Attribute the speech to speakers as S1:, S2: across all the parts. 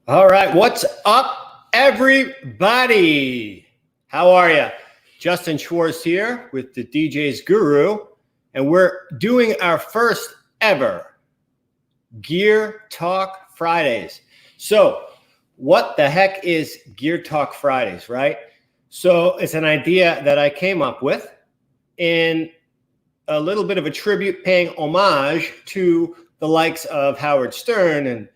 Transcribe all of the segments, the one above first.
S1: All right, what's up, everybody? How are you? Justin Schwarz here with the DJs Guru, and we're doing our first ever Gear Talk Fridays. So what the heck is Gear Talk Fridays, right? So it's an idea that I came up with in a little bit of a tribute, paying homage to the likes of Howard Stern and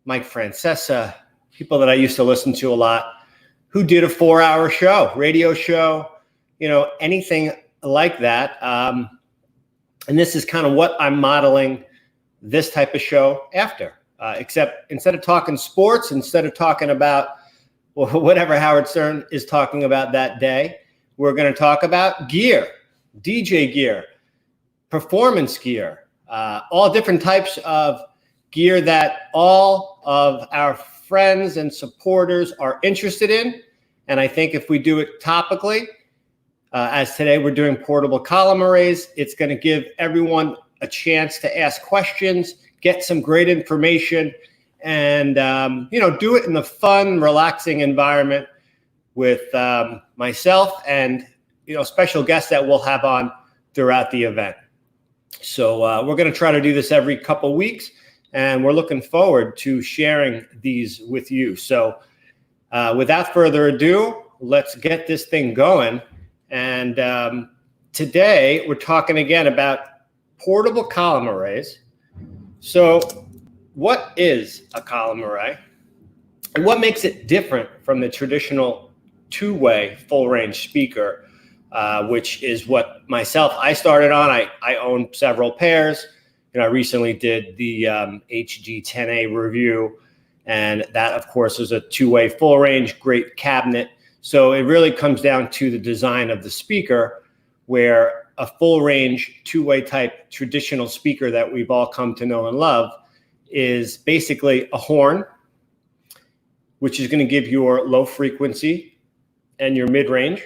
S1: Mike Francesa, people that I used to listen to a lot, who did a 4-hour show, radio show, you know, anything like that. And this is kind of what I'm modeling this type of show after, except instead of talking sports, instead of talking about whatever Howard Stern is talking about that day, we're going to talk about gear, DJ gear, performance gear, all different types of gear that all of our friends and supporters are interested in. And I think if we do it topically, as today we're doing portable column arrays, it's going to give everyone a chance to ask questions, get some great information, and you know, do it in a fun, relaxing environment with myself and, you know, special guests that we'll have on throughout the event. So we're going to try to do this every couple weeks, and we're looking forward to sharing these with you. So without further ado, let's get this thing going. And today we're talking again about portable column arrays. So what is a column array? And what makes it different from the traditional two-way full-range speaker, which is what I started on. I own several pairs. You know, I recently did the HG10A review, and that, of course, is a two-way full-range, great cabinet. So it really comes down to the design of the speaker, where a full range, two-way type traditional speaker that we've all come to know and love is basically a horn, which is going to give your low frequency and your mid-range.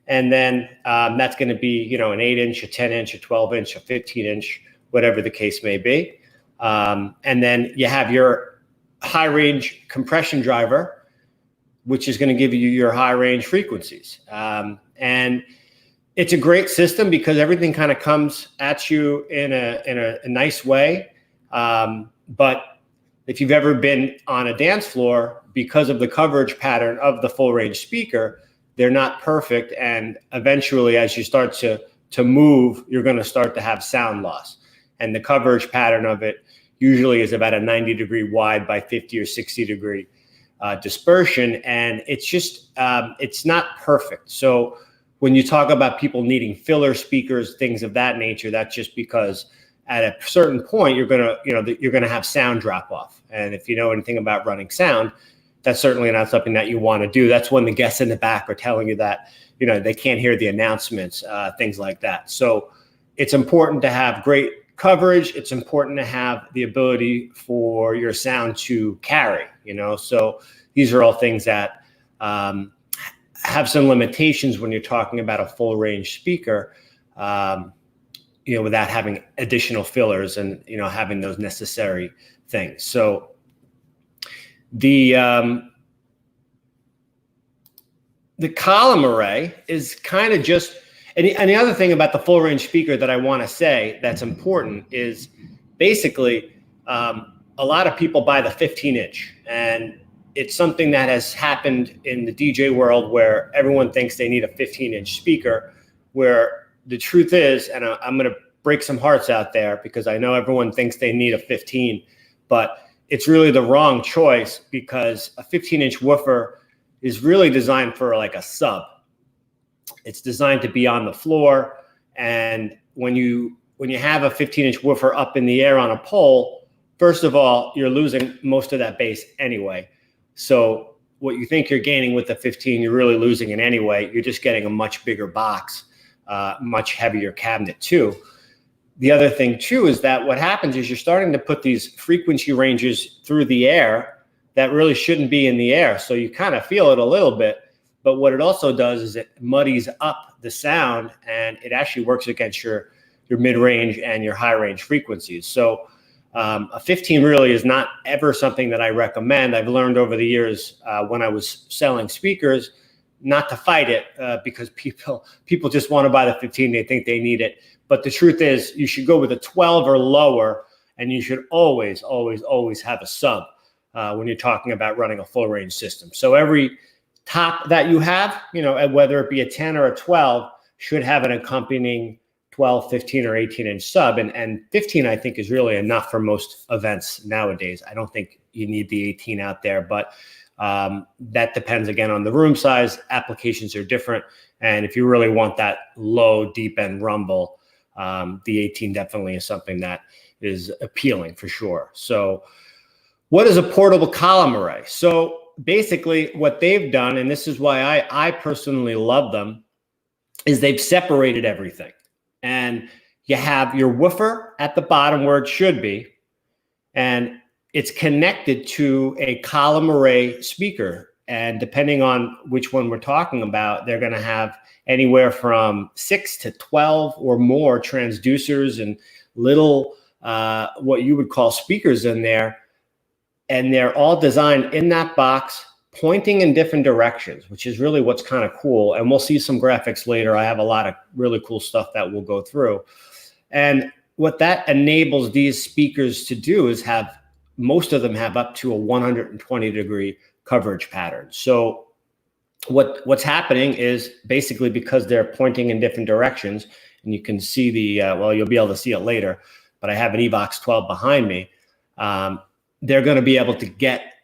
S1: And then that's going to be, you know, an 8-inch, a 10-inch, a 12-inch, a 15-inch, whatever the case may be. And then you have your high-range compression driver, which is going to give you your high-range frequencies. And it's a great system because everything kind of comes at you in a nice way. But if you've ever been on a dance floor, because of the coverage pattern of the full-range speaker, they're not perfect, and eventually as you start to move, you're going to start to have sound loss. And the coverage pattern of it usually is about a 90-degree wide by 50 or 60-degree dispersion, and it's just it's not perfect. So when you talk about people needing filler speakers, things of that nature, that's just because at a certain point you're gonna have sound drop off. And if you know anything about running sound, that's certainly not something that you want to do. That's when the guests in the back are telling you that, you know, they can't hear the announcements, things like that. So it's important to have great coverage. It's important to have the ability for your sound to carry, you know. So these are all things that have some limitations when you're talking about a full range speaker, you know, without having additional fillers and, you know, having those necessary things. So the column array is kind of just, and the other thing about the full range speaker that I want to say that's important is basically a lot of people buy the 15-inch, and it's something that has happened in the DJ world where everyone thinks they need a 15-inch speaker, where the truth is, and I'm going to break some hearts out there because I know everyone thinks they need a 15, but it's really the wrong choice, because a 15-inch woofer is really designed for like a sub. It's designed to be on the floor, and when you have a 15-inch woofer up in the air on a pole, first of all, you're losing most of that bass anyway. So what you think you're gaining with the 15, you're really losing it anyway. You're just getting a much bigger box, much heavier cabinet too. The other thing too is that what happens is you're starting to put these frequency ranges through the air that really shouldn't be in the air. So you kind of feel it a little bit, but what it also does is it muddies up the sound, and it actually works against your mid-range and your high-range frequencies. So a 15 really is not ever something that I recommend. I've learned over the years when I was selling speakers not to fight it because people just want to buy the 15. They think they need it. But the truth is you should go with a 12 or lower, and you should always, always, always have a sub when you're talking about running a full range system. So every top that you have, you know, whether it be a 10 or a 12, should have an accompanying 12, 15, or 18-inch sub. And 15, I think, is really enough for most events nowadays. I don't think you need the 18 out there, but that depends, again, on the room size. Applications are different. And if you really want that low, deep end rumble, the 18 definitely is something that is appealing for sure. So what is a portable column array? So basically what they've done, and this is why I personally love them, is they've separated everything. And you have your woofer at the bottom where it should be, and it's connected to a column array speaker. And depending on which one we're talking about, they're going to have anywhere from 6 to 12 or more transducers and little what you would call speakers in there. And they're all designed in that box, pointing in different directions, which is really what's kind of cool. And we'll see some graphics later. I have a lot of really cool stuff that we'll go through. And what that enables these speakers to do is have, most of them have up to a 120-degree coverage pattern. So what's happening is basically because they're pointing in different directions, and you can see the, well, you'll be able to see it later, but I have an Evox 12 behind me. They're going to be able to get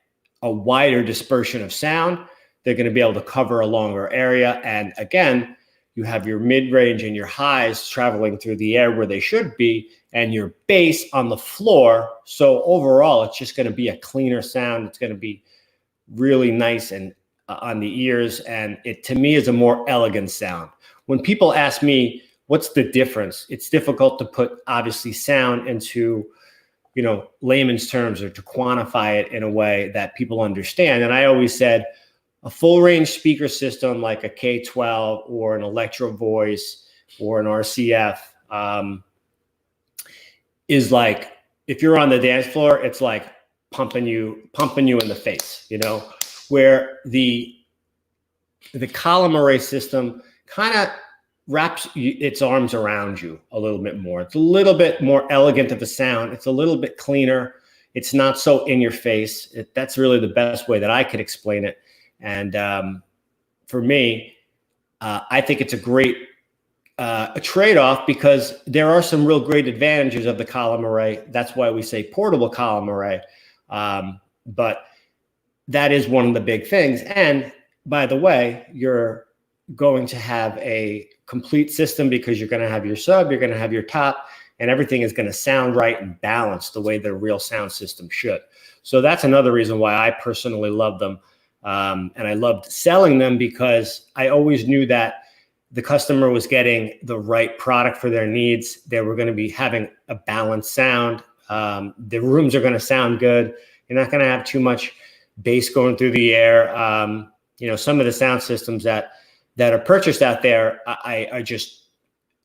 S1: a wider dispersion of sound. They're going to be able to cover a longer area. And again, you have your mid-range and your highs traveling through the air where they should be, and your bass on the floor. So overall, it's just going to be a cleaner sound. It's going to be really nice and on the ears. And it, to me, is a more elegant sound. When people ask me, what's the difference? It's difficult to put obviously sound into, you know, layman's terms or to quantify it in a way that people understand. And I always said a full range speaker system like a K12 or an Electro-Voice or an RCF is like, if you're on the dance floor, it's like pumping you in the face, you know, where the column array system kind of wraps its arms around you a little bit more. It's a little bit more elegant of a sound. It's a little bit cleaner. It's not so in your face. That's really the best way that I could explain it. And for me, I think it's a great a trade-off, because there are some real great advantages of the column array. That's why we say portable column array. But that is one of the big things. And by the way, you're going to have a complete system, because you're going to have your sub, you're going to have your top, and everything is going to sound right and balanced the way the real sound system should. So that's another reason why I personally love them. And I loved selling them, because I always knew that the customer was getting the right product for their needs. They were going to be having a balanced sound. The rooms are going to sound good. You're not going to have too much bass going through the air. You know, some of the sound systems that are purchased out there are just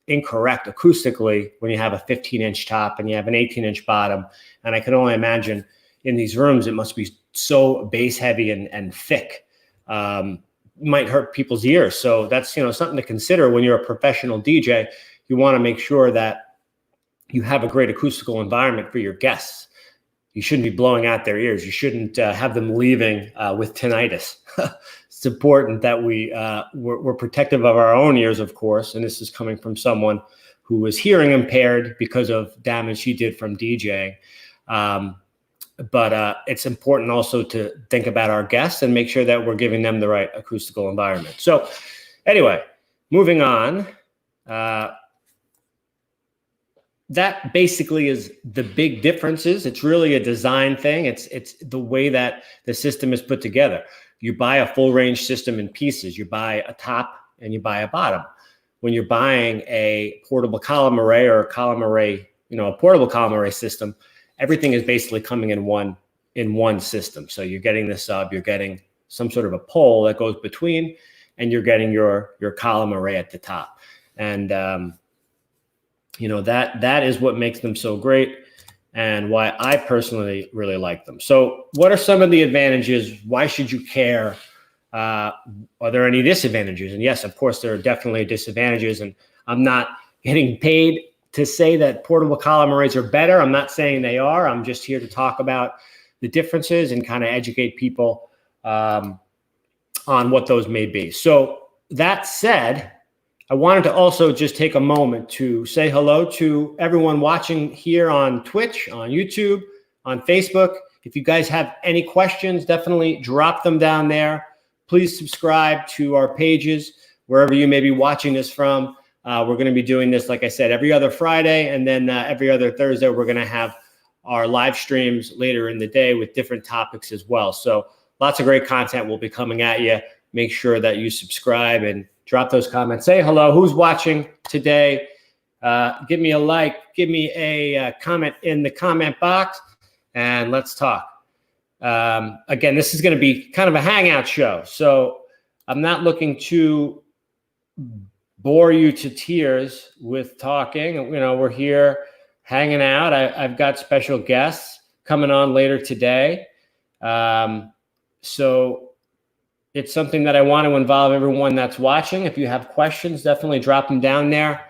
S1: incorrect acoustically when you have a 15-inch top and you have an 18-inch bottom. And I can only imagine in these rooms, it must be so bass heavy and thick. Might hurt people's ears. So that's, you know, something to consider when you're a professional DJ. You want to make sure that you have a great acoustical environment for your guests. You shouldn't be blowing out their ears. You shouldn't have them leaving with tinnitus. It's important that we're protective of our own ears, of course. And this is coming from someone who was hearing impaired because of damage he did from DJing. But it's important also to think about our guests and make sure that we're giving them the right acoustical environment. So anyway, moving on. That basically is the big differences. It's really a design thing. It's the way that the system is put together. You buy a full range system in pieces. You buy a top and you buy a bottom. When you're buying a portable column array or a column array, you know, a portable column array system, everything is basically coming in one system. So you're getting the sub, you're getting some sort of a pole that goes between, and you're getting your column array at the top. And you know, that is what makes them so great, and why I personally really like them. So what are some of the advantages? Why should you care? Are there any disadvantages? And yes, of course, there are definitely disadvantages, and I'm not getting paid to say that portable column arrays are better. I'm not saying they are. I'm just here to talk about the differences and kind of educate people on what those may be. So that said, I wanted to also just take a moment to say hello to everyone watching here on Twitch, on YouTube, on Facebook. If you guys have any questions, definitely drop them down there. Please subscribe to our pages wherever you may be watching this from. We're going to be doing this, like I said, every other Friday, and then every other Thursday, we're going to have our live streams later in the day with different topics as well. So lots of great content will be coming at you. Make sure that you subscribe and drop those comments. Say hello. Who's watching today? Give me a like. Give me a comment in the comment box, and let's talk. Again, this is going to be kind of a hangout show, so I'm not looking to bore you to tears with talking. You know, we're here hanging out. I've got special guests coming on later today. So it's something that I want to involve everyone that's watching. If you have questions, definitely drop them down there.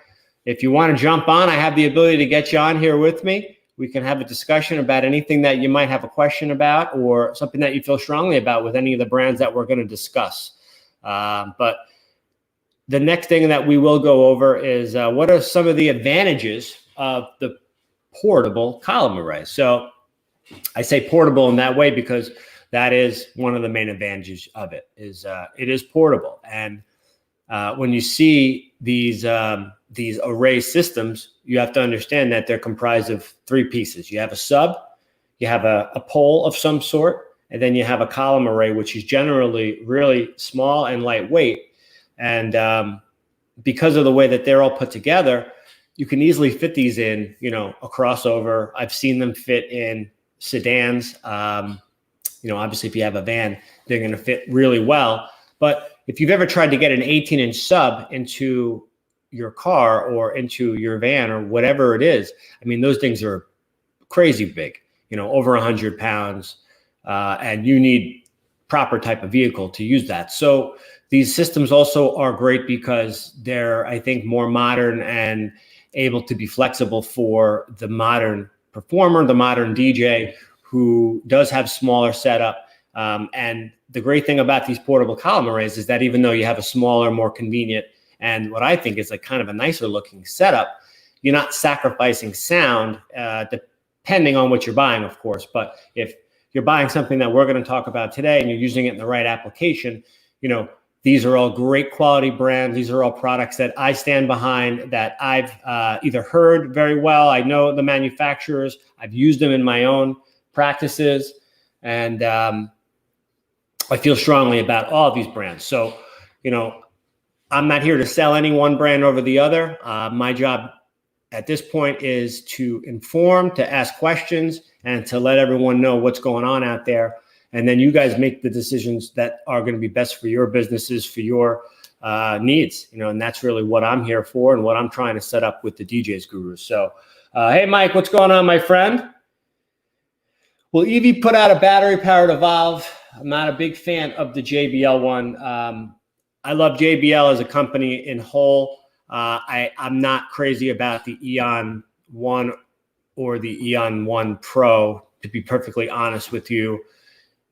S1: If you want to jump on, I have the ability to get you on here with me. We can have a discussion about anything that you might have a question about, or something that you feel strongly about with any of the brands that we're going to discuss. But the next thing that we will go over is what are some of the advantages of the portable column array. So I say portable in that way because that is one of the main advantages of it, is it is portable. And when you see these array systems, you have to understand that they're comprised of three pieces. You have a sub, you have a pole of some sort, and then you have a column array, which is generally really small and lightweight. And because of the way that they're all put together, you can easily fit these in, a crossover. I've seen them fit in sedans. Obviously if you have a van, they're going to fit really well. But if you've ever tried to get an 18-inch sub into your car or into your van or whatever it is, I mean, those things are crazy big, over 100 pounds, and you need proper type of vehicle to use that. So these systems also are great because they're, I think, more modern and able to be flexible for the modern performer, the modern DJ who does have smaller setup. And the great thing about these portable column arrays is that even though you have a smaller, more convenient, and what I think is like kind of a nicer looking setup, you're not sacrificing sound, depending on what you're buying, of course. But if you're buying something that we're going to talk about today and you're using it in the right application, these are all great quality brands. These are all products that I stand behind, that I've either heard very well. I know the manufacturers. I've used them in my own practices. And I feel strongly about all of these brands. So, I'm not here to sell any one brand over the other. My job at this point is to inform, to ask questions, and to let everyone know what's going on out there. And then you guys make the decisions that are going to be best for your businesses, for your needs, and that's really what I'm here for and what I'm trying to set up with the DJs Guru. So, hey, Mike, what's going on, my friend? Well, Evie put out a battery-powered Evolve. I'm not a big fan of the JBL one. I love JBL as a company in whole. I'm not crazy about the Eon 1 or the Eon 1 Pro, to be perfectly honest with you.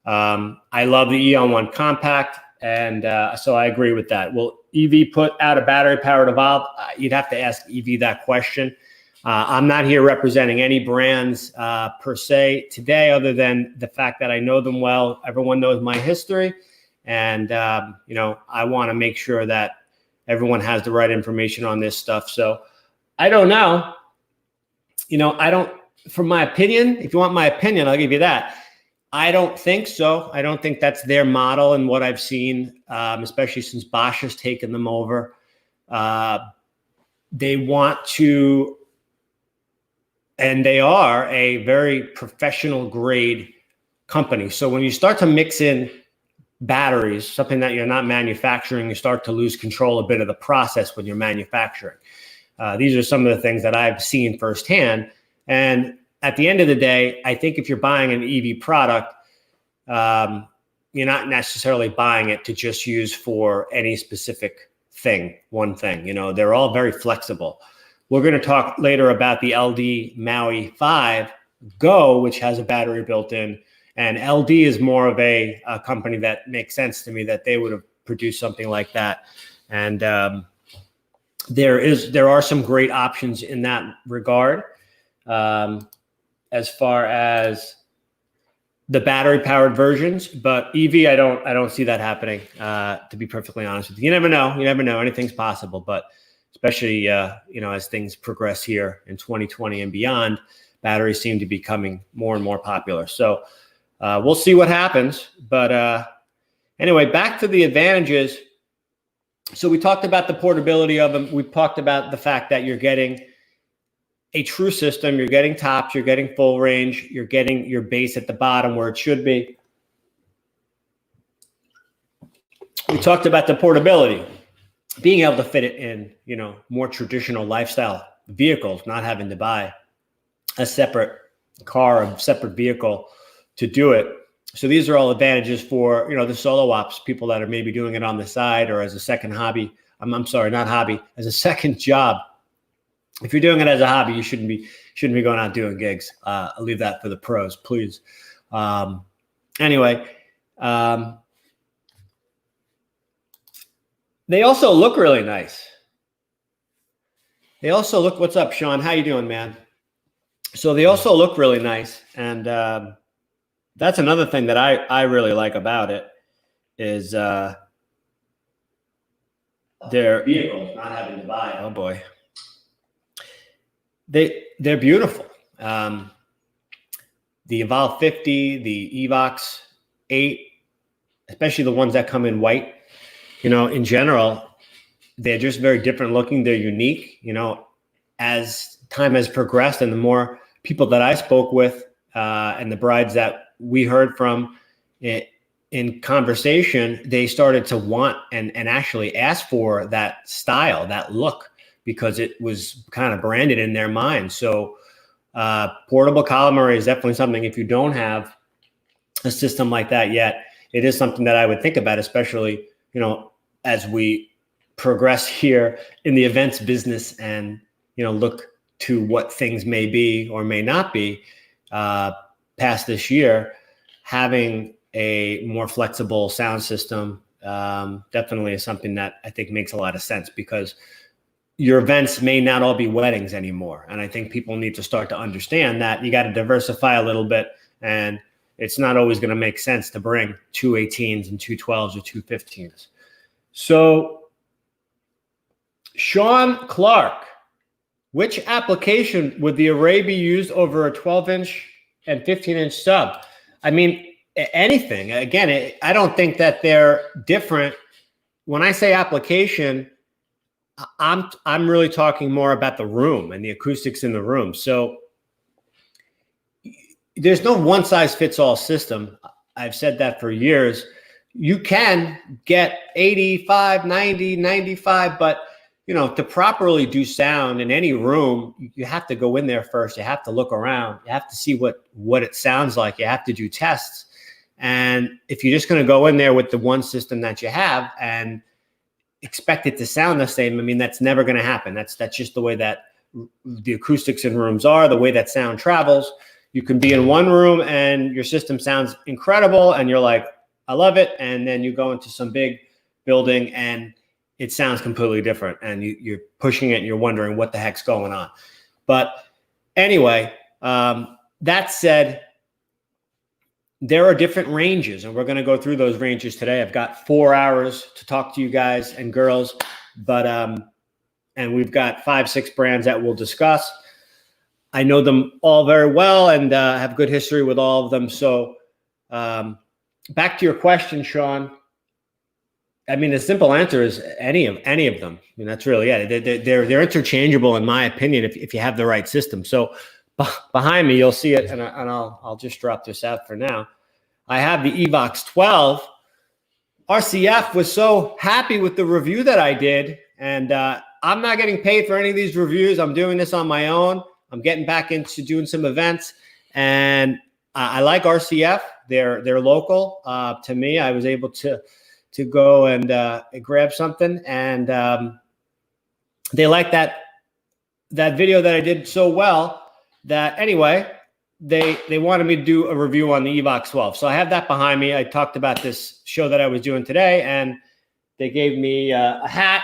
S1: I love the Eon 1 Compact, and so I agree with that. Will Evie put out a battery-powered Evolve? You'd have to ask Evie that question. I'm not here representing any brands per se today, other than the fact that I know them well. Everyone knows my history, and I want to make sure that everyone has the right information on this stuff. So I don't know. From my opinion, if you want my opinion, I'll give you that. I don't think so. I don't think that's their model and what I've seen, especially since Bosch has taken them over. They want to, and they are a very professional grade company. So when you start to mix in batteries, something that you're not manufacturing, you start to lose control a bit of the process when you're manufacturing. These are some of the things that I've seen firsthand. And at the end of the day, I think if you're buying an EV product, you're not necessarily buying it to just use for any specific thing, one thing. They're all very flexible. We're going to talk later about the LD Maui 5 Go, which has a battery built in. And LD is more of a company that makes sense to me that they would have produced something like that. And there are some great options in that regard. As far as the battery-powered versions, but EV, I don't see that happening. To be perfectly honest with you, you never know. Anything's possible, but especially as things progress here in 2020 and beyond, batteries seem to be becoming more and more popular. So we'll see what happens. But anyway, back to the advantages. So we talked about the portability of them. We talked about the fact that you're getting a true system. You're getting tops, you're getting full range, you're getting your bass at the bottom where it should be. We talked about the portability, being able to fit it in, more traditional lifestyle vehicles, not having to buy a separate car, a separate vehicle to do it. So these are all advantages for, the solo ops, people that are maybe doing it on the side or as a second hobby. I'm sorry, not hobby, as a second job. If you're doing it as a hobby, you shouldn't be going out doing gigs. I'll leave that for the pros, please. Anyway, they also look really nice. What's up, Sean? How you doing, man? So they also look really nice. And that's another thing that I really like about it is their vehicles, not having to buy. Oh boy. They're beautiful. The Evolve 50, the Evox 8, especially the ones that come in white, in general, they're just very different looking. They're unique, you know, as time has progressed and the more people that I spoke with and the brides that we heard from in conversation, they started to want and actually ask for that style, that look, because it was kind of branded in their mind. So portable column array is definitely something, if you don't have a system like that yet, it is something that I would think about, especially, you know, as we progress here in the events business and, you know, look to what things may be or may not be past this year. Having a more flexible sound system definitely is something that I think makes a lot of sense, because your events may not all be weddings anymore. And I think people need to start to understand that you got to diversify a little bit, and it's not always going to make sense to bring two 18s and two 12s or two 15s. So Sean Clark, which application would the array be used over a 12-inch and 15-inch sub? I mean, anything. Again, I don't think that they're different. When I say application, I'm really talking more about the room and the acoustics in the room. So there's no one size fits all system. I've said that for years. You can get 85, 90, 95, but you know, to properly do sound in any room, you have to go in there first. You have to look around. You have to see what it sounds like. You have to do tests. And if you're just going to go in there with the one system that you have and expect it to sound the same, I mean, that's never going to happen. That's just the way that the acoustics in rooms are, the way that sound travels. You can be in one room and your system sounds incredible and you're like, I love it. And then you go into some big building and it sounds completely different, and you're pushing it and you're wondering what the heck's going on. But anyway, that said, there are different ranges, and we're going to go through those ranges today. I've got 4 hours to talk to you guys and girls, but and we've got 5, 6 brands that we'll discuss. I know them all very well and have good history with all of them. So back to your question, Sean. I mean, the simple answer is any of them. I mean, that's really it. They're interchangeable, in my opinion, if you have the right system. So behind me, you'll see it, and I'll just drop this out for now. I have the Evox 12. RCF was so happy with the review that I did, and I'm not getting paid for any of these reviews. I'm doing this on my own. I'm getting back into doing some events, and I like RCF. They're local to me. I was able to go and grab something, and they like that video that I did so well that anyway, they wanted me to do a review on the Evox 12. So I have that behind me. I talked about this show that I was doing today, and they gave me a hat,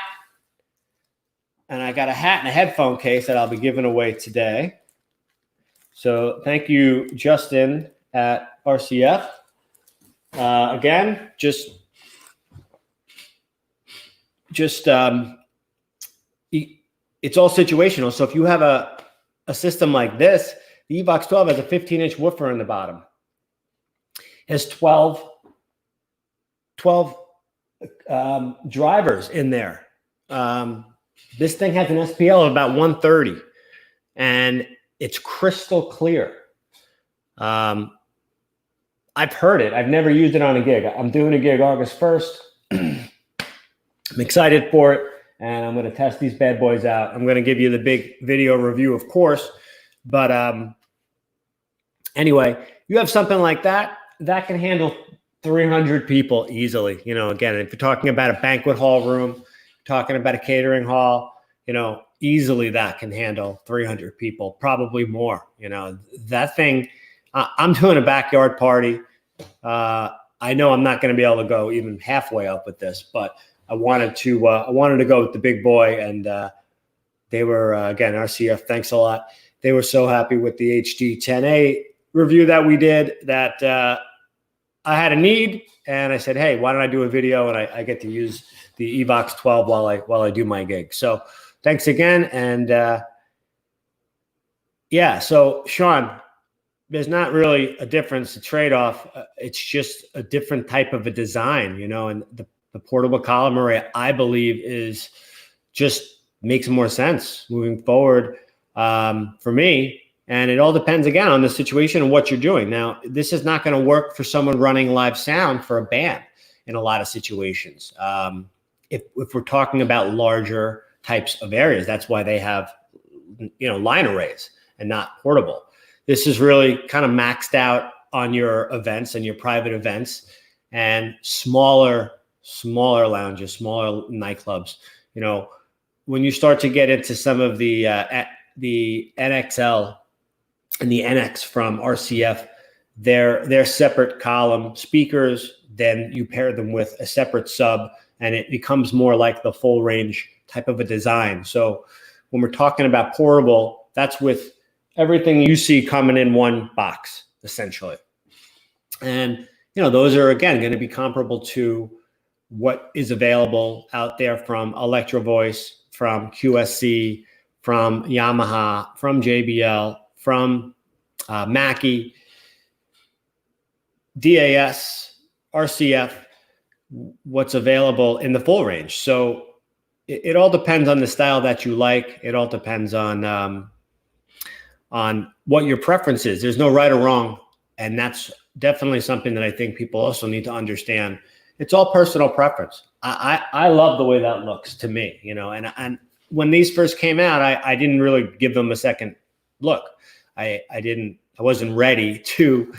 S1: and I got a hat and a headphone case that I'll be giving away today. So thank you, Justin at RCF. Again, just it's all situational. So if you have a system like this, the Evox 12 has a 15-inch woofer in the bottom. It has 12 drivers in there. This thing has an SPL of about 130, and it's crystal clear. I've heard it. I've never used it on a gig. I'm doing a gig August 1st. I'm excited for it, and I'm going to test these bad boys out. I'm going to give you the big video review, of course. But anyway, you have something like that can handle 300 people easily. You know, again, if you're talking about a banquet hall room, talking about a catering hall, you know, easily that can handle 300 people, probably more. You know, that thing, I'm doing a backyard party. I know I'm not going to be able to go even halfway up with this, but I wanted to go with the big boy, and they were again, RCF. Thanks a lot. They were so happy with the HD 10A review that we did that I had a need, and I said, hey, why don't I do a video, and I get to use the Evox 12 while I do my gig. So thanks again, and yeah. So Sean, there's not really a difference, a trade-off. It's just a different type of a design, you know, and the portable column array, I believe, is just makes more sense moving forward for me. And it all depends, again, on the situation and what you're doing. Now, this is not going to work for someone running live sound for a band in a lot of situations. If we're talking about larger types of areas, that's why they have, line arrays and not portable. This is really kind of maxed out on your events and your private events and smaller lounges, smaller nightclubs. When you start to get into some of the NXL and the NX from RCF, they're separate column speakers. Then you pair them with a separate sub, and it becomes more like the full range type of a design. So when we're talking about portable, that's with everything you see coming in one box, essentially. And, those are, again, going to be comparable to what is available out there from Electro-Voice, from QSC, from Yamaha, from JBL, from Mackie, DAS, RCF, what's available in the full range. So it all depends on the style that you like. It all depends on what your preference is. There's no right or wrong, and that's definitely something that I think people also need to understand. It's all personal preference. I love the way that looks to me, and when these first came out, I didn't really give them a second look. I wasn't ready to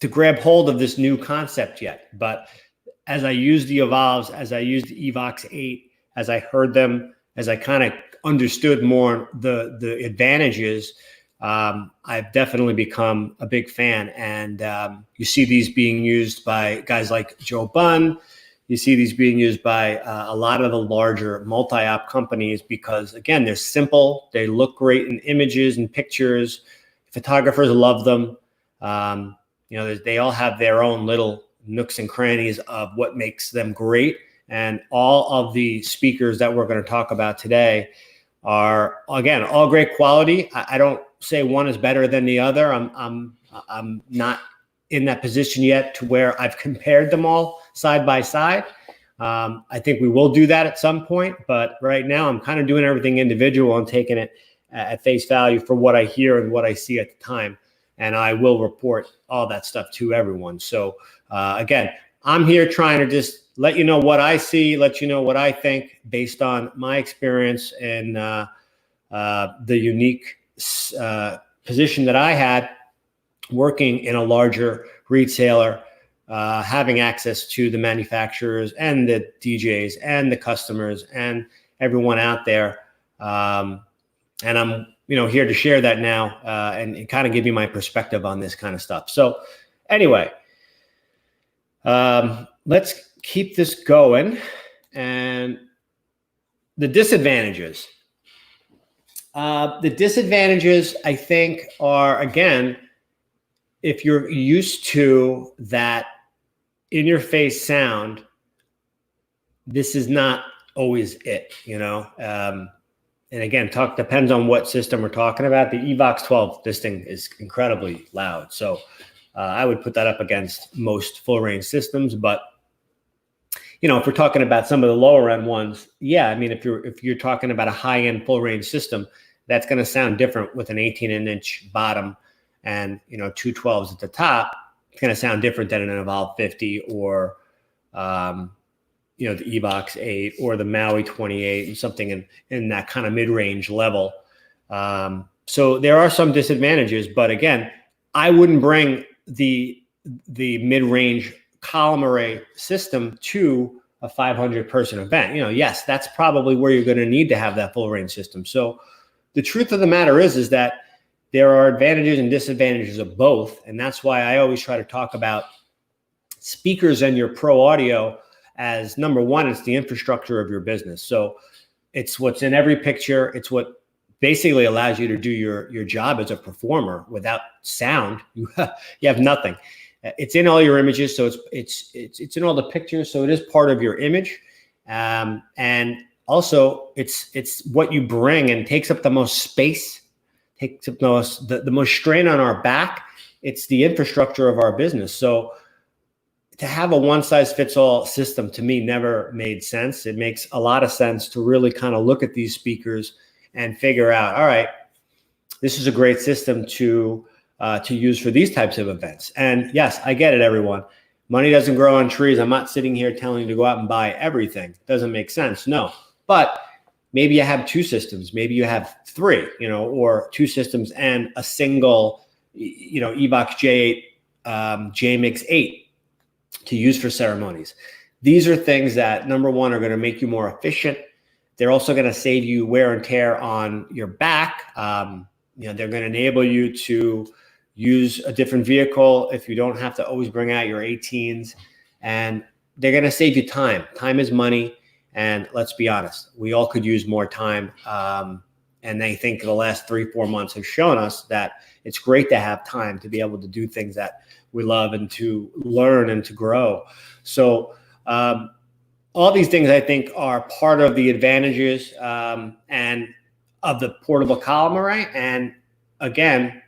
S1: grab hold of this new concept yet. But as I used the Evolves, as I used the Evox 8, as I heard them, as I kind of understood more the advantages, I've definitely become a big fan. And you see these being used by guys like Joe Bunn. You see these being used by a lot of the larger multi-op companies because, again, they're simple. They look great in images and pictures. Photographers love them. They all have their own little nooks and crannies of what makes them great. And all of the speakers that we're going to talk about today are, again, all great quality. I don't say one is better than the other. I'm not in that position yet to where I've compared them all side by side. I think we will do that at some point, but right now I'm kind of doing everything individual and taking it at face value for what I hear and what I see at the time. And I will report all that stuff to everyone. So again, I'm here trying to just let you know what I see, let you know what I think based on my experience and the unique position that I had working in a larger retailer, having access to the manufacturers and the DJs and the customers and everyone out there. And I'm, here to share that now and kind of give you my perspective on this kind of stuff. So anyway, let's keep this going. And the disadvantages. The disadvantages, I think, are, again, if you're used to that in-your-face sound, this is not always it, And again, depends on what system we're talking about. The Evox 12, this thing is incredibly loud. So I would put that up against most full-range systems. But, if we're talking about some of the lower-end ones, yeah, I mean, if you're talking about a high-end full-range system, that's going to sound different with an 18-inch bottom and, 2 12s at the top. It's going to sound different than an Evolve 50 or, the Evox 8 or the Maui 28 and something in that kind of mid-range level. So there are some disadvantages, but again, I wouldn't bring the mid-range column array system to a 500-person event. Yes, that's probably where you're going to need to have that full-range system. So the truth of the matter is that there are advantages and disadvantages of both, and that's why I always try to talk about speakers and your pro audio as number one. It's the infrastructure of your business. So it's what's in every picture. It's what basically allows you to do your job as a performer. Without sound, you have nothing. It's in all your images, so it's in all the pictures, so it is part of your image, and also it's what you bring and takes up the most space, takes up the most strain on our back. It's the infrastructure of our business. So to have a one-size-fits-all system to me never made sense. It makes a lot of sense to really kind of look at these speakers and figure out, all right, this is a great system to use for these types of events. And yes, I get it, everyone. Money doesn't grow on trees. I'm not sitting here telling you to go out and buy everything. It doesn't make sense, no. But maybe you have two systems. Maybe you have three, or two systems and a single, Evox J8, JMix 8 to use for ceremonies. These are things that, number one, are going to make you more efficient. They're also going to save you wear and tear on your back. They're going to enable you to use a different vehicle if you don't have to always bring out your 18s. And they're going to save you time. Time is money. And let's be honest, we all could use more time. And I think the last 3-4 months have shown us that it's great to have time to be able to do things that we love and to learn and to grow. So all these things, I think, are part of the advantages and of the portable column array. And again,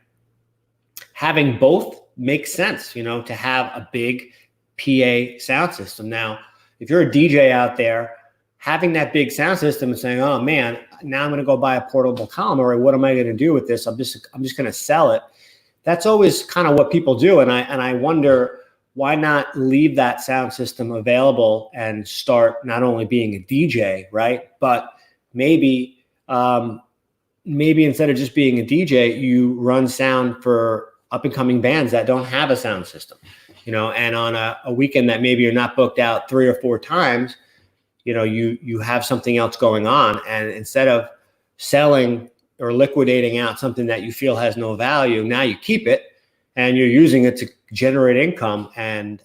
S1: having both makes sense, to have a big PA sound system. Now, if you're a DJ out there, having that big sound system and saying, oh man, now I'm going to go buy a portable column array. What am I going to do with this? I'm just going to sell it. That's always kind of what people do. And I wonder, why not leave that sound system available and start not only being a DJ, right? But maybe instead of just being a DJ, you run sound for up and coming bands that don't have a sound system, and on a weekend that maybe you're not booked out 3 or 4 times, you have something else going on. And instead of selling or liquidating out something that you feel has no value, now you keep it and you're using it to generate income and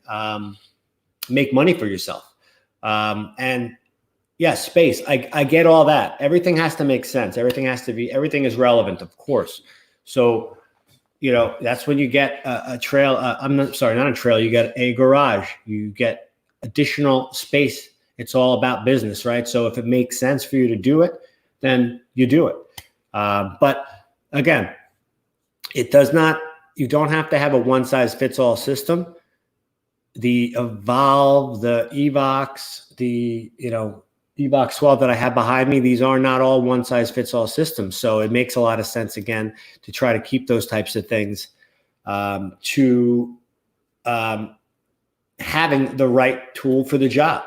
S1: make money for yourself. And yes, space, I get all that. Everything has to make sense. Everything is relevant, of course. So, that's when you get a trail. Not a trail. You get a garage. You get additional space. It's all about business, right? So if it makes sense for you to do it, then you do it. But again, you don't have to have a one-size-fits-all system. The Evolve, the Evox, the Evox 12 that I have behind me, these are not all one-size-fits-all systems. So it makes a lot of sense, again, to try to keep those types of things to having the right tool for the job.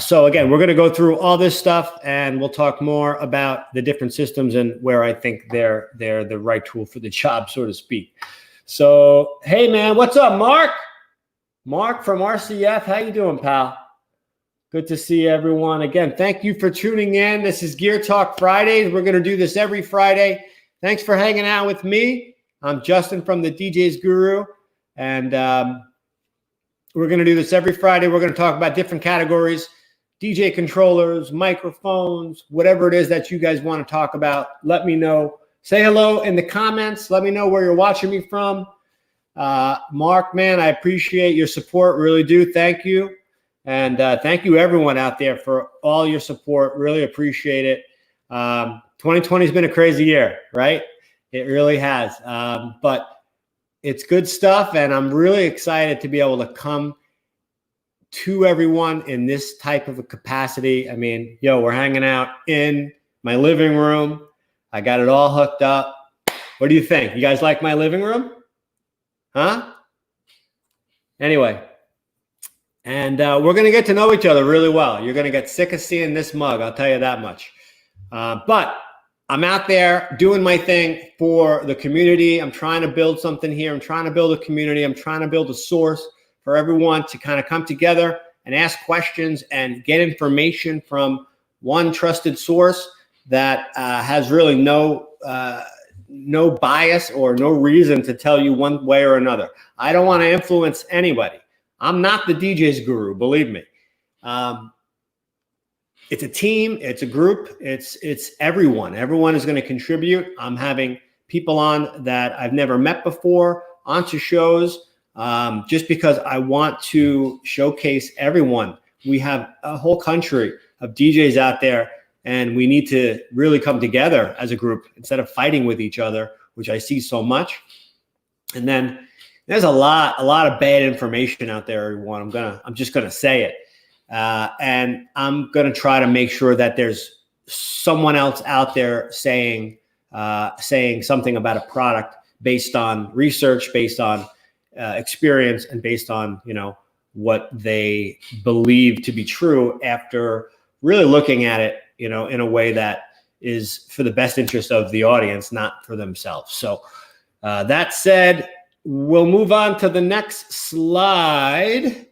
S1: So again, we're going to go through all this stuff and we'll talk more about the different systems and where I think they're the right tool for the job, so to speak. So, hey man, what's up, Mark? Mark from RCF, how you doing, pal? Good to see everyone. Again, thank you for tuning in. This is Gear Talk Fridays. We're going to do this every Friday. Thanks for hanging out with me. I'm Justin from the DJs Guru, and we're going to do this every Friday. We're going to talk about different categories, DJ controllers, microphones, whatever it is that you guys want to talk about. Let me know. Say hello in the comments. Let me know where you're watching me from. Mark, man, I appreciate your support. Really do. Thank you. And thank you, everyone out there, for all your support. Really appreciate it. 2020 has been a crazy year, right? It really has. But it's good stuff, and I'm really excited to be able to come to everyone in this type of a capacity. I mean, we're hanging out in my living room. I got it all hooked up. What do you think? You guys like my living room? Huh? Anyway, and we're going to get to know each other really well. You're going to get sick of seeing this mug, I'll tell you that much. But I'm out there doing my thing for the community. I'm trying to build something here. I'm trying to build a community. I'm trying to build a source for everyone to kind of come together and ask questions and get information from one trusted source that has really no bias or no reason to tell you one way or another. I don't want to influence anybody. I'm not the DJs Guru, believe me. It's a team, it's a group, it's everyone. Everyone is going to contribute. I'm having people on that I've never met before onto shows just because I want to showcase everyone. We have a whole country of DJs out there, and we need to really come together as a group instead of fighting with each other, which I see so much. And then There's a lot of bad information out there, everyone. I'm just gonna say it, and I'm gonna try to make sure that there's someone else out there saying something about a product based on research, based on experience, and based on what they believe to be true after really looking at it, in a way that is for the best interest of the audience, not for themselves. So that said, we'll move on to the next slide.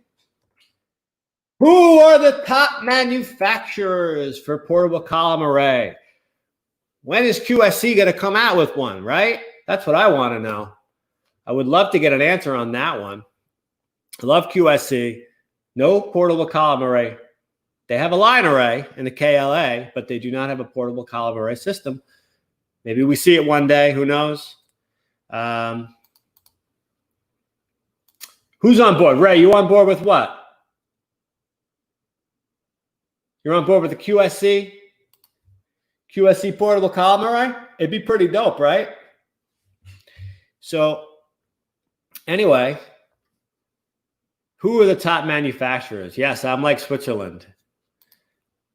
S1: Who are the top manufacturers for portable column array? When is QSC going to come out with one, right? That's what I want to know. I would love to get an answer on that one. I love QSC. No portable column array. They have a line array in the KLA, but they do not have a portable column array system. Maybe we see it one day. Who knows? Who's on board? Ray, you on board with what? You're on board with the QSC? QSC portable column array? It'd be pretty dope, right? So anyway, who are the top manufacturers? Yes, I'm like Switzerland.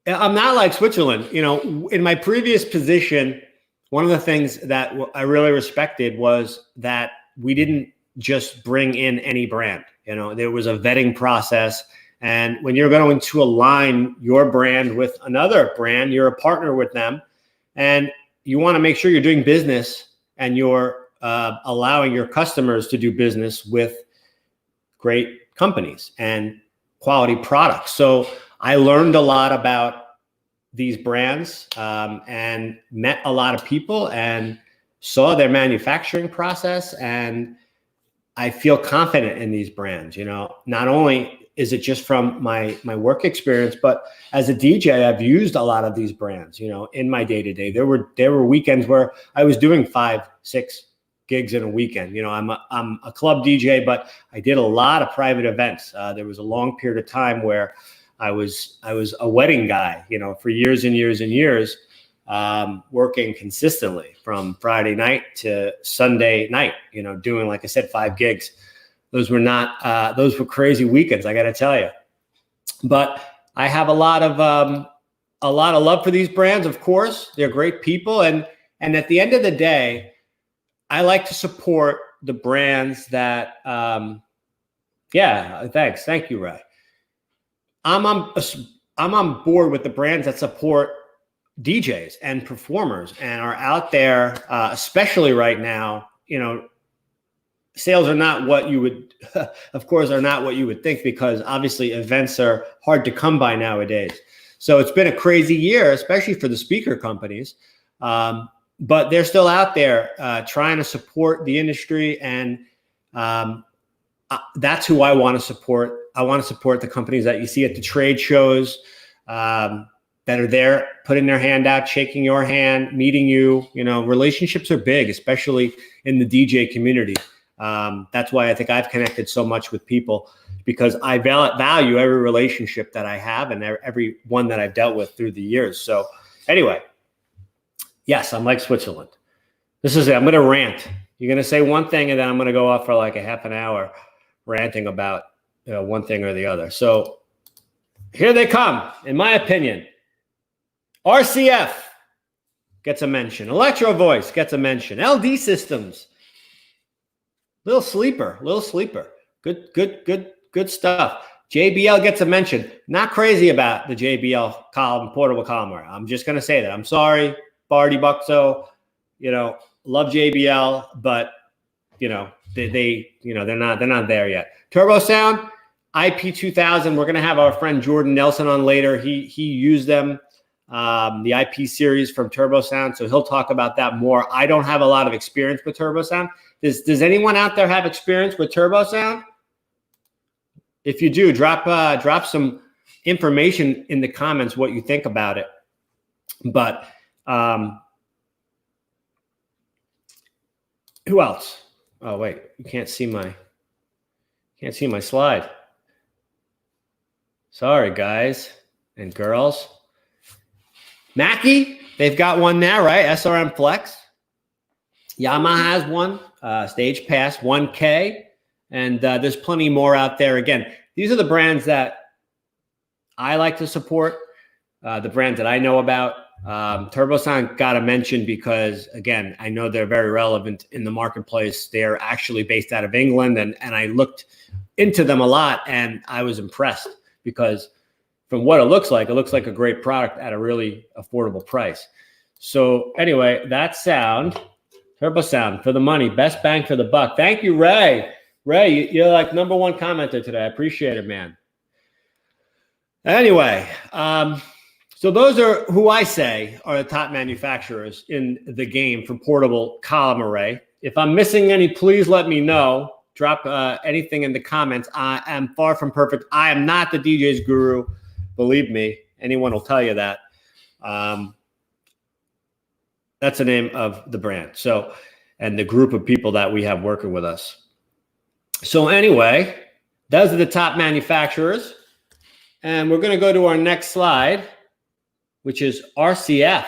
S1: I'm not like Switzerland. In my previous position, one of the things that I really respected was that we didn't just bring in any brand. There was a vetting process. And when you're going to align your brand with another brand, you're a partner with them. And you want to make sure you're doing business and you're allowing your customers to do business with great companies and quality products. So I learned a lot about these brands and met a lot of people and saw their manufacturing process. And I feel confident in these brands. Not only is it just from my work experience, but as a DJ, I've used a lot of these brands, in my day-to-day. There were weekends where I was doing 5-6 gigs in a weekend. I'm a club DJ, but I did a lot of private events. There was a long period of time where I was a wedding guy, for years and years and years, working consistently from Friday night to Sunday night, doing, like I said, 5 gigs. Those were crazy weekends, I got to tell you. But I have a lot of love for these brands. Of course, they're great people, and at the end of the day, I like to support the brands that. Thank you, Ray. I'm on board with the brands that support DJs and performers and are out there, especially right now. Sales are not what you would, of course, are not what you would think, because obviously events are hard to come by nowadays. So it's been a crazy year, especially for the speaker companies. But they're still out there trying to support the industry, and that's who I want to support. I want to support the companies that you see at the trade shows that are there, putting their hand out, shaking your hand, meeting you. Relationships are big, especially in the DJ community. That's why I think I've connected so much with people, because I value every relationship that I have and every one that I've dealt with through the years. So anyway, yes, I'm like Switzerland. This is it. I'm going to rant. You're going to say one thing, and then I'm going to go off for like a half an hour ranting about one thing or the other. So here they come. In my opinion, RCF gets a mention. Electro-Voice gets a mention. LD Systems. Little sleeper. Good stuff. JBL gets a mention. Not crazy about the JBL portable column array. I'm just going to say that. I'm sorry, Barty Buxo. Love JBL, but they're not there yet. Turbo Sound, IP2000. We're going to have our friend Jordan Nelson on later. He used them, the IP series from Turbo Sound, so he'll talk about that more. I don't have a lot of experience with Turbo Sound. Does anyone out there have experience with Turbo Sound? If you do, drop some information in the comments what you think about it. But who else? Oh wait, you can't see my slide. Sorry, guys and girls. Mackie, they've got one now, right? SRM-Flex. Yamaha has one. Stage Pass 1K. And there's plenty more out there. Again, these are the brands that I like to support, the brands that I know about. TurboSound got to mention because, again, I know they're very relevant in the marketplace. They're actually based out of England, and I looked into them a lot, and I was impressed because from what it looks like a great product at a really affordable price. So anyway, that sound, TurboSound, for the money, best bang for the buck. Thank you, Ray. Ray, you're like #1 commenter today. I appreciate it, man. Anyway, so those are who I say are the top manufacturers in the game for portable column array. If I'm missing any, please let me know. Drop anything in the comments. I am far from perfect. I am not the DJs Guru. Believe me, anyone will tell you that. That's the name of the brand. So, and the group of people that we have working with us. So anyway, those are the top manufacturers. And we're going to go to our next slide, which is RCF.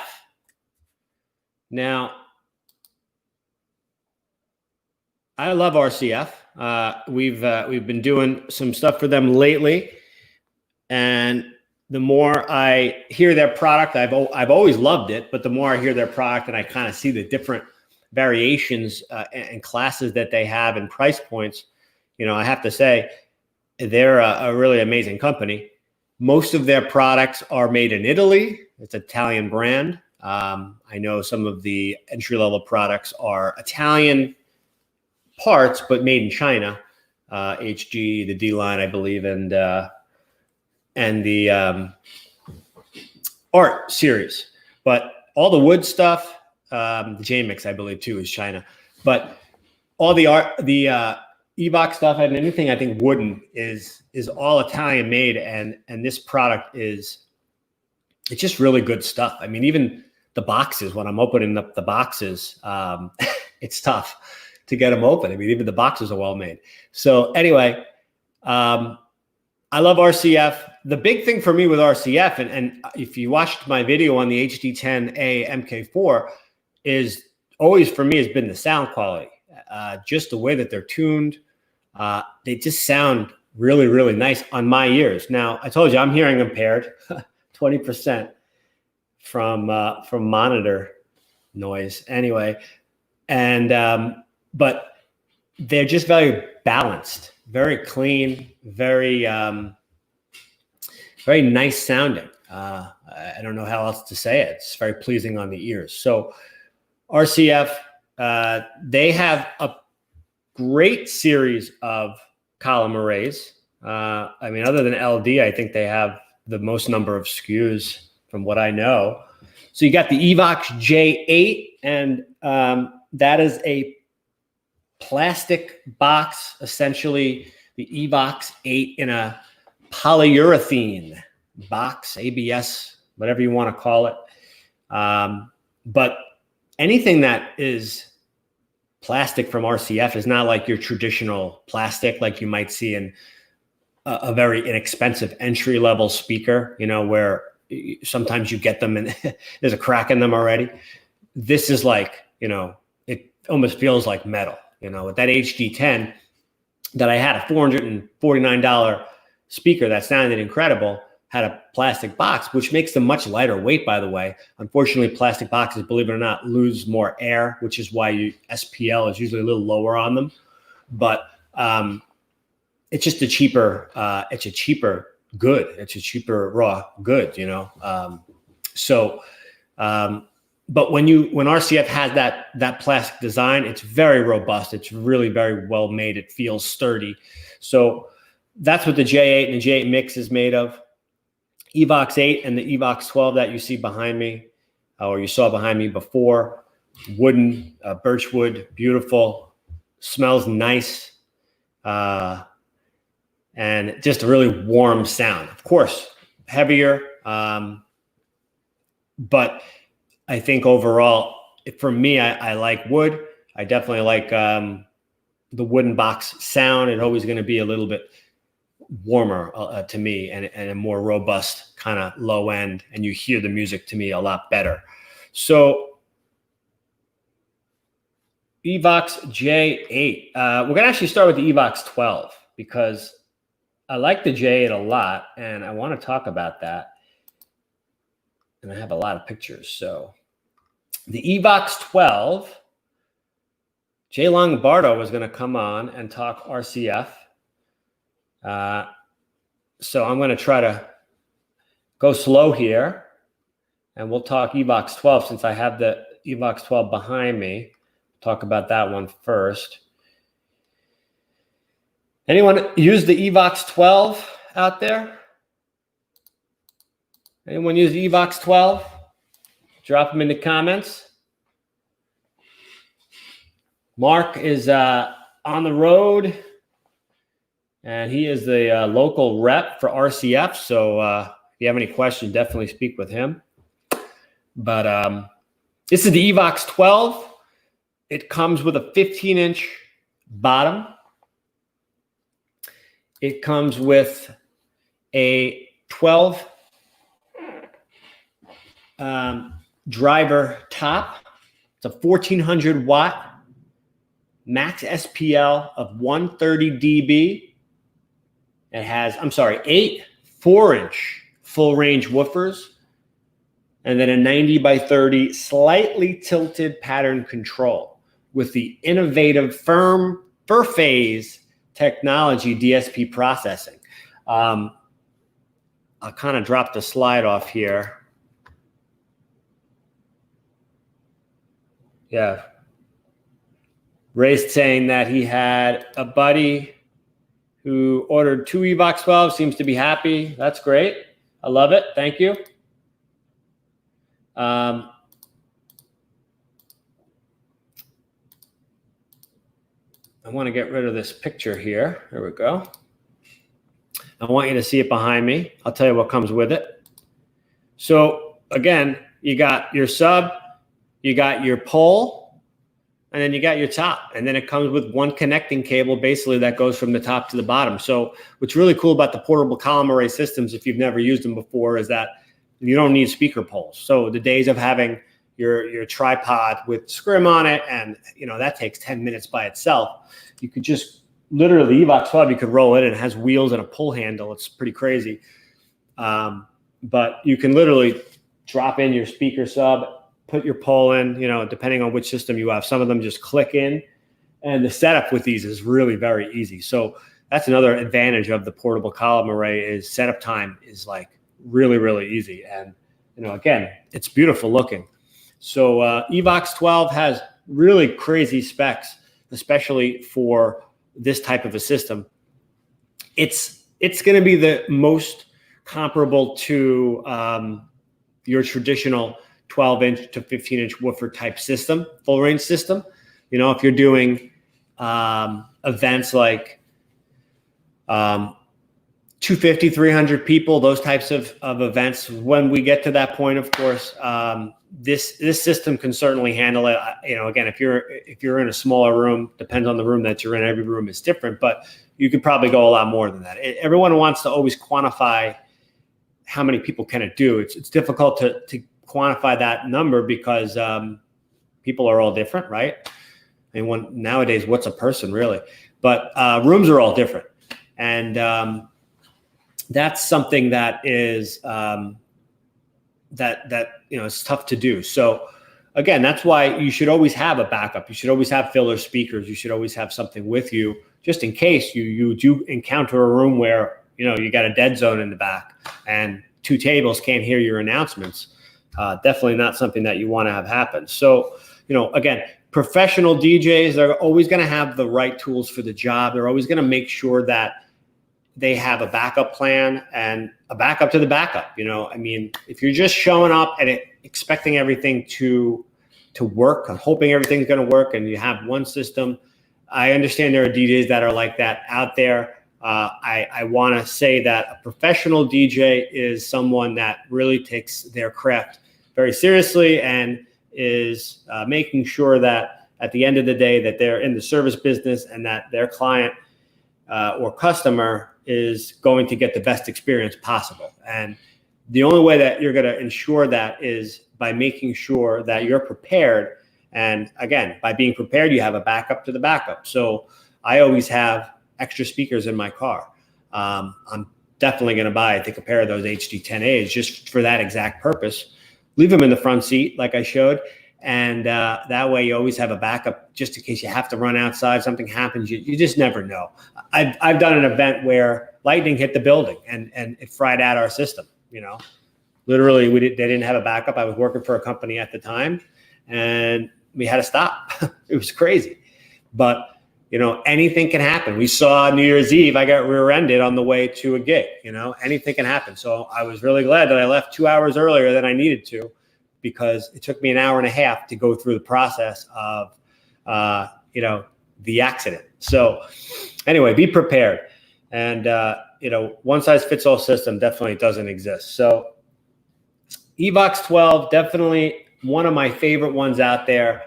S1: Now, I love RCF. We've been doing some stuff for them lately, and the more I hear their product, I've always loved it, but the more I hear their product and I kind of see the different variations and classes that they have and price points, you know, I have to say they're a really amazing company. Most of their products are made in Italy. It's an Italian brand. I know some of the entry-level products are Italian parts, but made in China. HG, the D-line, I believe, and the Art series. But all the wood stuff, the J-Mix, I believe, too, is China. But all the Evox stuff and anything I think wooden is all Italian made, and this product it's just really good stuff. I mean, even the boxes, when I'm opening up the boxes, it's tough to get them open. I mean, even the boxes are well made. So anyway, I love RCF. The big thing for me with RCF, and if you watched my video on the HD10A MK4, is always for me has been the sound quality. Just the way that they're tuned. They just sound really, really nice on my ears. Now, I told you I'm hearing impaired, 20% from monitor noise. Anyway, and but they're just very balanced, very clean, very very nice sounding. I don't know how else to say it. It's very pleasing on the ears. So RCF, they have a great series of column arrays. I mean, other than LD, I think they have the most number of SKUs from what I know. So you got the Evox J8, and that is a plastic box, essentially the Evox 8 in a polyurethane box, ABS, whatever you want to call it. But anything that is plastic from RCF is not like your traditional plastic like you might see in a very inexpensive entry-level speaker, you know, where sometimes you get them and there's a crack in them already. This is like, you know, it almost feels like metal, you know, with that HD10 that I had, a $449 speaker that sounded incredible, had a plastic box, which makes them much lighter weight, by the way. Unfortunately, plastic boxes, believe it or not, lose more air, which is why SPL is usually a little lower on them. But it's just a cheaper good. It's a cheaper raw good, you know. But when RCF has that plastic design, it's very robust. It's really very well made. It feels sturdy. So that's what the J8 and the J8 mix is made of. Evox 8 and the Evox 12 that you see behind me, or you saw behind me before, wooden, birchwood, beautiful, smells nice, and just a really warm sound. Of course, heavier, but I think overall, for me, I like wood. I definitely like the wooden box sound. It's always going to be a little bit warmer to me, and a more robust kind of low end, and you hear the music to me a lot better. So Evox J8. We're going to actually start with the Evox 12 because I like the J8 a lot, and I want to talk about that. And I have a lot of pictures. So the Evox 12, Jay Lombardo was going to come on and talk RCF. So I'm going to try to go slow here, and we'll talk Evox 12 since I have the Evox 12 behind me. Talk about that one first. Anyone use the Evox 12 out there? Anyone use the Evox 12? Drop them in the comments. Mark is on the road, and he is the local rep for RCF. So if you have any questions, definitely speak with him. But this is the Evox 12. It comes with a 15-inch bottom. It comes with a 12 driver top. It's a 1400 watt max SPL of 130 dB. It has, 8 4-inch full range woofers, and then a 90 by 30 slightly tilted pattern control with the innovative firm per phase technology DSP processing. I'll kind of drop the slide off here. Yeah. Ray's saying that he had a buddy who ordered 2 Evox 12, seems to be happy. That's great. I love it. Thank you. I want to get rid of this picture here. There we go. I want you to see it behind me. I'll tell you what comes with it. So again, you got your sub, you got your pole, and then you got your top. And then it comes with one connecting cable basically that goes from the top to the bottom. So what's really cool about the portable column array systems, if you've never used them before, is that you don't need speaker poles. So the days of having your tripod with scrim on it, and that takes 10 minutes by itself. You could just literally, Evox 12, you could roll it, and it has wheels and a pull handle. It's pretty crazy. But you can literally drop in your speaker sub, put your pole in, depending on which system you have. Some of them just click in, and the setup with these is really very easy. So that's another advantage of the portable column array, is setup time is like really, really easy. And, again, it's beautiful looking. So Evox 12 has really crazy specs, especially for this type of a system. It's going to be the most comparable to your traditional 12-inch to 15-inch woofer type system, full range system. If you're doing events like 250, 300 people, those types of events, when we get to that point, of course, this system can certainly handle it. Again, if you're in a smaller room, depends on the room that you're in. Every room is different, but you could probably go a lot more than that. Everyone wants to always quantify how many people can it do. It's difficult to quantify that number because people are all different, right? Nowadays, what's a person really? But rooms are all different, and that's something that is it's tough to do. So again, that's why you should always have a backup. You should always have filler speakers. You should always have something with you just in case you do encounter a room where you got a dead zone in the back and 2 tables can't hear your announcements. Definitely not something that you want to have happen. So again, professional DJs, they're always going to have the right tools for the job. They're always going to make sure that they have a backup plan and a backup to the backup. If you're just showing up and expecting everything to work, and hoping everything's going to work, and you have one system, I understand there are DJs that are like that out there. I want to say that a professional DJ is someone that really takes their craft very seriously and is making sure that at the end of the day that they're in the service business and that their client or customer is going to get the best experience possible. And the only way that you're going to ensure that is by making sure that you're prepared And again, by being prepared, you have a backup to the backup. So I always have extra speakers in my car. I'm definitely going to buy, I think, a pair of those HD10As just for that exact purpose. Leave them in the front seat like I showed. And that way you always have a backup just in case you have to run outside, something happens. You just never know. I've done an event where lightning hit the building and it fried out our system, you know. Literally, they didn't have a backup. I was working for a company at the time, and we had to stop. It was crazy. But, you know, anything can happen. We saw New Year's Eve, I got rear-ended on the way to a gig. You know, anything can happen. So I was really glad that I left 2 hours earlier than I needed to, because it took me an hour and a half to go through the process of, you know, the accident. So anyway, be prepared. And, you know, one-size-fits-all system definitely doesn't exist. So Evox 12, definitely one of my favorite ones out there.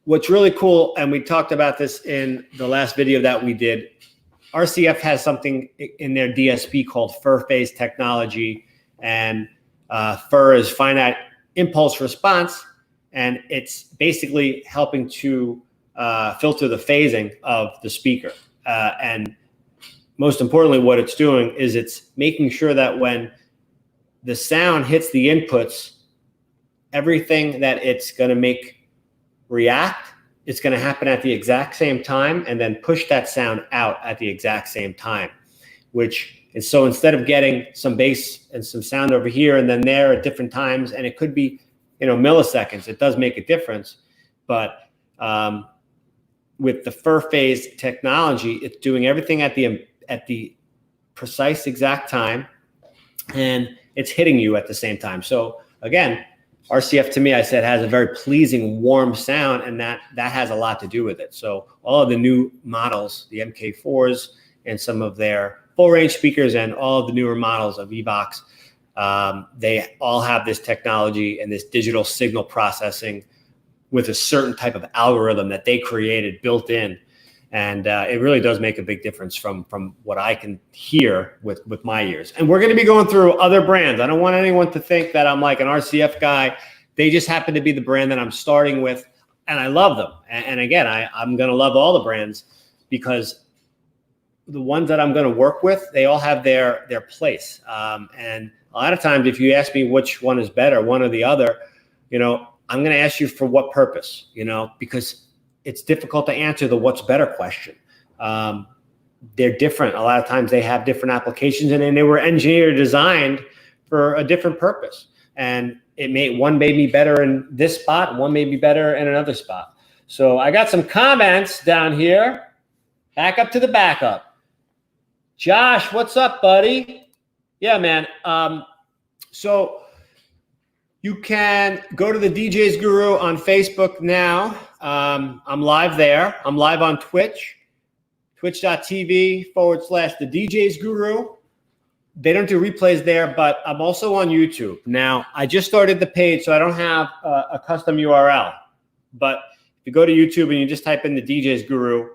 S1: What's really cool, and we talked about this in the last video that we did, RCF has something in their DSP called FIR phase technology, and FIR is finite impulse response, and it's basically helping to filter the phasing of the speaker. And most importantly, what it's doing is it's making sure that when the sound hits the inputs, everything that it's going to make react, it's going to happen at the exact same time, and then push that sound out at the exact same time, which is, so instead of getting some bass and some sound over here and then there at different times, and it could be, you know, milliseconds, it does make a difference. But with the FIR phase technology, it's doing everything at the precise exact time, and it's hitting you at the same time. So again, RCF to me, I said, has a very pleasing, warm sound, and that has a lot to do with it. So all of the new models, the MK4s and some of their full range speakers and all of the newer models of Evox, they all have this technology and this digital signal processing with a certain type of algorithm that they created built in. And it really does make a big difference from what I can hear with my ears. And we're going to be going through other brands. I don't want anyone to think that I'm like an RCF guy. They just happen to be the brand that I'm starting with, and I love them. And again, I'm going to love all the brands, because the ones that I'm going to work with, they all have their place. And a lot of times, if you ask me which one is better, one or the other, you know, I'm going to ask you for what purpose, you know, because it's difficult to answer the what's better question. They're different. A lot of times they have different applications, and then they were engineered, designed for a different purpose. And one made me better in this spot, one made me better in another spot. So I got some comments down here. Back up to the backup. Josh, what's up, buddy? Yeah, man. So you can go to the DJs Guru on Facebook now. I'm live there. I'm live on Twitch, twitch.tv/the DJs Guru. They don't do replays there, but I'm also on YouTube. Now, I just started the page, so I don't have a custom URL. But if you go to YouTube and you just type in the DJs Guru,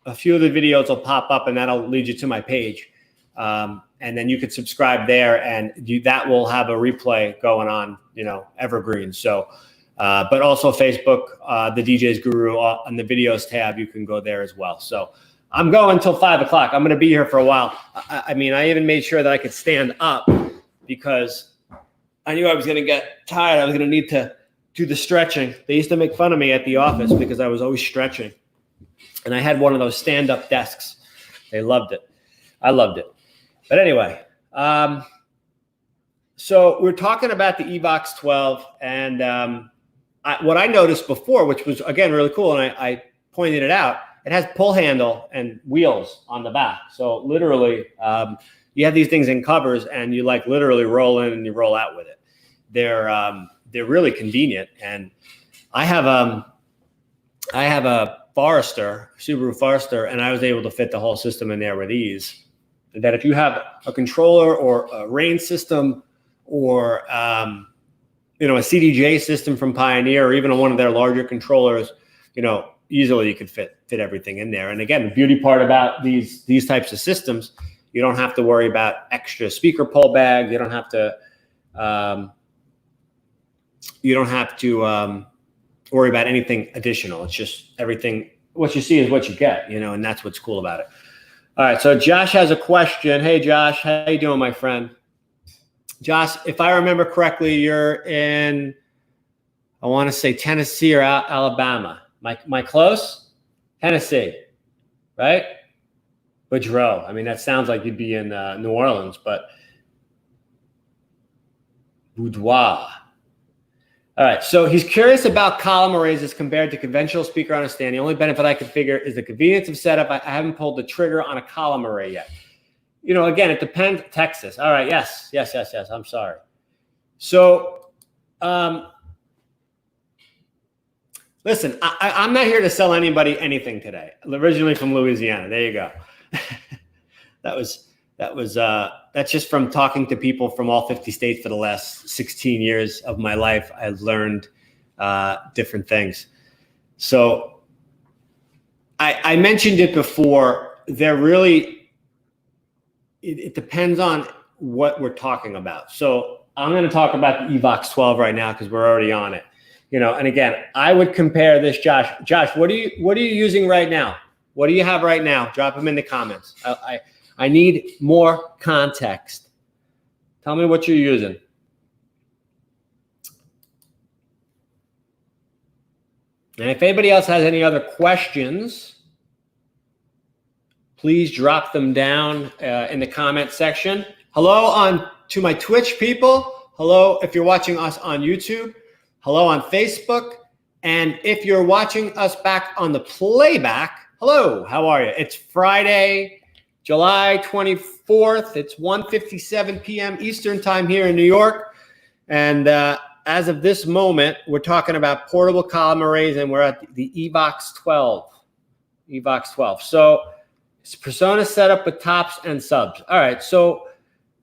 S1: a few of the videos will pop up, and that'll lead you to my page. And then you could subscribe there, and that will have a replay going on, you know, evergreen. So, but also Facebook, the DJs Guru on the videos tab, you can go there as well. So I'm going until 5 o'clock. I'm going to be here for a while. I mean, I even made sure that I could stand up, because I knew I was going to get tired. I was going to need to do the stretching. They used to make fun of me at the office because I was always stretching. And I had one of those stand-up desks. They loved it. I loved it. But anyway, so we're talking about the Evox 12, and what I noticed before, which was, again, really cool, and I pointed it out, it has pull handle and wheels on the back. So literally, you have these things in covers, and you like literally roll in and you roll out with it. They're really convenient, and I have a Forester, Subaru Forester, and I was able to fit the whole system in there with ease. That if you have a controller or a rain system, or you know, a CDJ system from Pioneer, or even one of their larger controllers, you know, easily you could fit everything in there. And again, the beauty part about these types of systems, you don't have to worry about extra speaker pull bags. You don't have to worry about anything additional. It's just everything, what you see is what you get, you know, and that's what's cool about it. All right, so Josh has a question. Hey, Josh, how you doing, my friend? Josh, if I remember correctly, you're in, I want to say Tennessee or Alabama. Am I close? Tennessee, right? Boudreaux. I mean, that sounds like you'd be in New Orleans, but Boudoir. All right, so he's curious about column arrays as compared to conventional speaker on a stand. The only benefit I could figure is the convenience of setup. I haven't pulled the trigger on a column array yet. You know, again, it depends. Texas. All right, yes. I'm sorry. So, listen, I'm not here to sell anybody anything today. Originally from Louisiana. There you go. That's just from talking to people from all 50 states for the last 16 years of my life. I've learned different things. So I mentioned it before. They're really, it depends on what we're talking about. So I'm going to talk about the Evox 12 right now because we're already on it. You know, and again, I would compare this, Josh. Josh, what are you using right now? What do you have right now? Drop them in the comments. I need more context. Tell me what you're using. And if anybody else has any other questions, please drop them down in the comment section. Hello to my Twitch people. Hello if you're watching us on YouTube. Hello on Facebook. And if you're watching us back on the playback, hello, how are you? It's Friday, July 24th. It's 1:57 p.m. Eastern time here in New York. And as of this moment, we're talking about portable column arrays, and we're at the Evox 12. Evox 12. So it's Persona setup with tops and subs. All right, so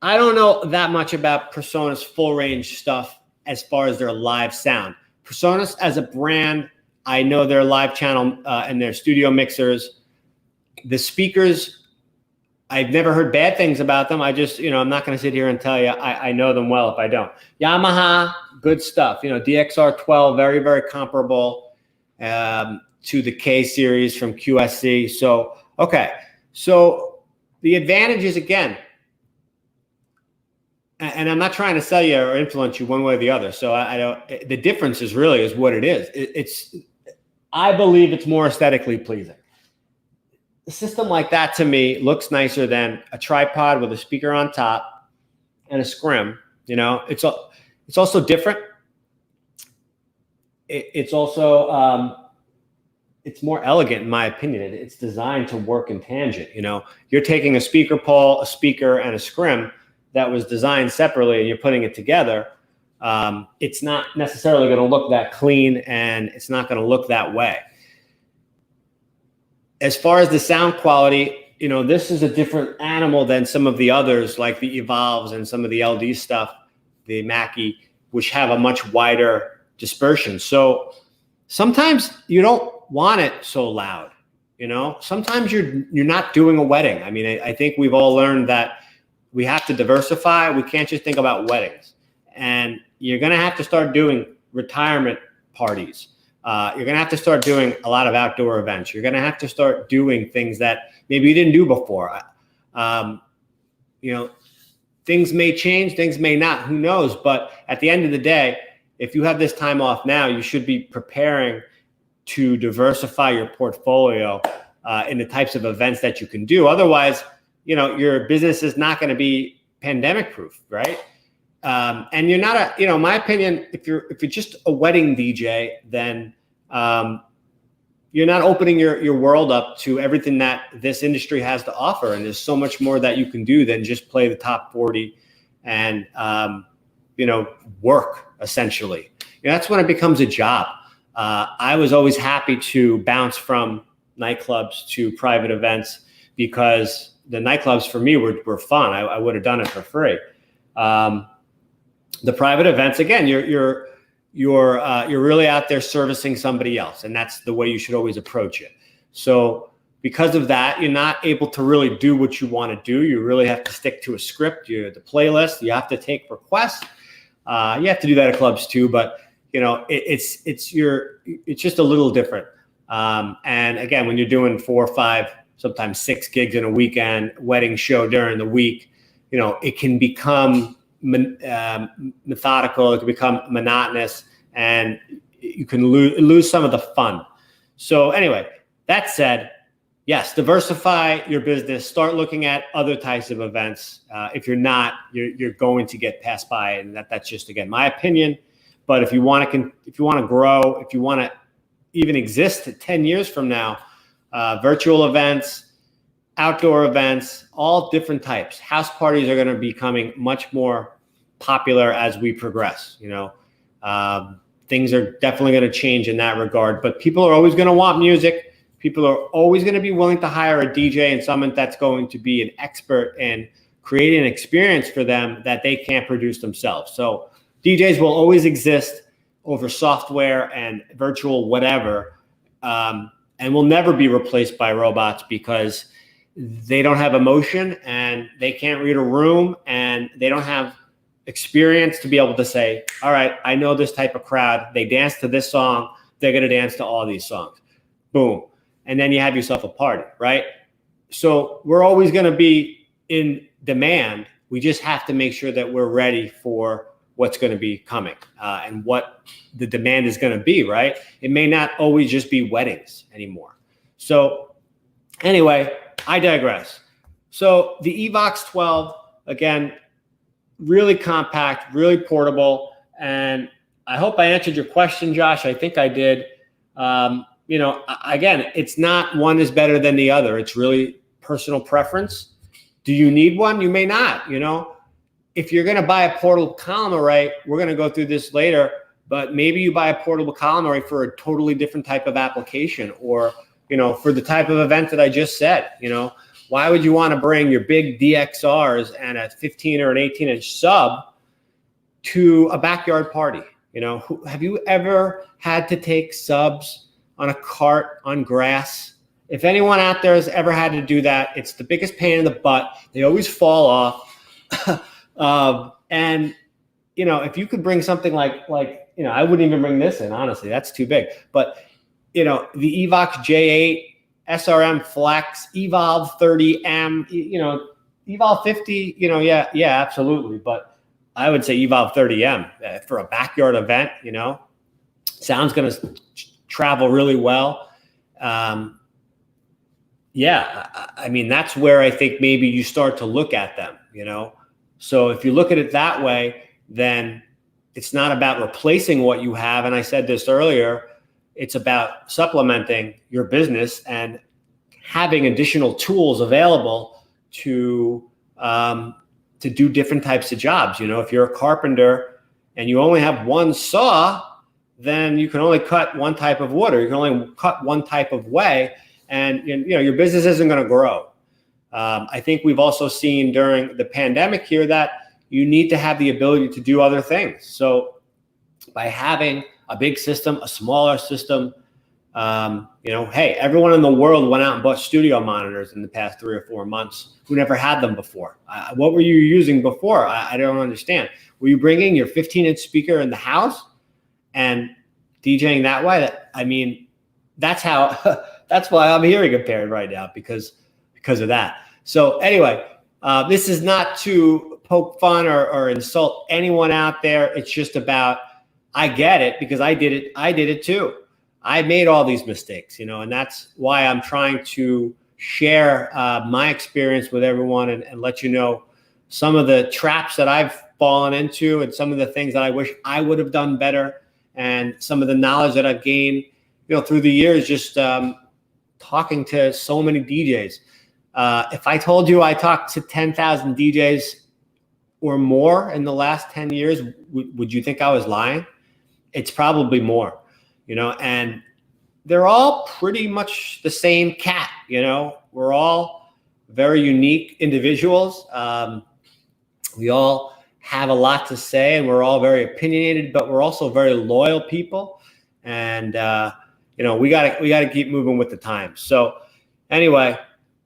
S1: I don't know that much about Persona's full range stuff as far as their live sound. Persona's as a brand, I know their live channel and their studio mixers. The speakers, I've never heard bad things about them. I just, you know, I'm not going to sit here and tell you I know them well if I don't. Yamaha, good stuff. You know, DXR 12, very, very comparable to the K series from QSC. So, okay. So the advantages, again, and I'm not trying to sell you or influence you one way or the other. So I don't, the difference is really what it is. I believe it's more aesthetically pleasing. A system like that to me looks nicer than a tripod with a speaker on top and a scrim. You know, it's also different. It's also it's more elegant in my opinion. It's designed to work in tangent. You know, you're taking a speaker pole, a speaker, and a scrim that was designed separately, and you're putting it together. It's not necessarily going to look that clean, and it's not going to look that way. As far as the sound quality, you know, this is a different animal than some of the others, like the Evolves and some of the LD stuff, the Mackie, which have a much wider dispersion. So sometimes you don't want it so loud. You know, sometimes you're not doing a wedding. I mean, I think we've all learned that we have to diversify. We can't just think about weddings. And you're going to have to start doing retirement parties. You're going to have to start doing a lot of outdoor events. You're going to have to start doing things that maybe you didn't do before. You know, things may change, things may not, who knows? But at the end of the day, if you have this time off now, you should be preparing to diversify your portfolio in the types of events that you can do. Otherwise, you know, your business is not going to be pandemic proof, right? And you're not you know, in my opinion, if you're just a wedding DJ, then you're not opening your world up to everything that this industry has to offer. And there's so much more that you can do than just play the top 40 and, you know, work essentially. You know, that's when it becomes a job. I was always happy to bounce from nightclubs to private events because the nightclubs for me were fun. I would have done it for free. The private events, again, you're really out there servicing somebody else, and that's the way you should always approach it. So because of that, you're not able to really do what you want to do. You really have to stick to a script. The playlist. You have to take requests. You have to do that at clubs too, but you it's just a little different. And again, when you're doing 4 or 5, sometimes 6 gigs in a weekend, wedding show during the week, it can become methodical, it can become monotonous, and you can lose some of the fun. So anyway, that said, yes, diversify your business. Start looking at other types of events. If you're not, you're going to get passed by, and that's just, again, my opinion. But if you want to grow, if you want to even exist 10 years from now, virtual events, outdoor events, all different types. House parties are going to be becoming much more popular as we progress. Things are definitely going to change in that regard. But people are always going to want music. People are always going to be willing to hire a DJ and someone that's going to be an expert in creating an experience for them that they can't produce themselves. So DJs will always exist over software and virtual whatever, and will never be replaced by robots, because they don't have emotion and they can't read a room and they don't have experience to be able to say, all right, I know this type of crowd. They dance to this song. They're going to dance to all these songs. Boom. And then you have yourself a party, right? So we're always going to be in demand. We just have to make sure that we're ready for what's going to be coming, and what the demand is going to be, right? It may not always just be weddings anymore. So anyway, I digress. So the Evox 12, again, really compact, really portable. And I hope I answered your question, Josh. I think I did. Again, it's not one is better than the other. It's really personal preference. Do you need one? You may not, If you're going to buy a portable column array, we're going to go through this later, but maybe you buy a portable column array for a totally different type of application, or, for the type of event that I just said. Why would you want to bring your big DXRs and a 15 or an 18-inch sub to a backyard party? Have you ever had to take subs on a cart on grass? If anyone out there has ever had to do that, it's the biggest pain in the butt. They always fall off. And if you could bring something like I wouldn't even bring this in, honestly, that's too big. But the Evox J8, srm-flex, Evolve 30M, Evolve 50, yeah, absolutely. But I would say Evolve 30M for a backyard event, sound's going to travel really well. That's where I think maybe you start to look at them, So if you look at it that way, then it's not about replacing what you have. And I said this earlier, it's about supplementing your business and having additional tools available to do different types of jobs. If you're a carpenter and you only have one saw, then you can only cut one type of wood, or you can only cut one type of way, and your business isn't going to grow. I think we've also seen during the pandemic here that you need to have the ability to do other things. So by having a big system, a smaller system, hey, everyone in the world went out and bought studio monitors in the past 3 or 4 months who never had them before. What were you using before? I don't understand. Were you bringing your 15-inch speaker in the house and DJing that way? That's how. That's why I'm hearing impaired right now, because of that. So anyway, this is not to poke fun or insult anyone out there. It's just about, I get it, because I did it too. I made all these mistakes, and that's why I'm trying to share my experience with everyone and let you know some of the traps that I've fallen into and some of the things that I wish I would have done better, and some of the knowledge that I've gained, through the years, just talking to so many DJs. If I told you I talked to 10,000 DJs or more in the last 10 years, would you think I was lying? It's probably more, and they're all pretty much the same cat. We're all very unique individuals. We all have a lot to say, and we're all very opinionated, but we're also very loyal people. And, we gotta keep moving with the times. So anyway,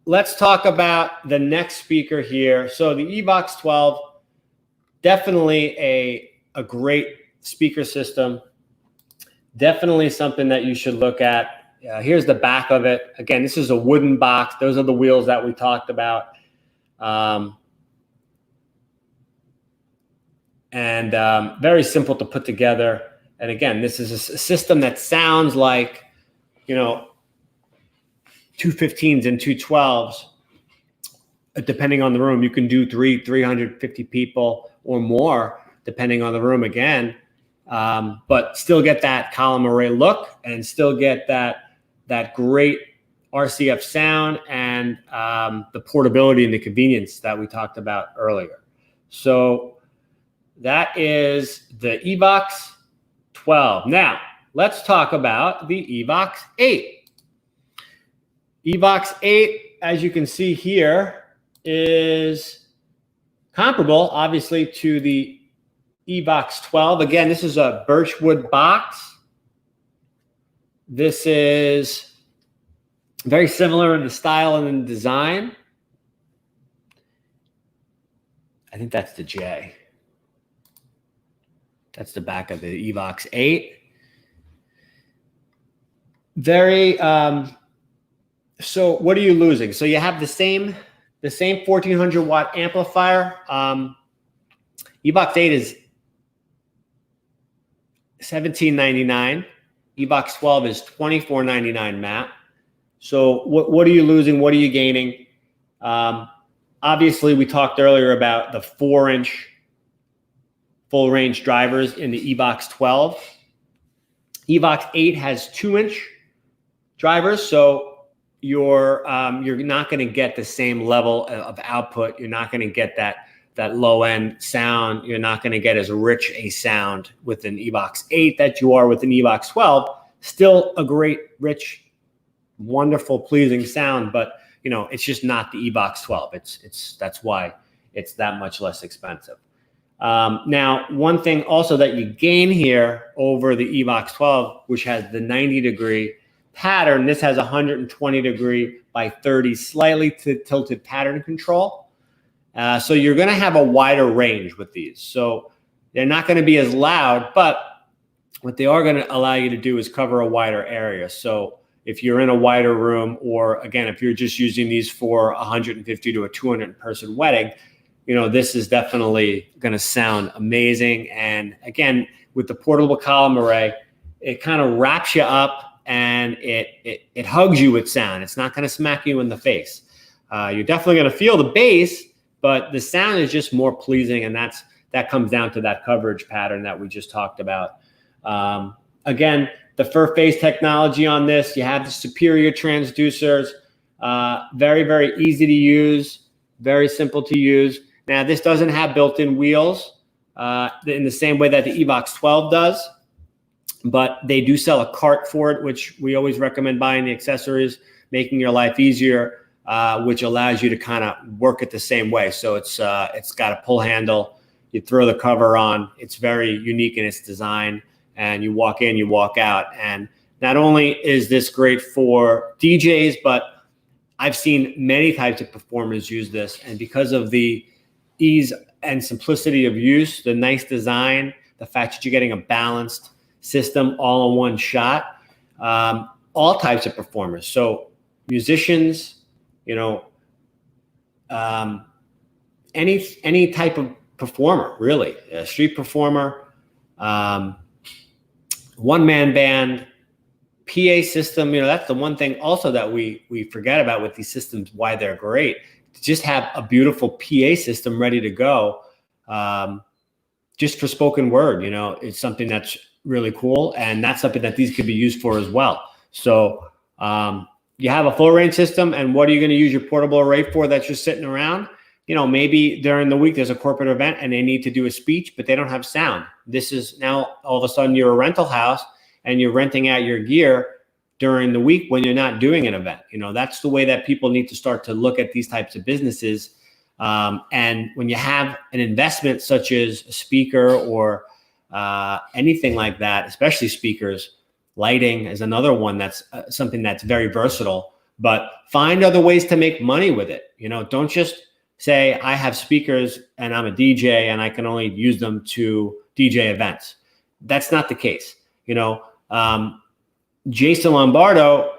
S1: let's talk about the next speaker here. So the Evox 12, definitely a great speaker system. definitely something that you should look at. Here's the back of it. Again, this is a wooden box. Those are the wheels that we talked about. Very simple to put together. And again, this is a system that sounds like, you know, 215s and 212s. Depending on the room, you can do 350 people or more, depending on the room again. But still get that column array look and still get that great RCF sound and the portability and the convenience that we talked about earlier. So that is the Evox 12. Now, let's talk about the Evox 8. Evox 8, as you can see here, is comparable, obviously, to the Evox 12. Again, this is a birchwood box. This is very similar in the style and in the design. I think that's the J. That's the back of the Evox 8. Very, so what are you losing? So you have the same 1400 watt amplifier. Evox 8 is $17.99. Evox 12 is $24.99, Matt. So what are you losing? What are you gaining? Obviously, we talked earlier about the 4-inch full range drivers in the Evox 12. Evox 8 has 2-inch drivers, so you're not going to get the same level of output. You're not going to get that low end sound. You're not going to get as rich a sound with an Evox 8 that you are with an Evox 12. Still a great, rich, wonderful, pleasing sound, but you know, it's just not the Evox 12. That's why it's that much less expensive. Now, one thing also that you gain here over the Evox 12, which has the 90-degree pattern, this has 120-degree by 30 slightly tilted pattern control. So you're going to have a wider range with these. So they're not going to be as loud, but what they are going to allow you to do is cover a wider area. So if you're in a wider room, or again, if you're just using these for 150 to a 200 person wedding, you know, this is definitely going to sound amazing. And again, with the portable column array, it kind of wraps you up and it hugs you with sound. It's not going to smack you in the face. You're definitely going to feel the bass, but the sound is just more pleasing, and that comes down to that coverage pattern that we just talked about. Again, the fur phase technology on this, you have the superior transducers, very, very easy to use, very simple to use. Now, this doesn't have built-in wheels in the same way that the Evox 12 does, but they do sell a cart for it, which we always recommend buying the accessories, making your life easier, which allows you to kind of work it the same way. So it's got a pull handle. You throw the cover on. It's very unique in its design. And you walk in, you walk out. And not only is this great for DJs, but I've seen many types of performers use this. And because of the ease and simplicity of use, the nice design, the fact that you're getting a balanced system all in one shot, all types of performers. So musicians, you know, any type of performer, really, a street performer, one-man band, PA system. You know, that's the one thing also that we forget about with these systems, why they're great. To just have a beautiful PA system ready to go, just for spoken word, you know, it's something that's really cool. And that's something that these could be used for as well. So you have a full range system, and what are you going to use your portable array for that's just sitting around? You know, maybe during the week there's a corporate event and they need to do a speech, but they don't have sound. This is now all of a sudden you're a rental house and you're renting out your gear during the week when you're not doing an event. You know, that's the way that people need to start to look at these types of businesses. And when you have an investment such as a speaker or anything like that, especially speakers, lighting is another one that's something that's very versatile, but find other ways to make money with it. You know, don't just say, I have speakers and I'm a DJ and I can only use them to DJ events. That's not the case. You know, Jason Lombardo,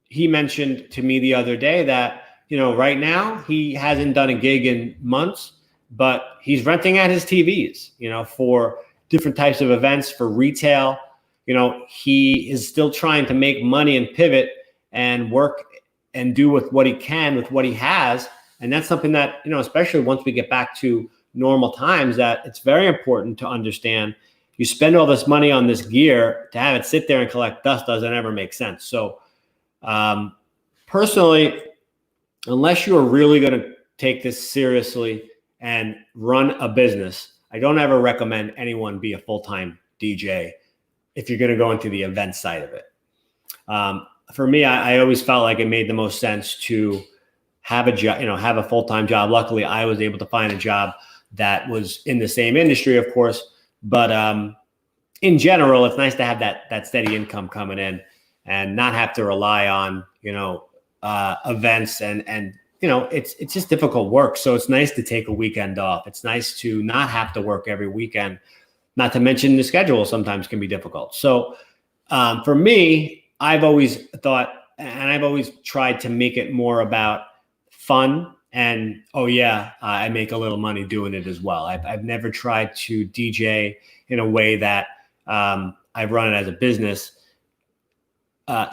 S1: he mentioned to me the other day that, right now he hasn't done a gig in months, but he's renting out his TVs, for different types of events, for retail. He is still trying to make money and pivot and work and do with what he can, with what he has. And that's something that, especially once we get back to normal times, that it's very important to understand. You spend all this money on this gear, to have it sit there and collect dust doesn't ever make sense. So personally, unless you're really going to take this seriously and run a business, I don't ever recommend anyone be a full-time DJ if you're going to go into the event side of it. For me, I always felt like it made the most sense to have a job, have a full-time job. Luckily, I was able to find a job that was in the same industry, of course. But in general, it's nice to have that steady income coming in and not have to rely on, events and it's just difficult work. So it's nice to take a weekend off. It's nice to not have to work every weekend, not to mention the schedule sometimes can be difficult. So for me, I've always thought, and I've always tried to make it more about fun and, I make a little money doing it as well. I've never tried to DJ in a way that I've run it as a business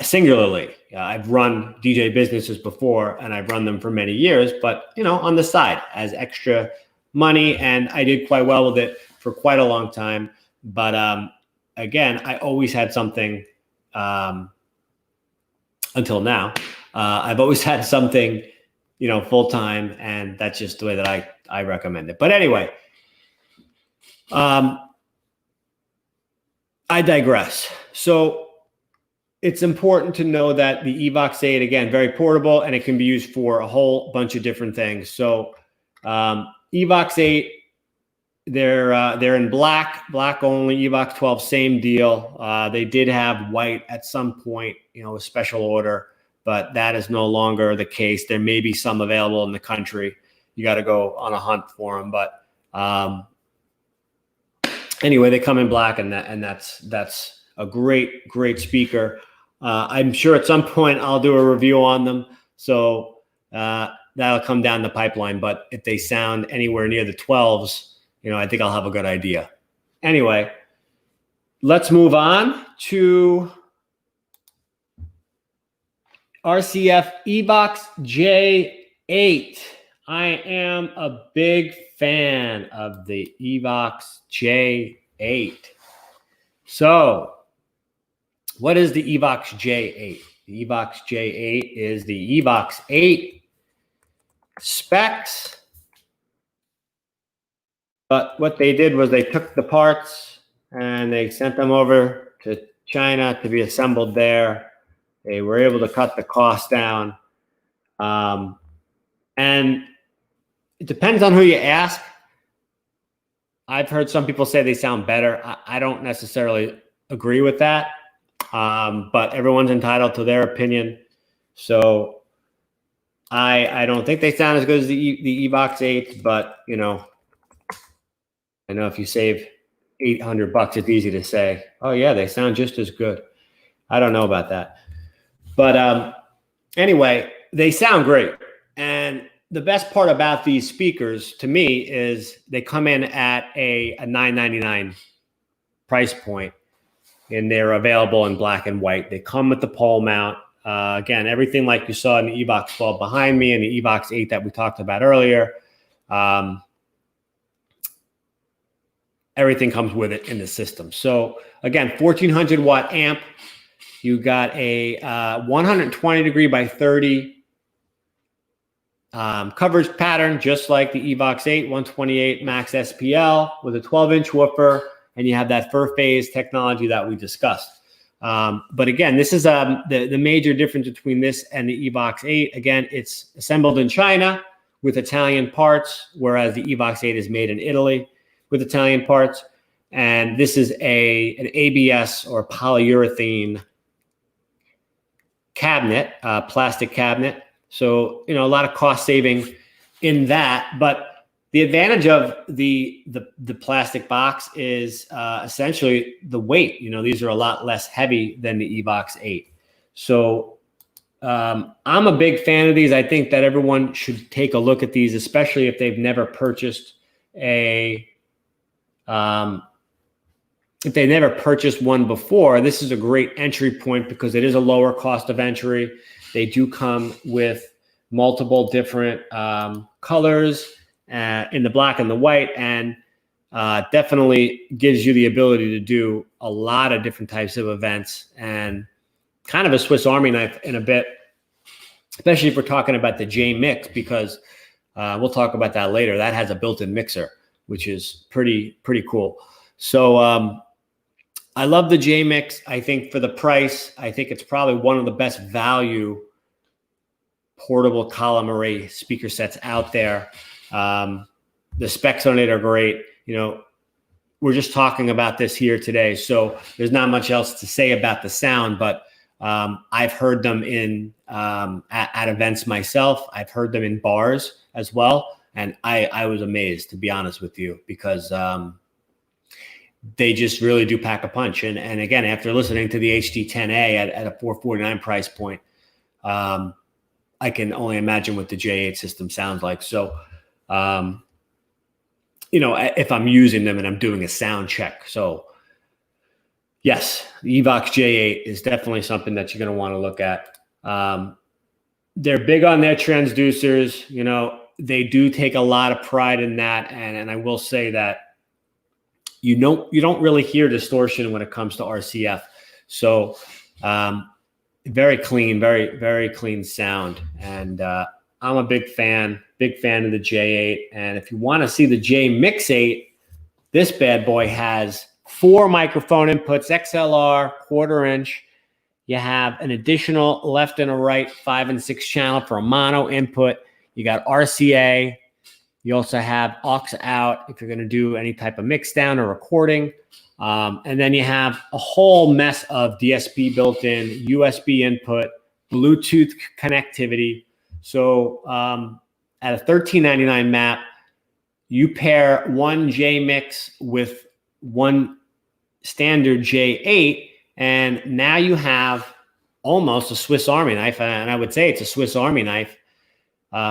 S1: singularly. I've run DJ businesses before and I've run them for many years, but, on the side as extra money. And I did quite well with it for quite a long time. But again, I always had something until now. I've always had something, full-time, and that's just the way that I recommend it. But anyway, I digress. So it's important to know that the Evox 8, again, very portable, and it can be used for a whole bunch of different things. So Evox 8, they're in black only. Evox 12, same deal. They did have white at some point, a special order, but that is no longer the case. There may be some available in the country. You got to go on a hunt for them. But anyway, they come in black, and that's a great speaker. I'm sure at some point I'll do a review on them. So that'll come down the pipeline. But if they sound anywhere near the 12s, I think I'll have a good idea. Anyway, let's move on to RCF Evox J8. I am a big fan of the Evox J8. So, what is the Evox J8? The Evox J8 is the Evox 8 specs. But what they did was they took the parts and they sent them over to China to be assembled there. They were able to cut the cost down. And it depends on who you ask. I've heard some people say they sound better. I don't necessarily agree with that. But everyone's entitled to their opinion. So I don't think they sound as good as the Evox 8, but I know if you save $800, it's easy to say, oh yeah, they sound just as good. I don't know about that. But anyway, they sound great. And the best part about these speakers to me is they come in at a $999 price point, and they're available in black and white. They come with the pole mount. Again, everything like you saw in the Evox 12 behind me and the Evox 8 that we talked about earlier. Everything comes with it in the system. So again, 1400 watt amp. You got a 120 degree by 30 coverage pattern, just like the Evox 8 128 Max SPL with a 12-inch woofer, and you have that fur phase technology that we discussed. But again, this is the major difference between this and the Evox 8. Again, it's assembled in China with Italian parts, whereas the Evox 8 is made in Italy with Italian parts. And this is an ABS or polyurethane cabinet, plastic cabinet. So, a lot of cost saving in that. But The advantage of the plastic box is essentially the weight. These are a lot less heavy than the eVox 8. So I'm a big fan of these. I think that everyone should take a look at these, especially if they've never purchased one before. This is a great entry point because it is a lower cost of entry. They do come with multiple different colors in the black and the white, and definitely gives you the ability to do a lot of different types of events, and kind of a Swiss Army knife in a bit, especially if we're talking about the J Mix, because we'll talk about that later. That has a built-in mixer, which is pretty cool. So I love the J Mix. I think for the price, I think it's probably one of the best value portable column array speaker sets out there. The specs on it are great. We're just talking about this here today, so there's not much else to say about the sound, but I've heard them at events myself. I've heard them in bars as well, and I was amazed, to be honest with you, because they just really do pack a punch. And again, after listening to the HD10A at a $449 price point, I can only imagine what the J8 system sounds like. So, if I'm using them and I'm doing a sound check. So yes, the eVox J8 is definitely something that you're going to want to look at. They're big on their transducers. They do take a lot of pride in that. And I will say that you don't really hear distortion when it comes to RCF. So very clean, very, very clean sound. And I'm a big fan of the J8. And if you want to see the J Mix 8, this bad boy has 4 microphone inputs, XLR, 1/4 inch. You have an additional left and a right 5 and 6 channel for a mono input. You got RCA. You also have aux out if you're going to do any type of mix down or recording. And then you have a whole mess of DSP built in, USB input, Bluetooth connectivity. So at a $13.99 map, you pair one J Mix with one standard J8, and now you have almost a Swiss Army knife. And I would say it's a Swiss Army knife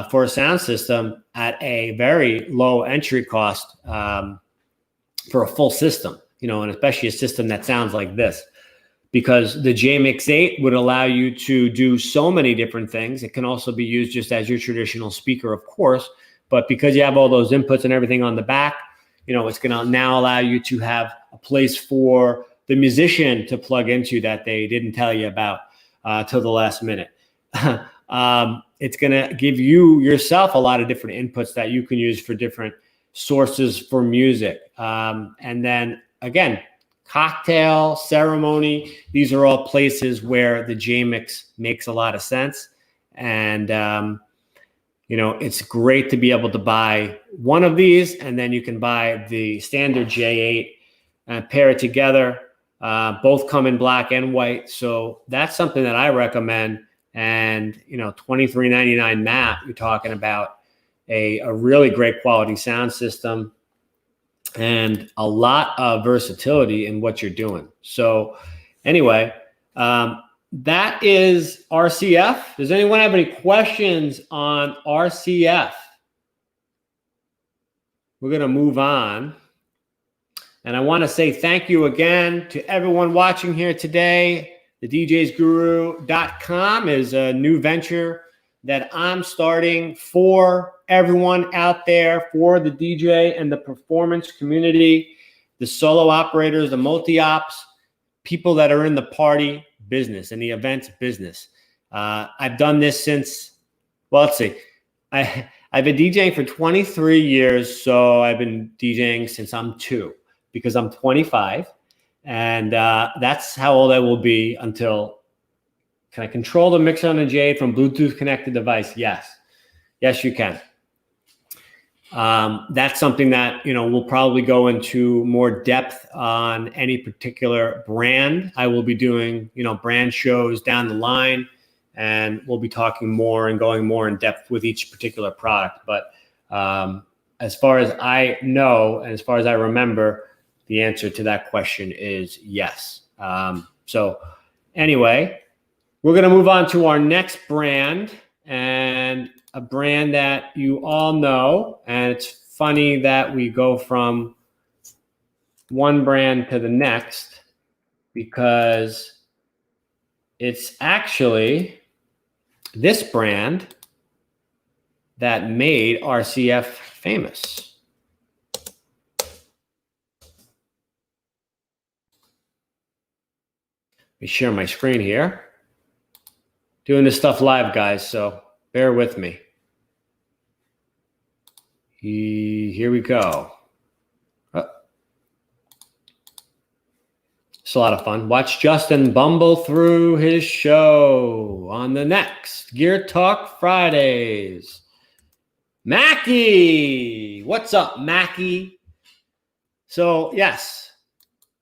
S1: for a sound system at a very low entry cost for a full system, and especially a system that sounds like this. Because the J Mix 8 would allow you to do so many different things. It can also be used just as your traditional speaker, of course, but because you have all those inputs and everything on the back, it's going to now allow you to have a place for the musician to plug into that they didn't tell you about till the last minute. It's going to give you yourself a lot of different inputs that you can use for different sources for music. And then again, cocktail, ceremony, these are all places where the J Mix makes a lot of sense. And, it's great to be able to buy one of these, and then you can buy the standard J8 and pair it together. Both come in black and white. So that's something that I recommend. And, $23.99 map, you're talking about a really great quality sound system and a lot of versatility in what you're doing. So anyway, that is RCF. Does anyone have any questions on RCF? We're going to move on. And I want to say thank you again to everyone watching here today. The DJsGuru.com is a new venture that I'm starting for everyone out there, for the DJ and the performance community, the solo operators, the multi-ops, people that are in the party business and the event business. I've done this since, let's see, I've been DJing for 23 years, so I've been DJing since I'm 2, because I'm 25, and that's how old I will be until. Can I control the mixer on a J8 from Bluetooth connected device? Yes. Yes, you can. That's something that, we'll probably go into more depth on any particular brand. I will be doing, brand shows down the line, and we'll be talking more and going more in depth with each particular product. But as far as I know, and as far as I remember, the answer to that question is yes. So anyway, we're going to move on to our next brand, and a brand that you all know. And it's funny that we go from one brand to the next, because it's actually this brand that made RCF famous. Let me share my screen here. Doing this stuff live, guys, so bear with me. Here we go. It's a lot of fun. Watch Justin bumble through his show on the next Gear Talk Fridays. Mackie, what's up, Mackie? So yes,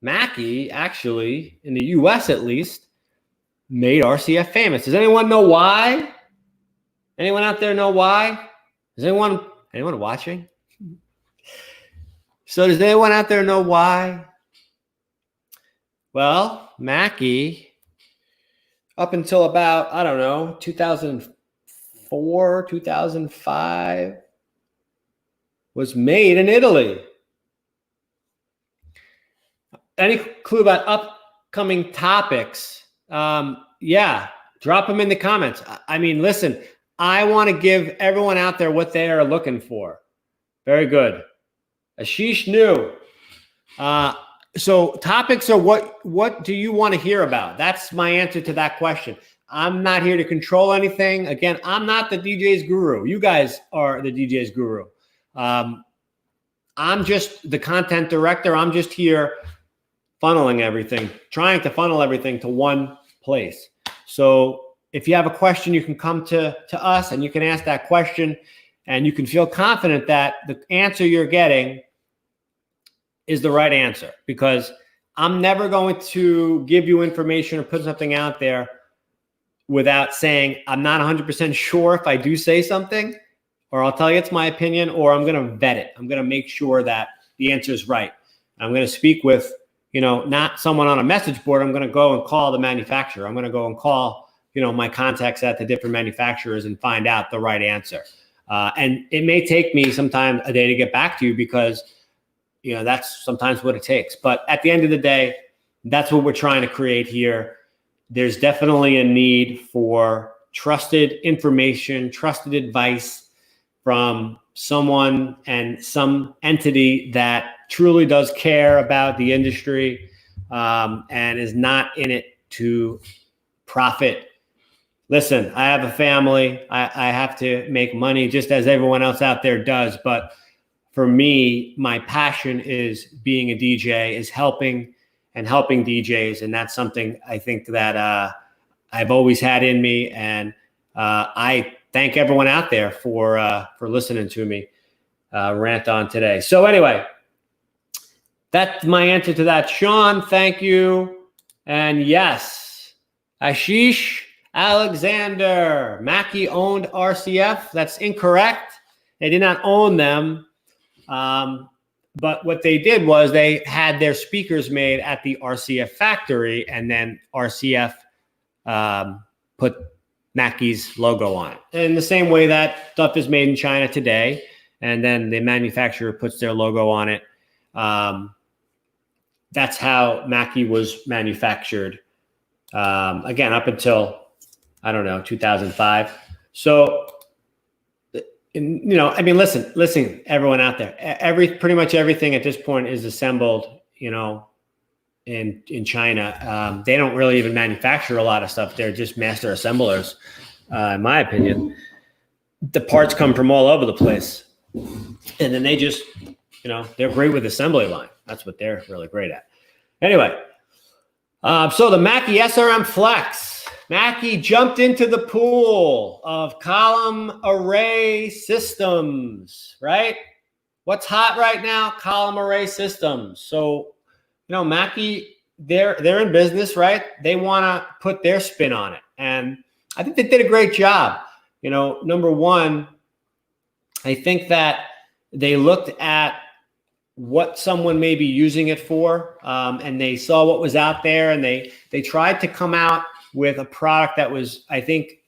S1: Mackie actually, in the US at least, made RCF famous. Does anyone know why? Anyone out there know why? Does anyone watching? So does anyone out there know why? Well, Mackie, up until about, I don't know, 2004, 2005, was made in Italy. Any clue about upcoming topics? Yeah, drop them in the comments. I mean, listen, I want to give everyone out there what they are looking for. Very good. Ashish knew. So topics are what do you want to hear about? That's my answer to that question. I'm not here to control anything. Again, I'm not the DJs Guru. You guys are the DJs Guru. I'm just the content director. I'm just here funneling everything, trying to funnel everything to one place. So if you have a question, you can come to us and you can ask that question, and you can feel confident that the answer you're getting is the right answer, because I'm never going to give you information or put something out there without saying I'm not 100% sure if I do say something, or I'll tell you it's my opinion, or I'm going to vet it. I'm going to make sure that the answer is right. I'm going to speak with, not someone on a message board. I'm going to go and call the manufacturer. I'm going to go and call, my contacts at the different manufacturers and find out the right answer. And it may take me sometime a day to get back to you, because that's sometimes what it takes. But at the end of the day, that's what we're trying to create here. There's definitely a need for trusted information, trusted advice from someone and some entity that truly does care about the industry, and is not in it to profit. Listen, I have a family. I have to make money just as everyone else out there does. But for me, my passion is being a DJ, is helping DJs. And that's something I think that I've always had in me. And I thank everyone out there for listening to me rant on today. So anyway, that's my answer to that. Sean, thank you. And yes, Ashish Alexander, Mackie owned RCF. That's incorrect. They did not own them. But what they did was they had their speakers made at the RCF factory, and then RCF put Mackie's logo on it. In the same way that stuff is made in China today, and then the manufacturer puts their logo on it. That's how Mackie was manufactured. Again, up until, I don't know, 2005. So, listen, everyone out there, pretty much everything at this point is assembled, in China. They don't really even manufacture a lot of stuff. They're just master assemblers, in my opinion. The parts come from all over the place. And then they just, they're great with assembly line. That's what they're really great at. Anyway, so the Mackie SRM-Flex. Mackie jumped into the pool of column array systems, right? What's hot right now? Column array systems. So, Mackie, they're in business, right? They want to put their spin on it. And I think they did a great job. Number one, I think that they looked at what someone may be using it for, and they saw what was out there, and they tried to come out with a product that was, I think,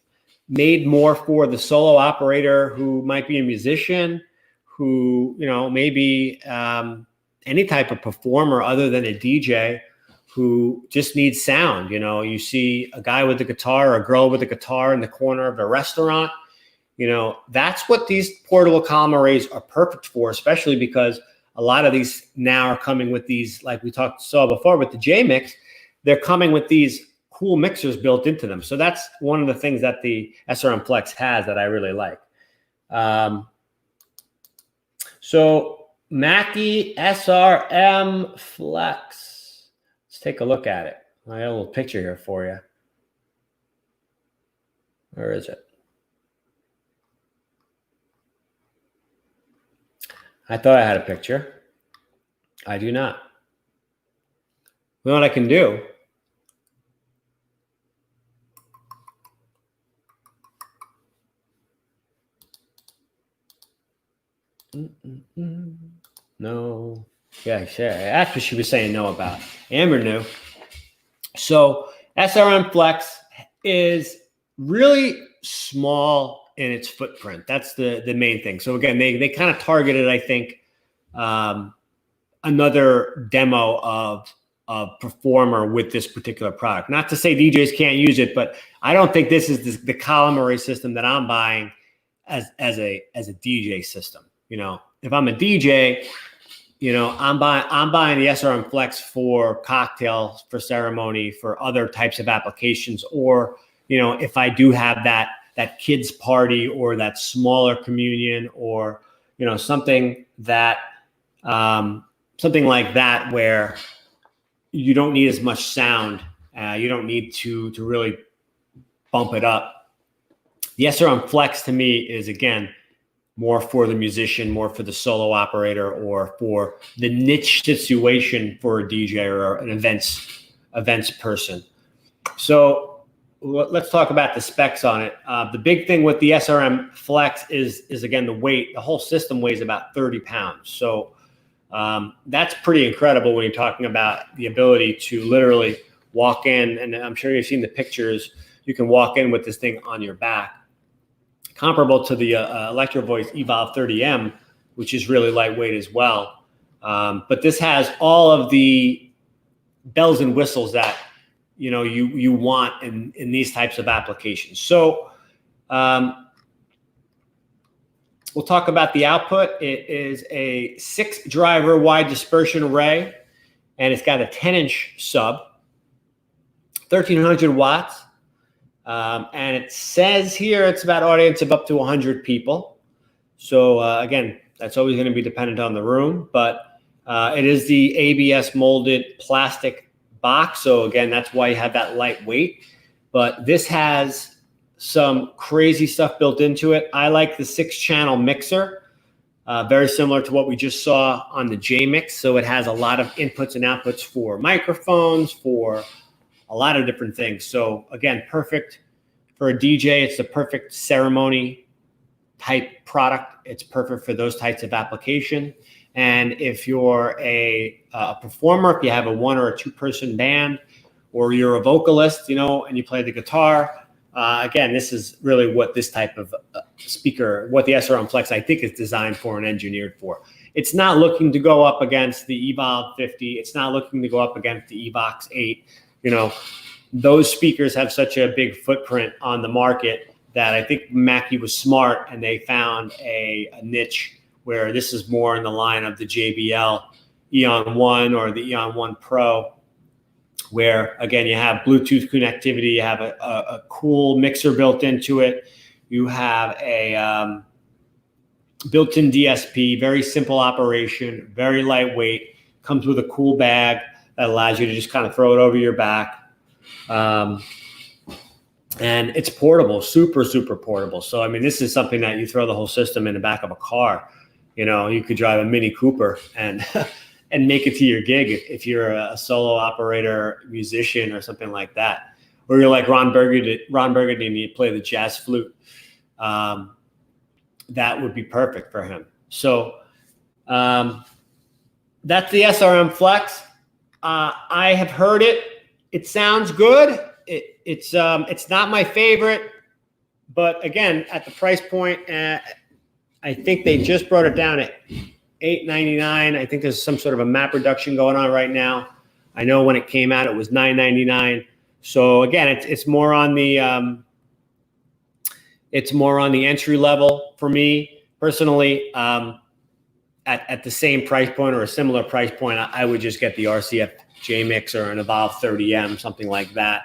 S1: made more for the solo operator who might be a musician, who, you know, maybe any type of performer other than a DJ who just needs sound. You know, you see a guy with a guitar or a girl with a guitar in the corner of a restaurant. You know, that's what these portable column arrays are perfect for, especially because a lot of these now are coming with these, like we saw before with the J-Mix, they're coming with these cool mixers built into them. So that's one of the things that the SRM-Flex has that I really like. So Mackie SRM-Flex. Let's take a look at it. I got a little picture here for you. Where is it? I thought I had a picture. I do not. You know what I can do? No. Yeah, sure. That's what she was saying no about. Amber knew. So SRM-Flex is really small in its footprint. That's the main thing. So again, they kind of targeted, I think, another demo of performer with this particular product. Not to say DJs can't use it, but I don't think this is the column array system that I'm buying as a DJ system. You know, if I'm a DJ, you know, I'm buying the SRM-Flex for cocktails, for ceremony, for other types of applications, or, you know, if I do have that kids party or that smaller communion, or, you know, something like that where you don't need as much sound, you don't need to really bump it up. The SRM-Flex to me is, again, more for the musician, more for the solo operator, or for the niche situation for a DJ or an events person. So let's talk about the specs on it. The big thing with the SRM-Flex is again, the weight. The whole system weighs about 30 pounds. So that's pretty incredible when you're talking about the ability to literally walk in, and I'm sure you've seen the pictures. You can walk in with this thing on your back, comparable to the Electro-Voice Evolve 30M, which is really lightweight as well. But this has all of the bells and whistles that, you know, you want in these types of applications. So we'll talk about the output. It is a 6-driver wide dispersion array, and it's got a 10-inch sub, 1,300 watts. And it says here it's about audience of up to 100 people. So again, that's always going to be dependent on the room, but it is the ABS molded plastic box. So again, that's why you have that lightweight, but this has some crazy stuff built into it. I like the 6-channel mixer, very similar to what we just saw on the J-Mix. So it has a lot of inputs and outputs for microphones, for a lot of different things. So again, perfect for a DJ. It's the perfect ceremony type product. It's perfect for those types of application. And if you're a performer, if you have a 1 or a 2-person band, or you're a vocalist, you know, and you play the guitar, again, this is really what this type of speaker, what the SRM-Flex I think is designed for and engineered for. It's not looking to go up against the Evolve 50. It's not looking to go up against the Evox 8. You know, those speakers have such a big footprint on the market that I think Mackie was smart, and they found a niche where this is more in the line of the JBL Eon 1 or the Eon 1 Pro, where, again, you have Bluetooth connectivity, you have a cool mixer built into it, you have a built-in DSP, very simple operation, very lightweight, comes with a cool bag that allows you to just kind of throw it over your back. And it's portable, super, super portable. So, I mean, this is something that you throw the whole system in the back of a car. You know, you could drive a Mini Cooper and and make it to your gig if you're a solo operator, musician, or something like that. Or you're like Ron Burgundy and you play the jazz flute. That would be perfect for him. So That's the SRM-Flex. I have heard it. It sounds good. It's not my favorite, but again, at the price point, I think they just brought it down at $8.99. I think there's some sort of a map reduction going on right now. I know when it came out, it was $9.99. So again, it's more on the entry level for me personally. At the same price point or a similar price point, I would just get the RCF J Mix or an Evolve 30M, something like that.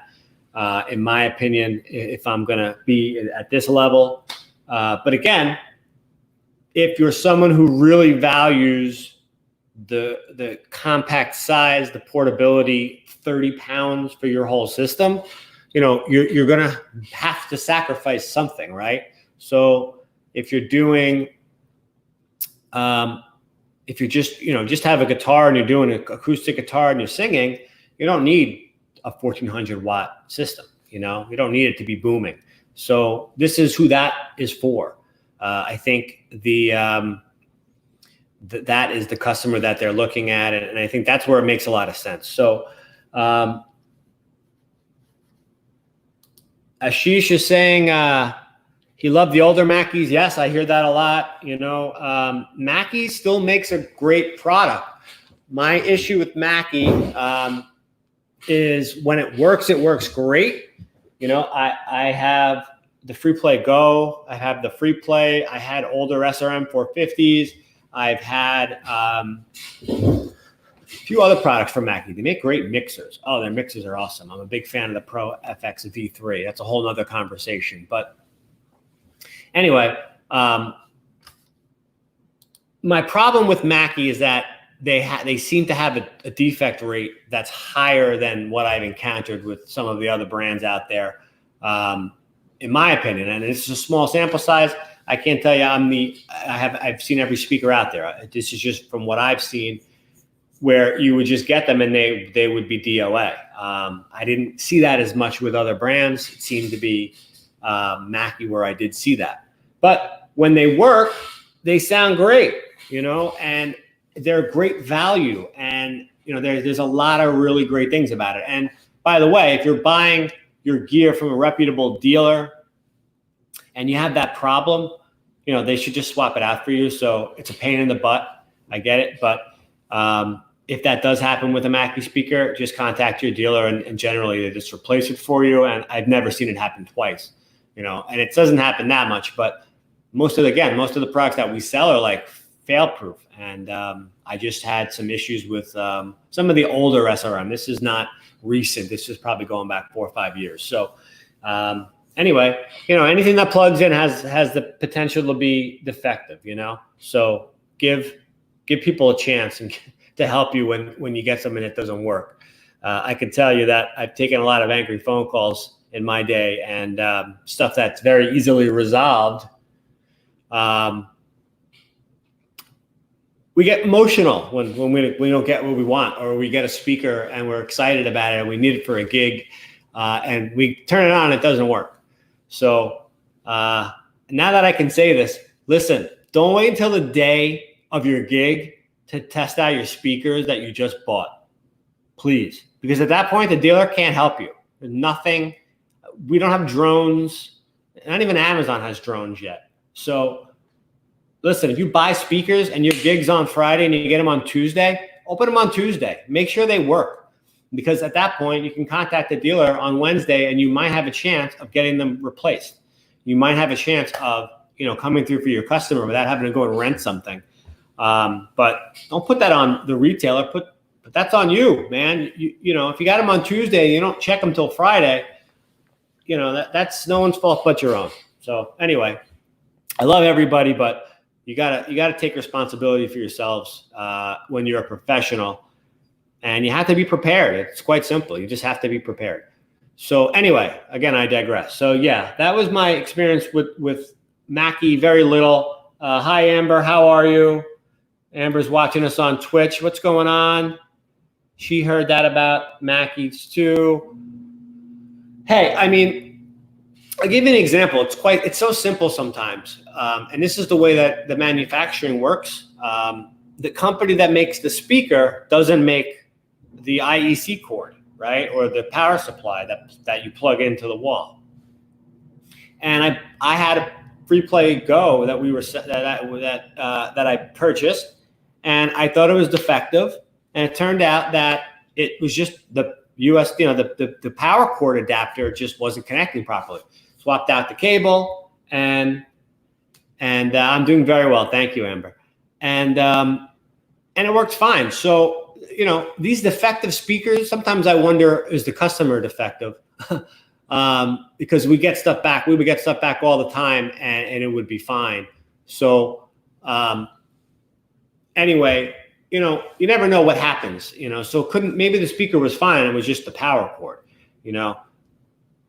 S1: In my opinion, if I'm going to be at this level. But again, if you're someone who really values the compact size, the portability, 30 pounds for your whole system, you're going to have to sacrifice something, right? So if you're doing, if you just have a guitar and you're doing an acoustic guitar and you're singing, you don't need a 1400 watt system. You don't need it to be booming. So this is who that is for. I think that is the customer that they're looking at, and I think that's where it makes a lot of sense. So Ashish is saying he loved the older Mackies. Yes, I hear that a lot. Mackie still makes a great product. My issue with Mackie is when it works great. I have the Free Play Go. I have the Free Play. I had older SRM 450s. I've had a few other products from Mackie. They make great mixers. Oh, their mixers are awesome. I'm a big fan of the Pro FX V3. That's a whole nother conversation. But anyway, my problem with Mackie is that they seem to have a defect rate that's higher than what I've encountered with some of the other brands out there, in my opinion. And it's a small sample size. I can't tell you I've seen every speaker out there. This is just from what I've seen, where you would just get them and they would be DOA. I didn't see that as much with other brands. It seemed to be Mackie where I did see that. But when they work, they sound great, and they're great value. And, there's a lot of really great things about it. And by the way, if you're buying your gear from a reputable dealer and you have that problem, they should just swap it out for you. So it's a pain in the butt. I get it. But if that does happen with a Mackie speaker, just contact your dealer and generally they just replace it for you. And I've never seen it happen twice, and it doesn't happen that much. But most of the products that we sell are like fail-proof. And I just had some issues with some of the older SRM. This is not recent. This is probably going back 4 or 5 years. So anyway, anything that plugs in has the potential to be defective, So give people a chance and to help you when you get something that doesn't work. I can tell you that I've taken a lot of angry phone calls in my day and stuff that's very easily resolved. We get emotional when we don't get what we want, or we get a speaker and we're excited about it and we need it for a gig, and we turn it on and it doesn't work. So now that I can say this, listen, don't wait until the day of your gig to test out your speakers that you just bought, please. Because at that point, the dealer can't help you. There's nothing. We don't have drones. Not even Amazon has drones yet. So listen, if you buy speakers and your gig's on Friday and you get them on Tuesday, open them on Tuesday. Make sure they work. Because at that point, you can contact the dealer on Wednesday and you might have a chance of getting them replaced. You might have a chance of, coming through for your customer without having to go and rent something. But don't put that on the retailer. But that's on you, man. If you got them on Tuesday, you don't check them till Friday. That's no one's fault but your own. So anyway, I love everybody, but you gotta take responsibility for yourselves when you're a professional, and you have to be prepared. It's quite simple. You just have to be prepared. So anyway, again, I digress. So yeah, that was my experience with Mackie. Very little. Hi, Amber. How are you? Amber's watching us on Twitch. What's going on? She heard that about Mackies too. Hey, I'll give you an example. It's so simple sometimes. And this is the way that the manufacturing works. the company that makes the speaker doesn't make the IEC cord, right? Or the power supply that you plug into the wall. And I had a FreePlay Go that I purchased, and I thought it was defective, and it turned out that it was just the the power cord adapter just wasn't connecting properly. Swapped out the cable, and I'm doing very well, thank you, Amber. And it works fine. So these defective speakers, sometimes I wonder, is the customer defective? Because we get stuff back. We would get stuff back all the time, and it would be fine. So anyway, you never know what happens. So maybe the speaker was fine. It was just the power cord.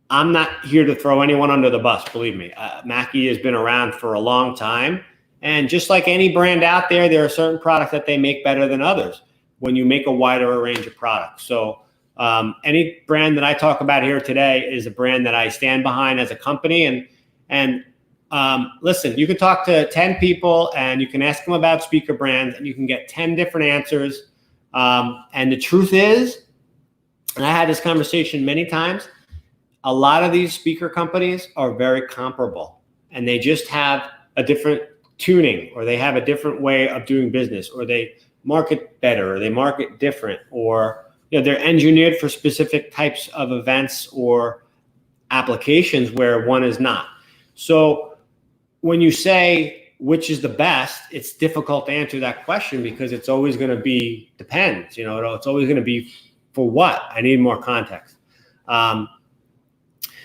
S1: I'm not here to throw anyone under the bus. Believe me, Mackie has been around for a long time, and just like any brand out there, there are certain products that they make better than others when you make a wider range of products. So any brand that I talk about here today is a brand that I stand behind as a company. And listen, you can talk to 10 people and you can ask them about speaker brands and you can get 10 different answers. And the truth is, and I had this conversation many times, a lot of these speaker companies are very comparable, and they just have a different tuning, or they have a different way of doing business, or they market better, or they market different, or they're engineered for specific types of events or applications where one is not. So when you say which is the best, it's difficult to answer that question because it's always going to be depends. It's always going to be for what? I need more context.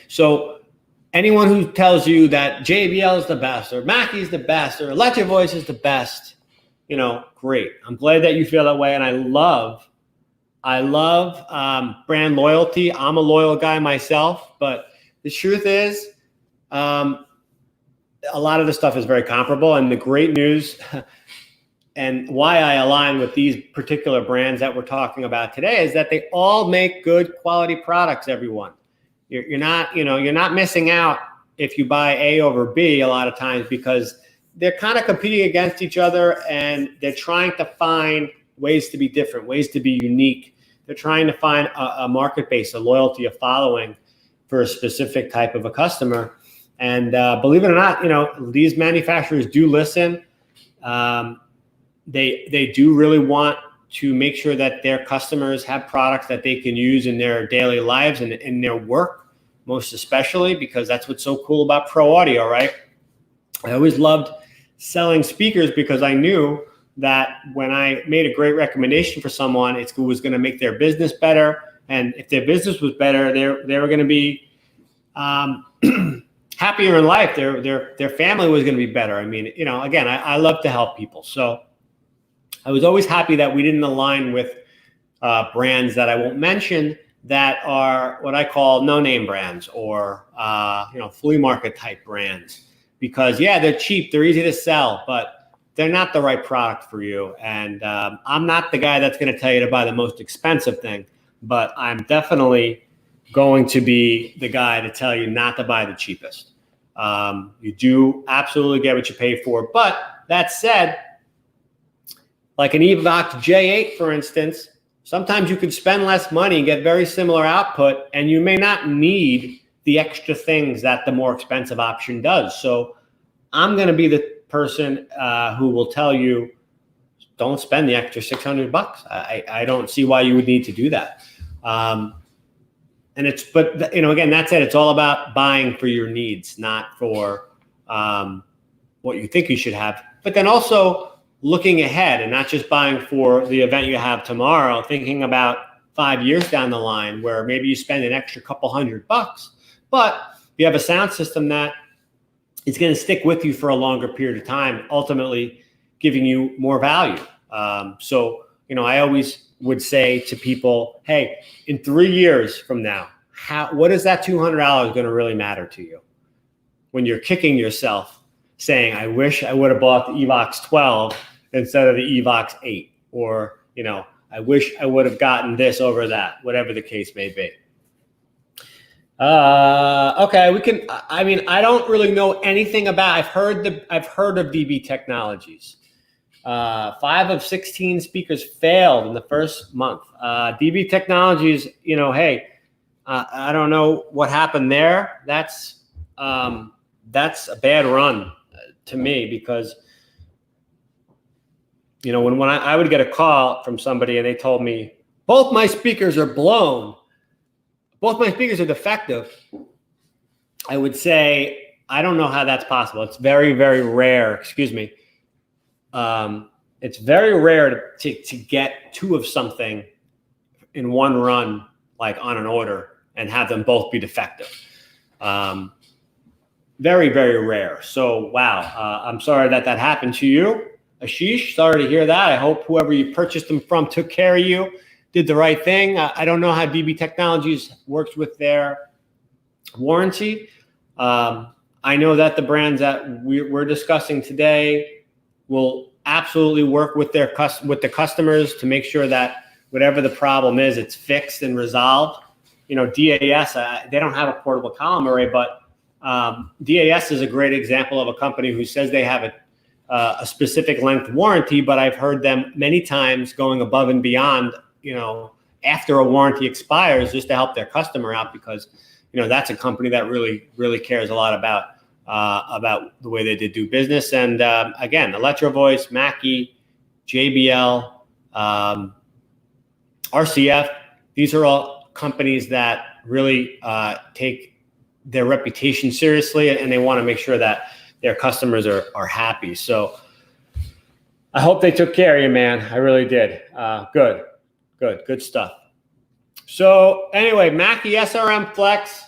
S1: So anyone who tells you that JBL is the best, or Mackie is the best, or Electro-Voice is the best, great. I'm glad that you feel that way, and I love brand loyalty. I'm a loyal guy myself, but the truth is, a lot of the stuff is very comparable. And the great news, and why I align with these particular brands that we're talking about today, is that they all make good quality products. Everyone, you're not missing out if you buy A over B a lot of times, because they're kind of competing against each other, and they're trying to find ways to be different, ways to be unique. They're trying to find a market base, a loyalty, a following for a specific type of a customer. And believe it or not, these manufacturers do listen. They do really want to make sure that their customers have products that they can use in their daily lives and in their work, most especially, because that's what's so cool about pro audio, right? I always loved selling speakers because I knew that when I made a great recommendation for someone, it was going to make their business better. And if their business was better, they were going to be happier in life. Their family was going to be better. I mean, again, I love to help people. So I was always happy that we didn't align with brands that I won't mention that are what I call no-name brands, or flea market type brands, because they're cheap, they're easy to sell, but they're not the right product for you. And I'm not the guy that's going to tell you to buy the most expensive thing, but I'm definitely going to be the guy to tell you not to buy the cheapest. You do absolutely get what you pay for. But that said, like an Evox J8, for instance, sometimes you could spend less money and get very similar output, and you may not need the extra things that the more expensive option does. So I'm going to be the person who will tell you, don't spend the extra $600. I don't see why you would need to do that. But again, that said, it's all about buying for your needs, not for what you think you should have. But then also looking ahead and not just buying for the event you have tomorrow, thinking about 5 years down the line where maybe you spend an extra couple $100, but you have a sound system that is going to stick with you for a longer period of time, ultimately giving you more value. So I always would say to people, hey, in 3 years from now, what is that $200 going to really matter to you? When you're kicking yourself saying, I wish I would have bought the Evox 12 instead of the Evox 8, or, I wish I would have gotten this over that, whatever the case may be. Okay, I don't really know anything about, I've heard of DB Technologies. 5 of 16 speakers failed in the first month. DB Technologies, you know, hey, I don't know what happened there. That's a bad run to me, because, you know, when I would get a call from somebody and they told me, both my speakers are blown, both my speakers are defective, I would say, I don't know how that's possible. It's very, very rare, excuse me. It's very rare to get 2 of something in one run, like on an order, and have them both be defective. Very, very rare. So, wow, I'm sorry that happened to you, Ashish. Sorry to hear that. I hope whoever you purchased them from took care of you, did the right thing. I don't know how DB Technologies works with their warranty. I know that the brands that we're discussing today will absolutely work with the customers to make sure that whatever the problem is, it's fixed and resolved. You know, DAS, they don't have a portable column array, but DAS is a great example of a company who says they have a specific length warranty, but I've heard them many times going above and beyond, you know, after a warranty expires, just to help their customer out, because, you know, that's a company that really, really cares a lot about the way they do business. And again, Electro-Voice, Mackie, JBL, RCF, these are all companies that really take their reputation seriously, and they want to make sure that their customers are happy. So I hope they took care of you, man. I really did. Good stuff. So anyway, Mackie SRM-Flex,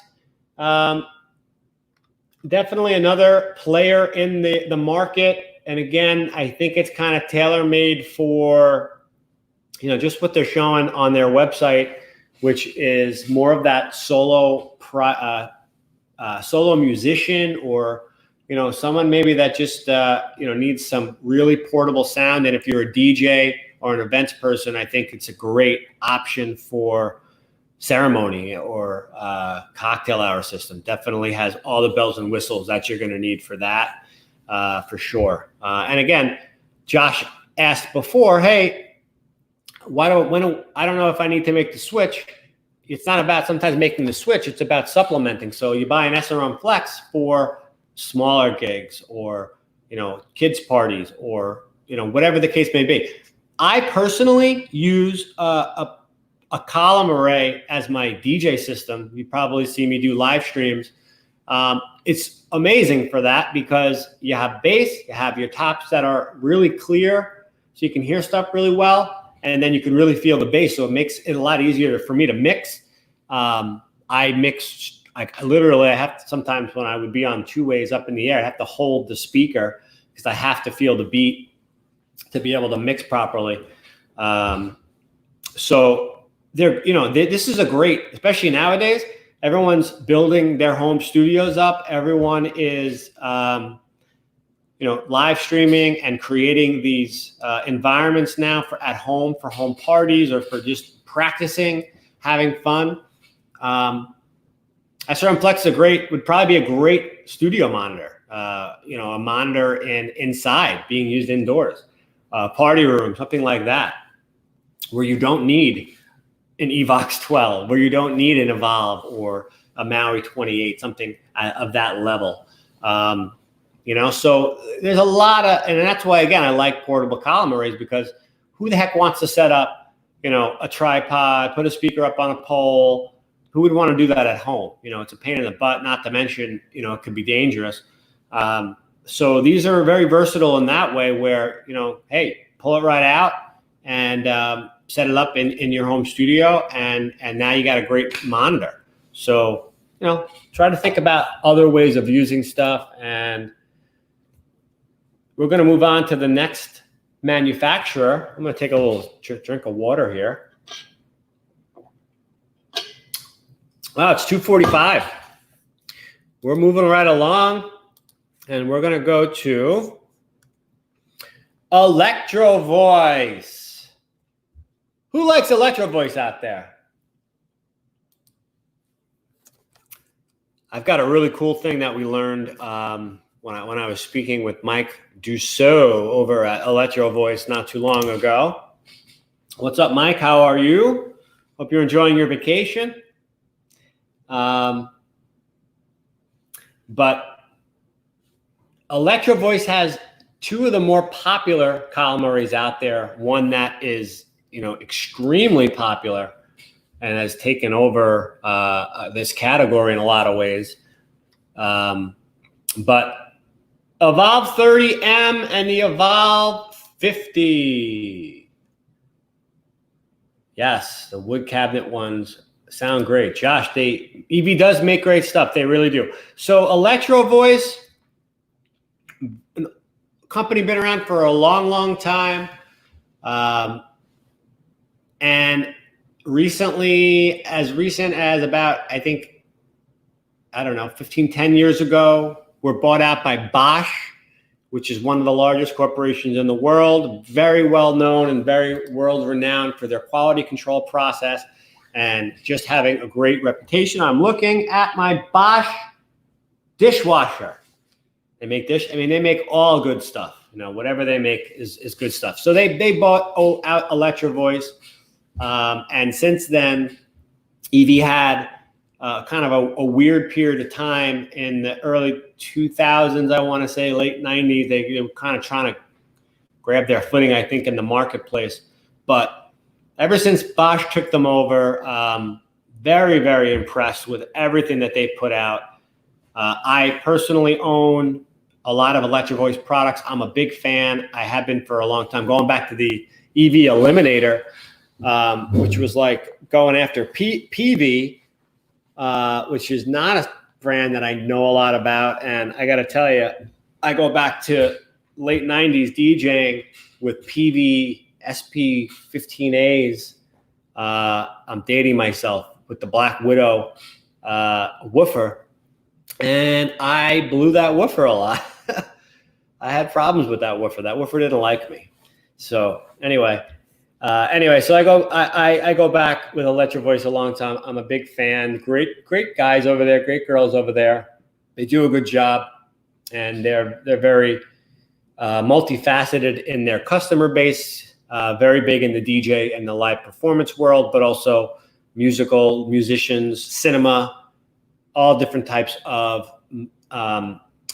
S1: definitely another player in the market. And again, I think it's kind of tailor-made for, you know, just what they're showing on their website, which is more of that solo musician, or, you know, someone maybe that just, you know, needs some really portable sound. And if you're a DJ or an events person, I think it's a great option for ceremony or cocktail hour system. Definitely has all the bells and whistles that you're going to need for that, for sure. And again, Josh asked before, hey, I don't know if I need to make the switch. It's not about sometimes making the switch. It's about supplementing. So you buy an SRM-Flex for smaller gigs, or, you know, kids parties, or, you know, whatever the case may be. I personally use a column array as my DJ system. You probably see me do live streams. It's amazing for that, because you have bass, you have your tops that are really clear, so you can hear stuff really well. And then you can really feel the bass. So it makes it a lot easier for me to mix. I mix, like, literally, I have to, sometimes when I would be on 2 ways up in the air, I have to hold the speaker, because I have to feel the beat to be able to mix properly. So they're, you know, this is a great, especially nowadays, everyone's building their home studios up. Everyone is, you know, live streaming and creating these environments now for at home, for home parties, or for just practicing, having fun. SRM-Flex would probably be a great studio monitor. You know, a monitor inside, being used indoors, party room, something like that, where you don't need an Evox 12, where you don't need an Evolve or a Maui 28, something of that level. You know, so there's a lot of, and that's why, again, I like portable column arrays, because who the heck wants to set up, you know, a tripod, put a speaker up on a pole? Who would want to do that at home? You know, it's a pain in the butt, not to mention, you know, it could be dangerous. So these are very versatile in that way, where, you know, hey, pull it right out and set it up in your home studio, and now you got a great monitor. So, you know, try to think about other ways of using stuff. And we're going to move on to the next manufacturer. I'm going to take a little drink of water here. Wow, it's 2:45. We're moving right along, and we're going to go to Electro-Voice. Who likes Electro-Voice out there? I've got a really cool thing that we learned when I was speaking with Mike Dussault over at Electro-Voice not too long ago. What's up, Mike? How are you? Hope you're enjoying your vacation. But Electro-Voice has two of the more popular columnaries out there. One that is, extremely popular and has taken over this category in a lot of ways. But Evolve 30M and the Evolve 50. Yes, the wood cabinet ones sound great. Josh, EV does make great stuff. They really do. So Electro-Voice, company been around for a long, long time. And recently, as recent as about, 10 years ago, were bought out by Bosch, which is one of the largest corporations in the world, very well known and very world renowned for their quality control process and just having a great reputation. I'm looking at my Bosch dishwasher. They make they make all good stuff. Whatever they make is good stuff. So they bought out Electro-Voice. And since then, EV had kind of a weird period of time in the early 2000s, I want to say, late 90s. They were kind of trying to grab their footing, I think, in the marketplace. But ever since Bosch took them over, very, very impressed with everything that they put out. I personally own a lot of Electro-Voice products. I'm a big fan. I have been for a long time, going back to the EV Eliminator, which was like going after PV, which is not a brand that I know a lot about. And I got to tell you, I go back to late 90s DJing with PV SP15As. I'm dating myself with the Black Widow woofer. And I blew that woofer a lot. I had problems with that woofer. That woofer didn't like me. So anyway, so I go back with Electro-Voice a long time. I'm a big fan. Great guys over there, great girls over there. They do a good job, and they're very multifaceted in their customer base. Very big in the DJ and the live performance world, but also musicians, cinema, all different types of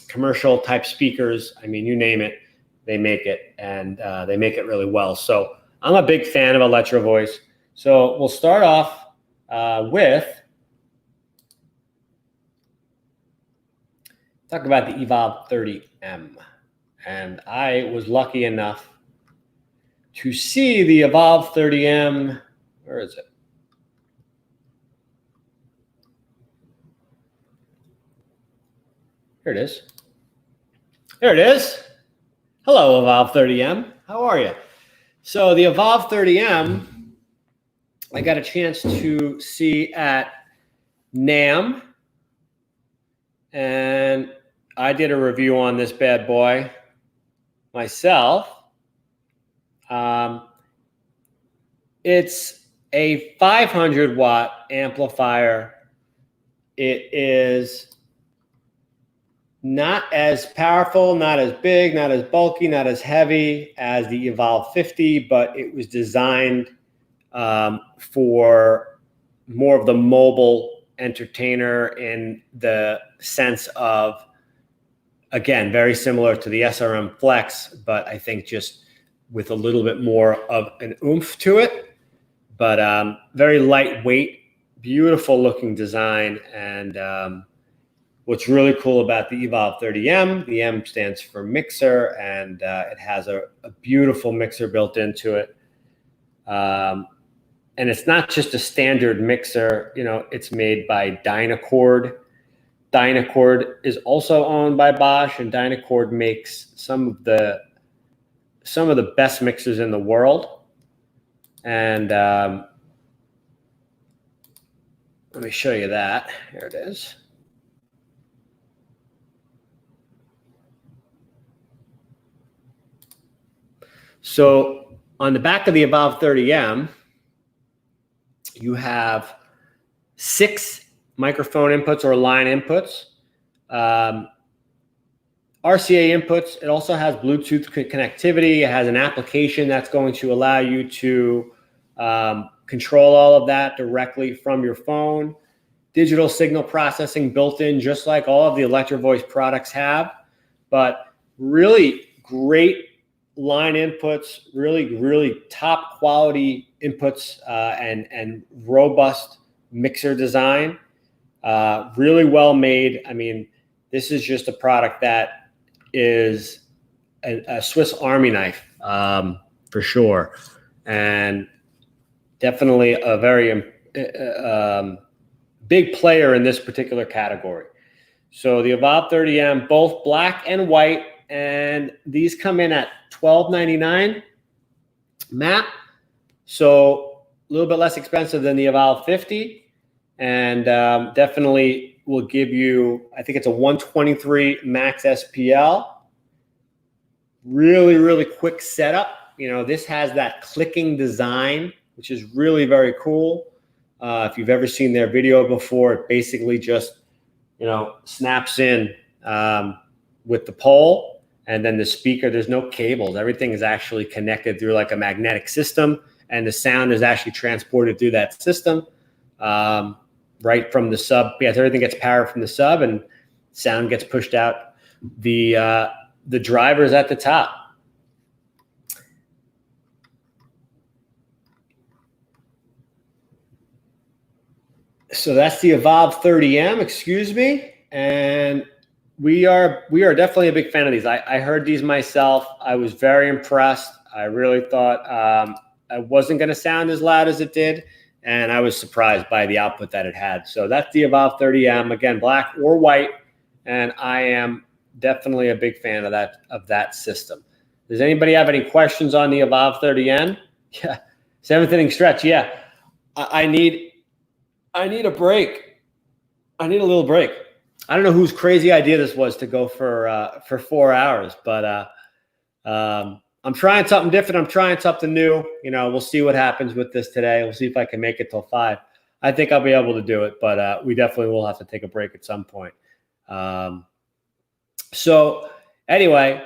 S1: commercial type speakers. I mean, you name it, they make it, and they make it really well. So I'm a big fan of Electro-Voice. So we'll start off with talk about the Evolve 30M. And I was lucky enough to see the Evolve 30M. Where is it? Here it is. There it is. Hello, Evolve 30M. How are you? So the Evolve 30M, I got a chance to see at NAMM, and I did a review on this bad boy myself. It's a 500 watt amplifier. It is not as powerful, not as big, not as bulky, not as heavy as the Evolve 50, but it was designed for more of the mobile entertainer in the sense of, again, very similar to the srm-flex, but I think just with a little bit more of an oomph to it. But very lightweight, beautiful looking design. And what's really cool about the Evolve 30M, the M stands for mixer, and it has a beautiful mixer built into it. And it's not just a standard mixer, it's made by Dynacord. Dynacord is also owned by Bosch, and Dynacord makes some of the best mixers in the world. And let me show you that. Here it is. So on the back of the Evolve 30M, you have 6 microphone inputs or line inputs. RCA inputs. It also has Bluetooth connectivity. It has an application that's going to allow you to control all of that directly from your phone. Digital signal processing built in, just like all of the Electro-Voice products have, but really great line inputs, really top quality inputs, and robust mixer design. Really well made. I mean, this is just a product that is a Swiss Army knife, for sure, and definitely a very big player in this particular category. So the Evolve 30M, both black and white, and these come in at $12.99 matte, so a little bit less expensive than the Evolve 50, and definitely will give you, I think it's a 123 max SPL. Really quick setup. You know, this has that clicking design, which is really very cool. If you've ever seen their video before, it basically just, you know, snaps in with the pole, and then the speaker, there's no cables. Everything is actually connected through like a magnetic system, and the sound is actually transported through that system right from the sub. Yes, everything gets power from the sub, and sound gets pushed out the drivers at the top. So that's the Evolve 30M, excuse me. And we are definitely a big fan of these. I heard these myself. I was very impressed. I really thought I wasn't going to sound as loud as it did, and I was surprised by the output that it had. So that's the Evolve 30M, again, black or white, and I am definitely a big fan of that system. Does anybody have any questions on the Evolve 30M? Yeah, seventh inning stretch. Yeah, I need a break. I need a little break. I don't know whose crazy idea this was to go for 4 hours, but I'm trying something different. I'm trying something new. You know, we'll see what happens with this today. We'll see if I can make it till 5. I think I'll be able to do it, but we definitely will have to take a break at some point. So anyway,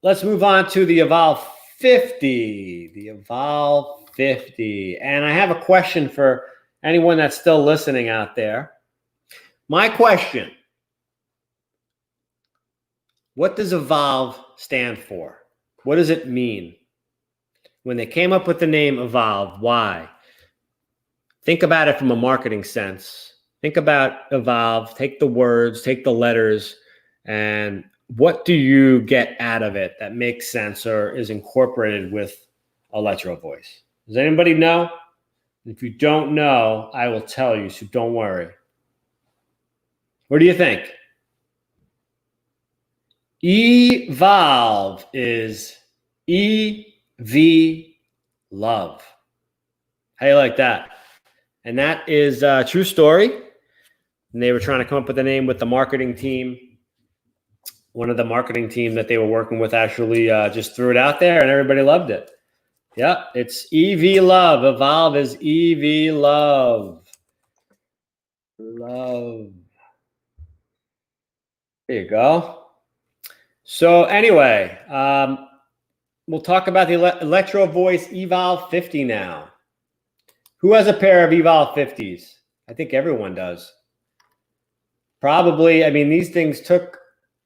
S1: let's move on to the Evolve 50. The Evolve 50. And I have a question for anyone that's still listening out there. My question: what does Evolve stand for? What does it mean? When they came up with the name Evolve, why? Think about it from a marketing sense. Think about Evolve, take the words, take the letters, and what do you get out of it that makes sense or is incorporated with Electro-Voice? Does anybody know? If you don't know, I will tell you, so don't worry. What do you think? Evolve is E-V love. How you like that? And that is a true story. And they were trying to come up with a name with the marketing team. One of the marketing team that they were working with actually just threw it out there, and everybody loved it. Yeah, it's EV love. Evolve is EV love. Love. There you go. So anyway, we'll talk about the Electro-Voice Evolve 50 now. Who has a pair of Evolve 50s? I think everyone does. Probably, I mean, these things took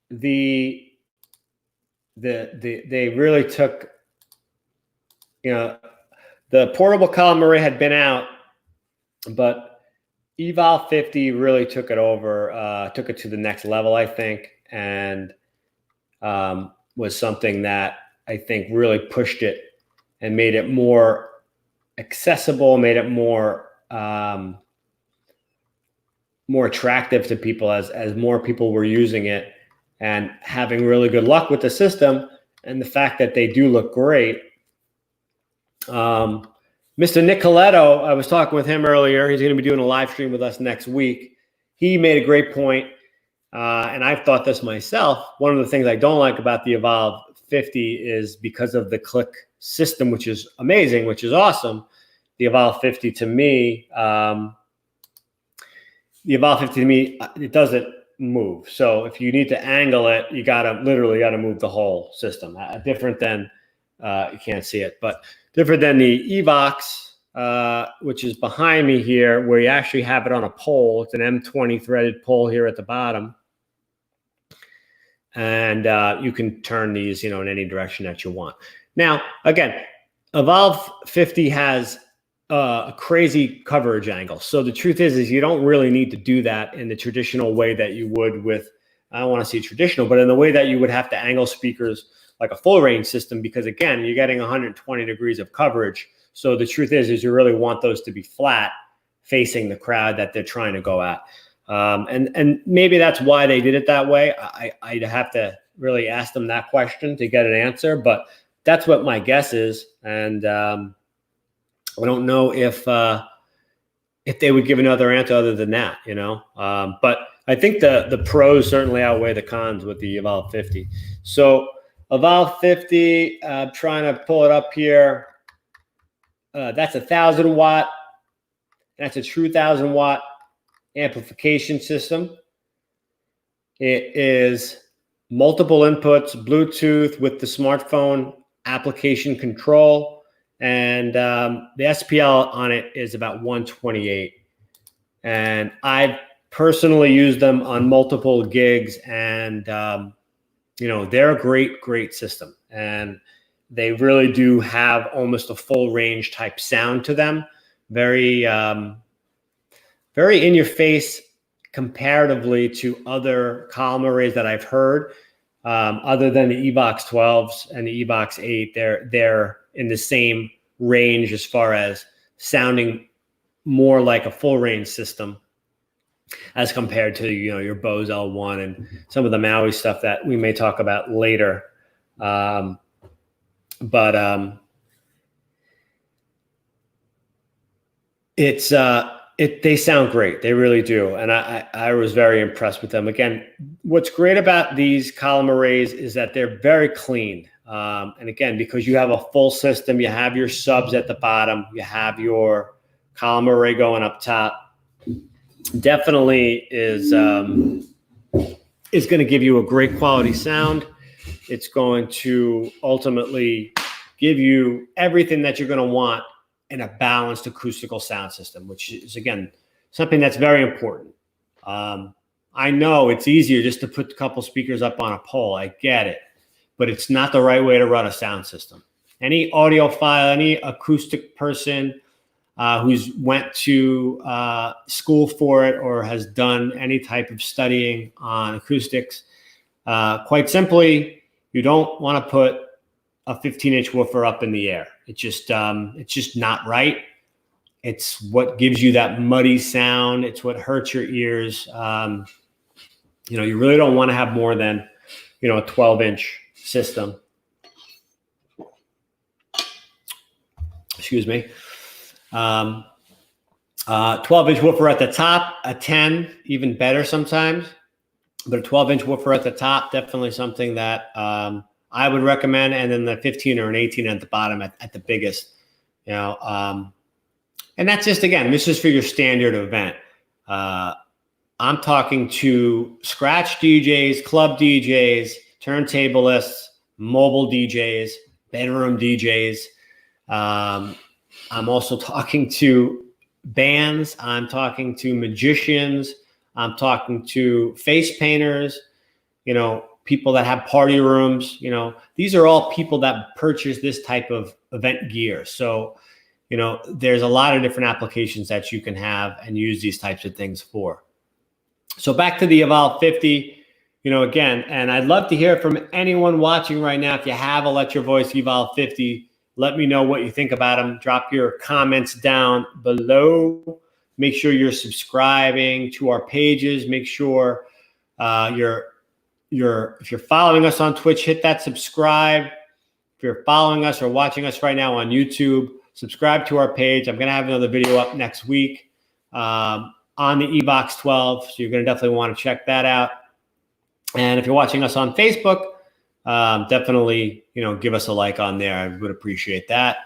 S1: they really took, you know, the portable column array had been out, but Evolve 50 really took it over, took it to the next level, I think, and was something that I think really pushed it and made it more accessible, made it more more attractive to people as more people were using it and having really good luck with the system, and the fact that they do look great. Mr. Nicoletto, I was talking with him earlier. He's going to be doing a live stream with us next week. He made a great point, and I've thought this myself. One of the things I don't like about the Evolve 50 is because of the click system, which is amazing, which is awesome. The Evolve 50 to me, it doesn't move. So if you need to angle it, you literally gotta move the whole system. Different than you can't see it, but different than the Evox, which is behind me here, where you actually have it on a pole. It's an M20 threaded pole here at the bottom, and you can turn these, in any direction that you want. Now, again, Evolve 50 has a crazy coverage angle. So the truth is you don't really need to do that in the traditional way that you would with, I don't want to say traditional, but in the way that you would have to angle speakers like a full range system, because again, you're getting 120 degrees of coverage. So the truth is you really want those to be flat facing the crowd that they're trying to go at. And maybe that's why they did it that way. I'd have to really ask them that question to get an answer, but that's what my guess is. And I don't know if they would give another answer other than that, but I think the pros certainly outweigh the cons with the Evolve 50. So Evolve 50, I'm trying to pull it up here. That's 1,000 watt. That's a true 1,000 watt amplification system. It is multiple inputs, Bluetooth with the smartphone application control. And the SPL on it is about 128. And I've personally used them on multiple gigs, and they're a great system. And they really do have almost a full range type sound to them. Very, very in your face comparatively to other column arrays that I've heard. Other than the Evox 12s and the Evox 8, they're in the same range as far as sounding more like a full range system as compared to, your Bose L1 and some of the Maui stuff that we may talk about later. They sound great. They really do. And I was very impressed with them. Again, what's great about these column arrays is that they're very clean. And again, because you have a full system, you have your subs at the bottom, you have your column array going up top, definitely is going to give you a great quality sound. It's going to ultimately give you everything that you're going to want in a balanced acoustical sound system, which is, again, something that's very important. I know it's easier just to put a couple speakers up on a pole. I get it. But it's not the right way to run a sound system. Any audiophile, any acoustic person who's went to school for it or has done any type of studying on acoustics, quite simply, you don't want to put a 15-inch woofer up in the air. It's just not right. It's what gives you that muddy sound. It's what hurts your ears. You really don't want to have more than, a 12-inch system. Excuse me. 12-inch woofer at the top, a 10, even better sometimes. But a 12-inch woofer at the top, definitely something that I would recommend. And then the 15 or an 18 at the bottom at the biggest, and that's just, again, this is for your standard event. I'm talking to scratch DJs, club DJs, turntablists, mobile DJs, bedroom DJs. I'm also talking to bands. I'm talking to magicians. I'm talking to face painters, people that have party rooms. These are all people that purchase this type of event gear. So, there's a lot of different applications that you can have and use these types of things for. So back to the Evolve 50. Again, and I'd love to hear from anyone watching right now. If you have Electro-Voice Evolve 50, let me know what you think about them. Drop your comments down below. Make sure you're subscribing to our pages. Make sure if you're following us on Twitch, hit that subscribe. If you're following us or watching us right now on YouTube, subscribe to our page. I'm going to have another video up next week on the Evox 12, so you're going to definitely want to check that out. And if you're watching us on Facebook, definitely, give us a like on there. I would appreciate that.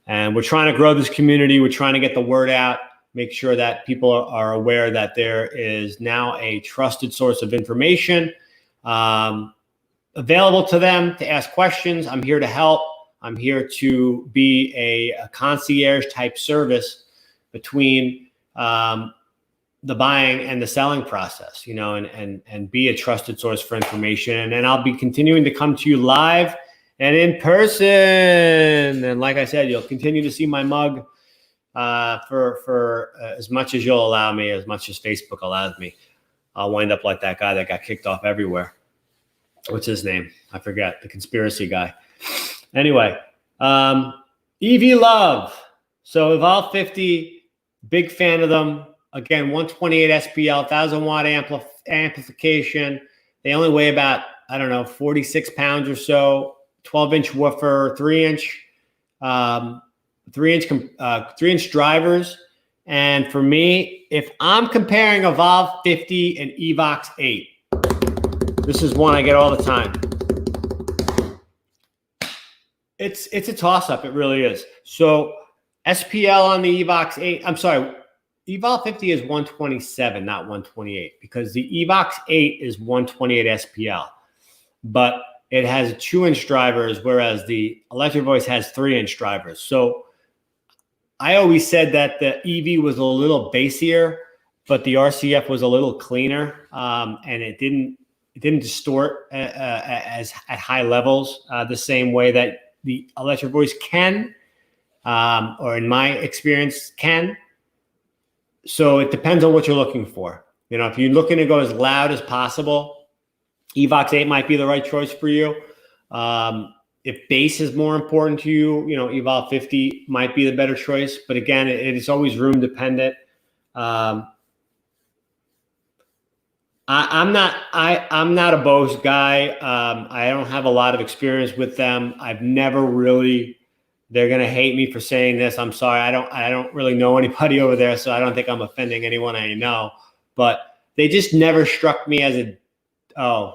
S1: And we're trying to grow this community. We're trying to get the word out. make sure that people are aware that there is now a trusted source of information available to them to ask questions. I'm here to help. I'm here to be a concierge type service between the buying and the selling process, and be a trusted source for information. And then I'll be continuing to come to you live and in person. And like I said, you'll continue to see my mug for as much as you'll allow me, as much as Facebook allows me. I'll wind up like that guy that got kicked off everywhere. What's his name? I forget. The conspiracy guy. Anyway, EV Love. So Evolve 50, big fan of them. Again, 128 SPL, 1,000 watt amplification. They only weigh about, 46 pounds or so. 12-inch woofer, 3-inch drivers. And for me, if I'm comparing Evolve 50 and Evox 8, this is one I get all the time. It's a toss-up. It really is. So SPL on the Evox 8, I'm sorry, Evolve 50 is 127, not 128, because the Evox 8 is 128 SPL. But it has 2-inch drivers, whereas the Electro-Voice has 3-inch drivers. So I always said that the EV was a little bassier, but the RCF was a little cleaner, and it didn't distort as at high levels the same way that the Electro-Voice can, or in my experience can. So it depends on what you're looking for. If you're looking to go as loud as possible, Evox 8 might be the right choice for you. If bass is more important to you, Evolve 50 might be the better choice. But again, it is always room dependent. I'm not a Bose guy. I don't have a lot of experience with them. I've never really. They're gonna hate me for saying this. I'm sorry. I don't really know anybody over there, so I don't think I'm offending anyone I know. But they just never struck me as I'm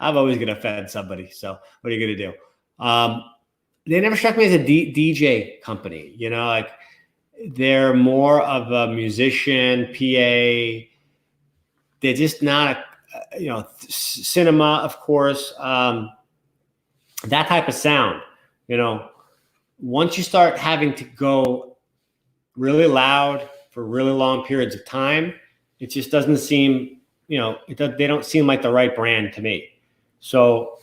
S1: always gonna offend somebody. So what are you gonna do? They never struck me as a DJ company. Like they're more of a musician, PA. They're just not cinema, of course. That type of sound. Once you start having to go really loud for really long periods of time, it just doesn't seem, they don't seem like the right brand to me. So,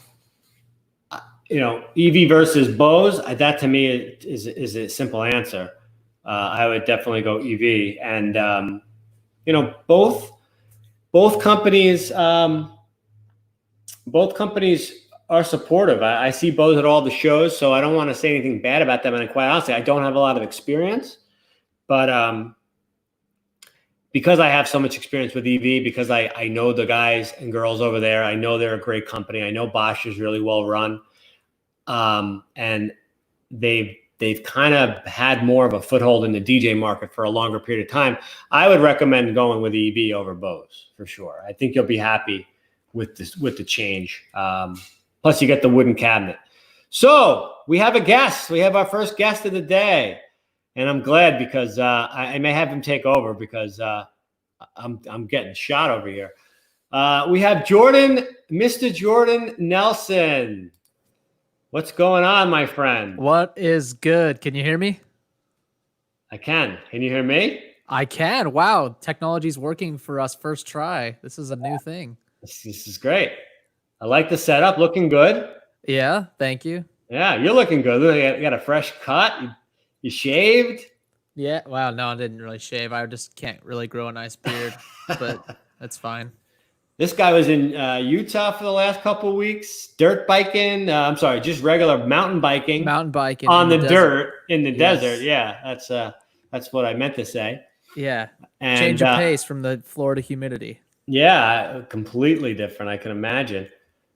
S1: EV versus Bose, that to me is a simple answer. I would definitely go EV, and both companies are supportive. I see Bose at all the shows, so I don't want to say anything bad about them. And quite honestly, I don't have a lot of experience, but because I have so much experience with EV, because I know the guys and girls over there, I know they're a great company. I know Bosch is really well run, and they've kind of had more of a foothold in the DJ market for a longer period of time. I would recommend going with EV over Bose for sure. I think you'll be happy with the change. Plus, you get the wooden cabinet. So we have a guest. We have our first guest of the day, and I'm glad because I may have him take over because I'm getting shot over here. We have Jordan, Mr. Jordan Nelson. What's going on, my friend?
S2: What is good? Can you hear me?
S1: I can. Can you hear me?
S2: I can. Wow, technology's working for us first try. This is a new thing.
S1: This is great. I like the setup. Looking good.
S2: Yeah, thank you.
S1: Yeah, you're looking good. Look, you got a fresh cut. You shaved.
S2: Yeah. Wow. No, I didn't really shave. I just can't really grow a nice beard, but that's fine.
S1: This guy was in Utah for the last couple of weeks, dirt biking. I'm sorry, just regular mountain biking.
S2: Mountain biking
S1: on the dirt in the desert. Yeah, that's what I meant to say.
S2: Yeah.
S1: And,
S2: change of pace from the Florida humidity.
S1: Yeah, completely different. I can imagine.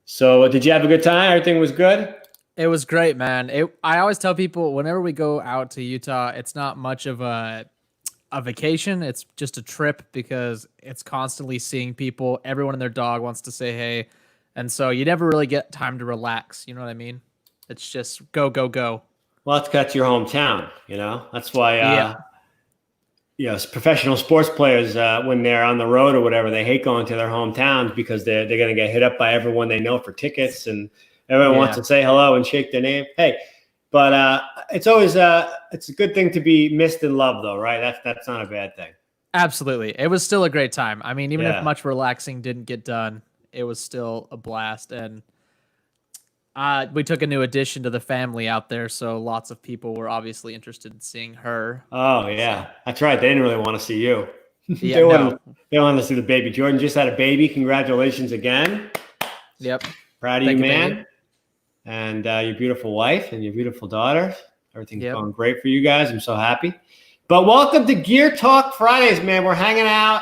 S1: So, did you have a good time? Everything was good?
S2: It was great, man. I always tell people whenever we go out to Utah, it's not much of a vacation. It's just a trip because it's constantly seeing people. Everyone and their dog wants to say hey. And so you never really get time to relax. You know what I mean? It's just go, go, go.
S1: Well, that's your hometown, That's why professional sports players, when they're on the road or whatever, they hate going to their hometowns because they're going to get hit up by everyone they know for tickets, and everyone wants to say hello and shake their name. Hey, but it's always it's a good thing to be missed and loved, though, right? That's not a bad thing.
S2: Absolutely. It was still a great time. I mean, even if much relaxing didn't get done, it was still a blast. And we took a new addition to the family out there, so lots of people were obviously interested in seeing her.
S1: Oh, yeah. So. That's right. They didn't really want to see you.
S2: Yeah,
S1: they wanted to see the baby. Jordan just had a baby. Congratulations again.
S2: Yep.
S1: Proud of you, man. And your beautiful wife and your beautiful daughter. Everything's going great for you guys. I'm so happy. But welcome to Gear Talk Fridays, man. We're hanging out.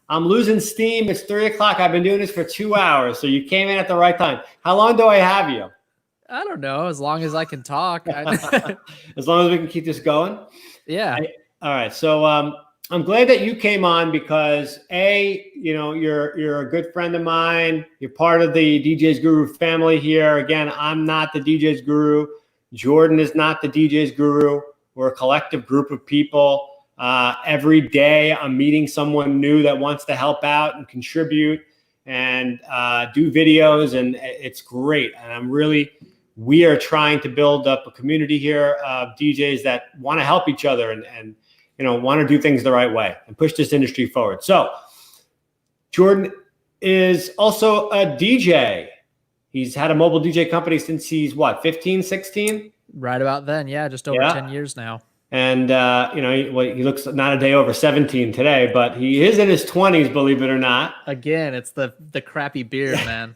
S1: I'm losing steam. It's 3 o'clock. I've been doing this for 2 hours, so you came in at the right time. How long do I have you?
S2: I don't know. As long as I can talk.
S1: As long as we can keep this going?
S2: Yeah.
S1: All right. So I'm glad that you came on because, you're a good friend of mine. You're part of the DJs Guru family here. Again, I'm not the DJs Guru. Jordan is not the DJs Guru. We're a collective group of people. Every day I'm meeting someone new that wants to help out and contribute and do videos, and it's great. And we are trying to build up a community here of DJs that want to help each other and want to do things the right way and push this industry forward. So Jordan is also a DJ. He's had a mobile DJ company since he's 15, 16?
S2: Right about then. Yeah. Just over 10 years now. And,
S1: he looks not a day over 17 today, but he is in his 20s, believe it or not.
S2: Again, it's the crappy beard, man.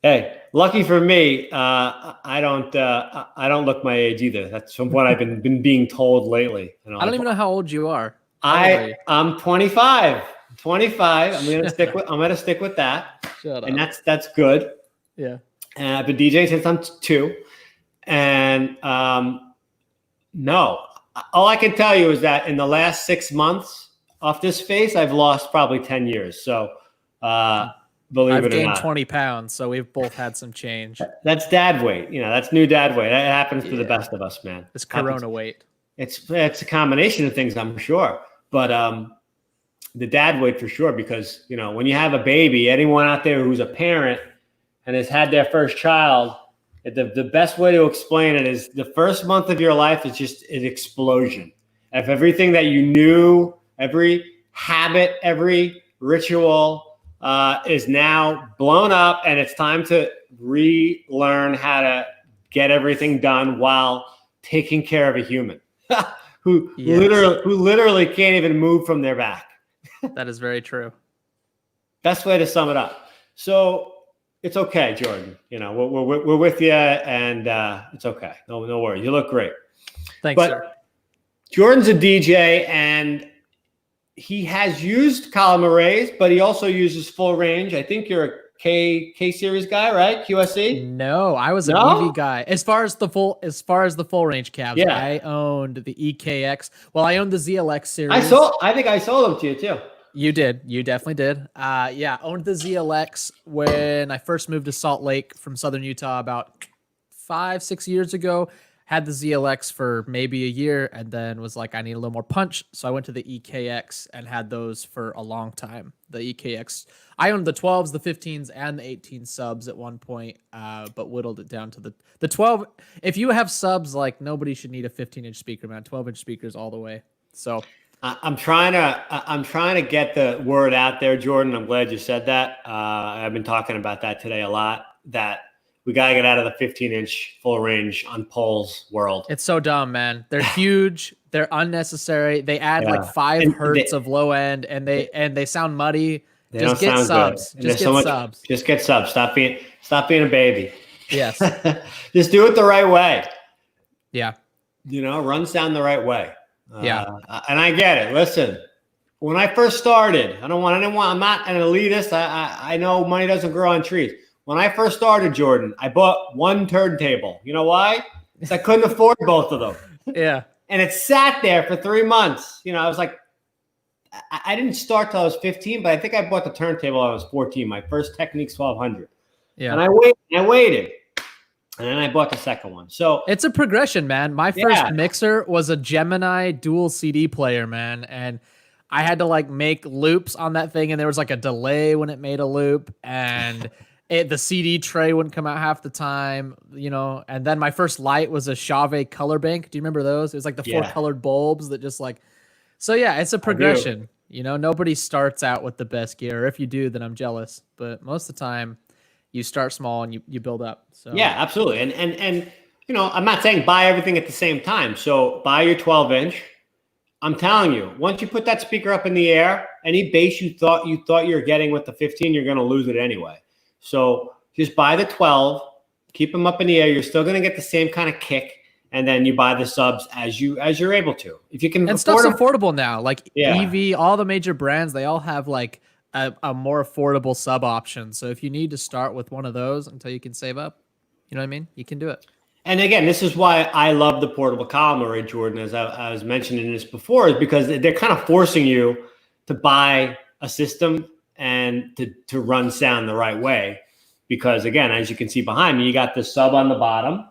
S1: Hey, lucky for me, I don't look my age either. That's from what I've been being told lately.
S2: I don't even know how old you are.
S1: I'm 25. 25. I'm gonna stick with that.
S2: Shut up.
S1: And that's good.
S2: Yeah.
S1: And I've been DJing since I'm 2. And no, all I can tell you is that in the last 6 months off this face, I've lost probably 10 years. So believe it or not.
S2: I've gained 20 pounds, so we've both had some change.
S1: That's dad weight. That's new dad weight. That happens to the best of us, man.
S2: It's Corona weight.
S1: It's a combination of things, I'm sure. But the dad weight for sure, because, when you have a baby, anyone out there who's a parent and has had their first child, the best way to explain it is the first month of your life is just an explosion of everything that you knew, every habit, every ritual is now blown up, and it's time to relearn how to get everything done while taking care of a human who literally can't even move from their back.
S2: That is very true.
S1: Best way to sum it up. So it's okay, Jordan. We're with you, and it's okay. No worries. You look great.
S2: Thanks, sir.
S1: Jordan's a DJ, and he has used column arrays, but he also uses full range. I think you're a K series guy, right? QSE?
S2: No, I was an EV guy. As far as the full range cabs, I owned the EKX. Well, I owned the ZLX series.
S1: I think I sold them to you too.
S2: You did. You definitely did. Owned the ZLX when I first moved to Salt Lake from Southern Utah about 5-6 years ago. Had the ZLX for maybe a year and then was like, I need a little more punch. So I went to the EKX and had those for a long time. The EKX, I owned the 12s, the 15s, and the 18 subs at one point, but whittled it down to the 12. If you have subs, like, nobody should need a 15-inch speaker, man. 12-inch speakers all the way. So
S1: I'm trying to get the word out there, Jordan. I'm glad you said that. I've been talking about that today a lot, that we got to get out of the 15-inch full range on poles world.
S2: It's so dumb, man. They're huge. They're unnecessary. They add like 5 hertz of low end, and they sound muddy. Just get subs. Just get subs.
S1: Just get subs. Stop being a baby.
S2: Yes.
S1: Just do it the right way.
S2: Yeah.
S1: Runs down the right way.
S2: Yeah.
S1: And I get it. Listen, when I first started, I'm not an elitist. I know money doesn't grow on trees. When I first started, Jordan, I bought one turntable. You know why? Because I couldn't afford both of them.
S2: Yeah.
S1: And it sat there for 3 months. I was like, I didn't start till I was 15, but I think I bought the turntable when I was 14, my first Technics 1200.
S2: Yeah.
S1: And I waited. And then I bought the second one. So
S2: it's a progression, man. My first mixer was a Gemini dual CD player, man. And I had to like make loops on that thing. And there was like a delay when it made a loop. And the CD tray wouldn't come out half the time, you know. And then my first light was a Chauvet color bank. Do you remember those? It was like the 4 colored bulbs that just like, so yeah, it's a progression. You know, nobody starts out with the best gear. Or if you do, then I'm jealous. But most of the time, you start small and you build up. So
S1: yeah, absolutely. And you know, I'm not saying buy everything at the same time. So buy your 12-inch. I'm telling you, once you put that speaker up in the air, any bass you thought you were getting with the 15, you're going to lose it anyway. So just buy the 12, keep them up in the air. You're still going to get the same kind of kick, and then you buy the subs as you're able to. If you can,
S2: and stuff's affordable now. Like EV, all the major brands, they all have like a more affordable sub option. So if you need to start with one of those until you can save up, you know what I mean? You can do it.
S1: And again, this is why I love the portable column array, Jordan, as I was mentioning this before, is because they're kind of forcing you to buy a system and to run sound the right way. Because again, as you can see behind me, you got the sub on the bottom,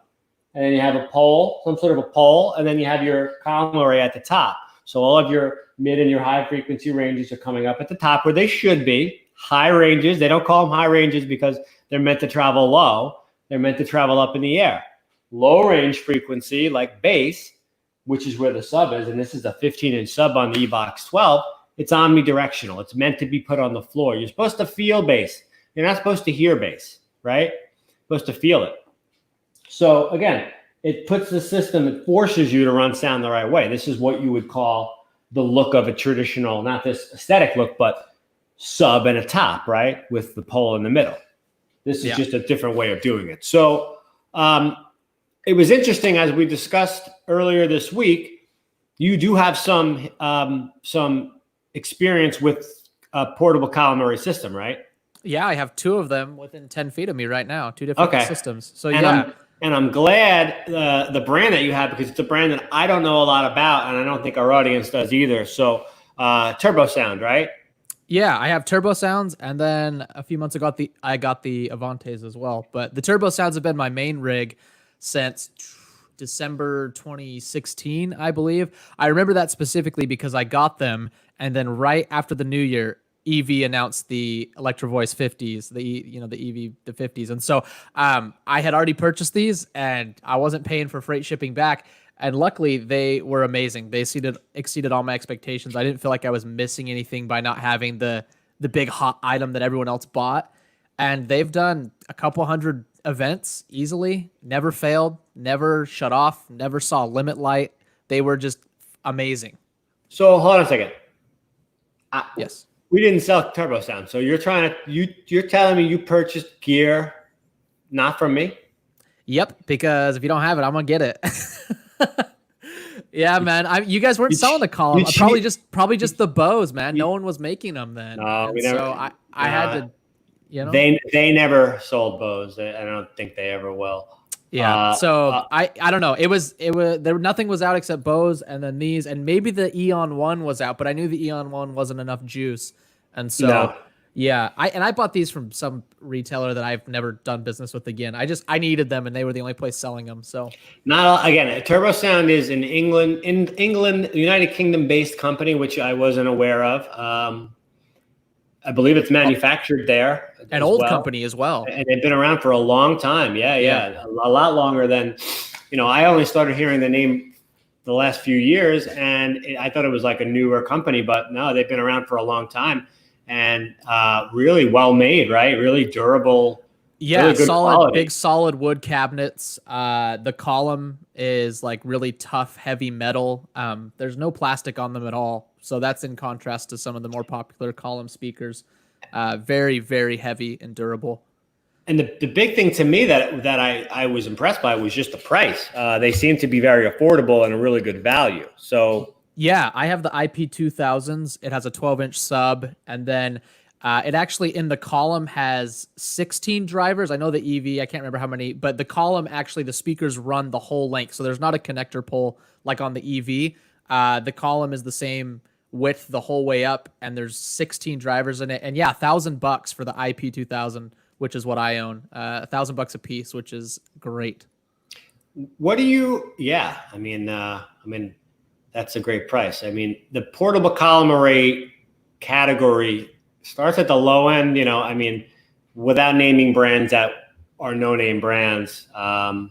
S1: and then you have a pole, some sort of a pole, and then you have your column array at the top. So all of your mid and your high frequency ranges are coming up at the top where they should be. High ranges, they don't call them high ranges because they're meant to travel low. They're meant to travel up in the air. Low range frequency like bass, which is where the sub is, and this is a 15-inch sub on the Evox 12, it's omnidirectional. It's meant to be put on the floor. You're supposed to feel bass. You're not supposed to hear bass, right? You're supposed to feel it. So again, it puts the system, it forces you to run sound the right way. This is what you would call the look of a traditional, not this aesthetic look, but sub and a top, right? With the pole in the middle. This is just a different way of doing it. So it was interesting, as we discussed earlier this week, you do have some experience with a portable column array system, right?
S2: Yeah, I have 2 of them within 10 feet of me right now, 2 different systems. So
S1: I'm glad the brand that you have, because it's a brand that I don't know a lot about, and I don't think our audience does either. So Turbo Sound, right?
S2: Yeah, I have Turbo Sounds, and then a few months ago I got the Avantes as well. But the Turbo Sounds have been my main rig since December 2016, I believe. I remember that specifically because I got them, and then right after the new year, EV announced the Electro-Voice 50s, the EV 50s, and so I had already purchased these, and I wasn't paying for freight shipping back. And luckily, they were amazing. They exceeded all my expectations. I didn't feel like I was missing anything by not having the big hot item that everyone else bought. And they've done a couple hundred events easily, never failed, never shut off, never saw a limit light. They were just amazing.
S1: So hold on a second.
S2: Yes.
S1: We didn't sell Turbo Sound. So you're telling me you purchased gear not from me?
S2: Yep, because if you don't have it, I'm gonna get it. Yeah, man. You guys weren't selling the column. Probably just the bows, man. No one was making them then.
S1: No, we never.
S2: So I had to, you know.
S1: They never sold bows. I don't think they ever will.
S2: Yeah. I don't know. It was there. Nothing was out except bows, and then these, and maybe the Eon 1 was out, but I knew the Eon 1 wasn't enough juice, and so. No. Yeah, I bought these from some retailer that I've never done business with again. I needed them, and they were the only place selling them. So
S1: Turbo Sound is in England, United Kingdom based company, which I wasn't aware of. I believe it's manufactured there.
S2: An old company as well,
S1: and they've been around for a long time. Yeah, a lot longer than, I only started hearing the name the last few years, and I thought it was like a newer company, but no, they've been around for a long time. And really well made, right? Really durable.
S2: Yeah,
S1: really good
S2: solid,
S1: quality.
S2: Big solid wood cabinets. The column is like really tough, heavy metal. There's no plastic on them at all, so that's in contrast to some of the more popular column speakers. Very, very heavy and durable.
S1: And the big thing to me that I was impressed by was just the price. They seem to be very affordable and a really good value. So.
S2: Yeah, I have the IP2000s. It has a 12-inch sub, and then it actually in the column has 16 drivers. I know the EV, I can't remember how many, but the column actually, the speakers run the whole length, so there's not a connector pole like on the EV. The column is the same width the whole way up, and there's 16 drivers in it. And yeah, $1,000 for the IP2000 which is what I own. $1,000 a piece, which is great.
S1: What do you? Yeah, I mean, that's a great price. I mean, the portable column array category starts at the low end. You know, I mean, without naming brands that are no-name brands, the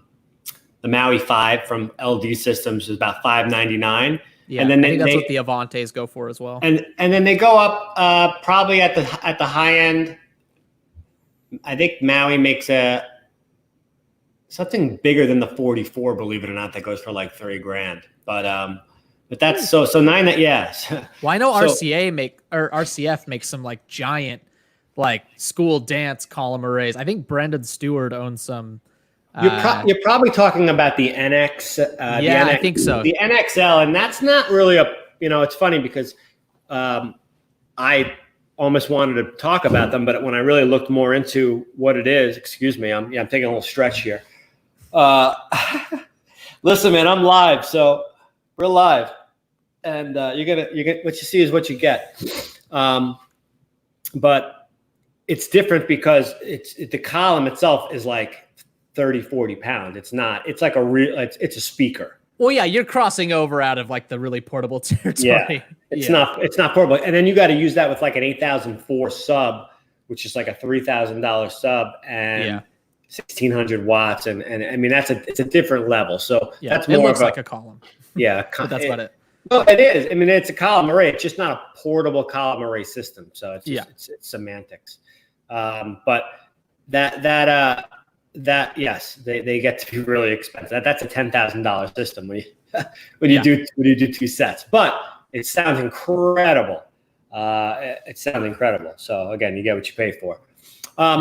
S1: Maui 5 from LD Systems is about $599.
S2: Yeah,
S1: and then
S2: I think that's what the Avantes go for as well.
S1: And then they go up probably at the high end. I think Maui makes something bigger than the 44, believe it or not, that goes for like $30,000. But that's so nine that yes.
S2: Well, I know RCF makes some like giant like school dance column arrays. I think Brendan Stewart owns some.
S1: You're probably talking about the NX.
S2: I think so.
S1: The NXL, and that's not really it's funny because I almost wanted to talk about them, but when I really looked more into what it is, excuse me, I'm taking a little stretch here. Listen, man, I'm live, so we're live, and you get what you see is what you get. But it's different because the column itself is like 30, 40 pounds. It's not. It's like it's a speaker.
S2: Well, yeah, you're crossing over out of like the really portable territory.
S1: Yeah, it's not portable. And then you got to use that with like an 8004 sub, which is like a $3,000 sub and 1,600 watts. And I mean, it's a different level. So that's more
S2: it looks like a column.
S1: Yeah.
S2: But that's about it.
S1: No, it is. I mean, it's a column array. It's just not a portable column array system. So it's it's semantics. But that yes, they get to be really expensive. That's a $10,000 system when you do two sets. But it sounds incredible. So again, you get what you pay for.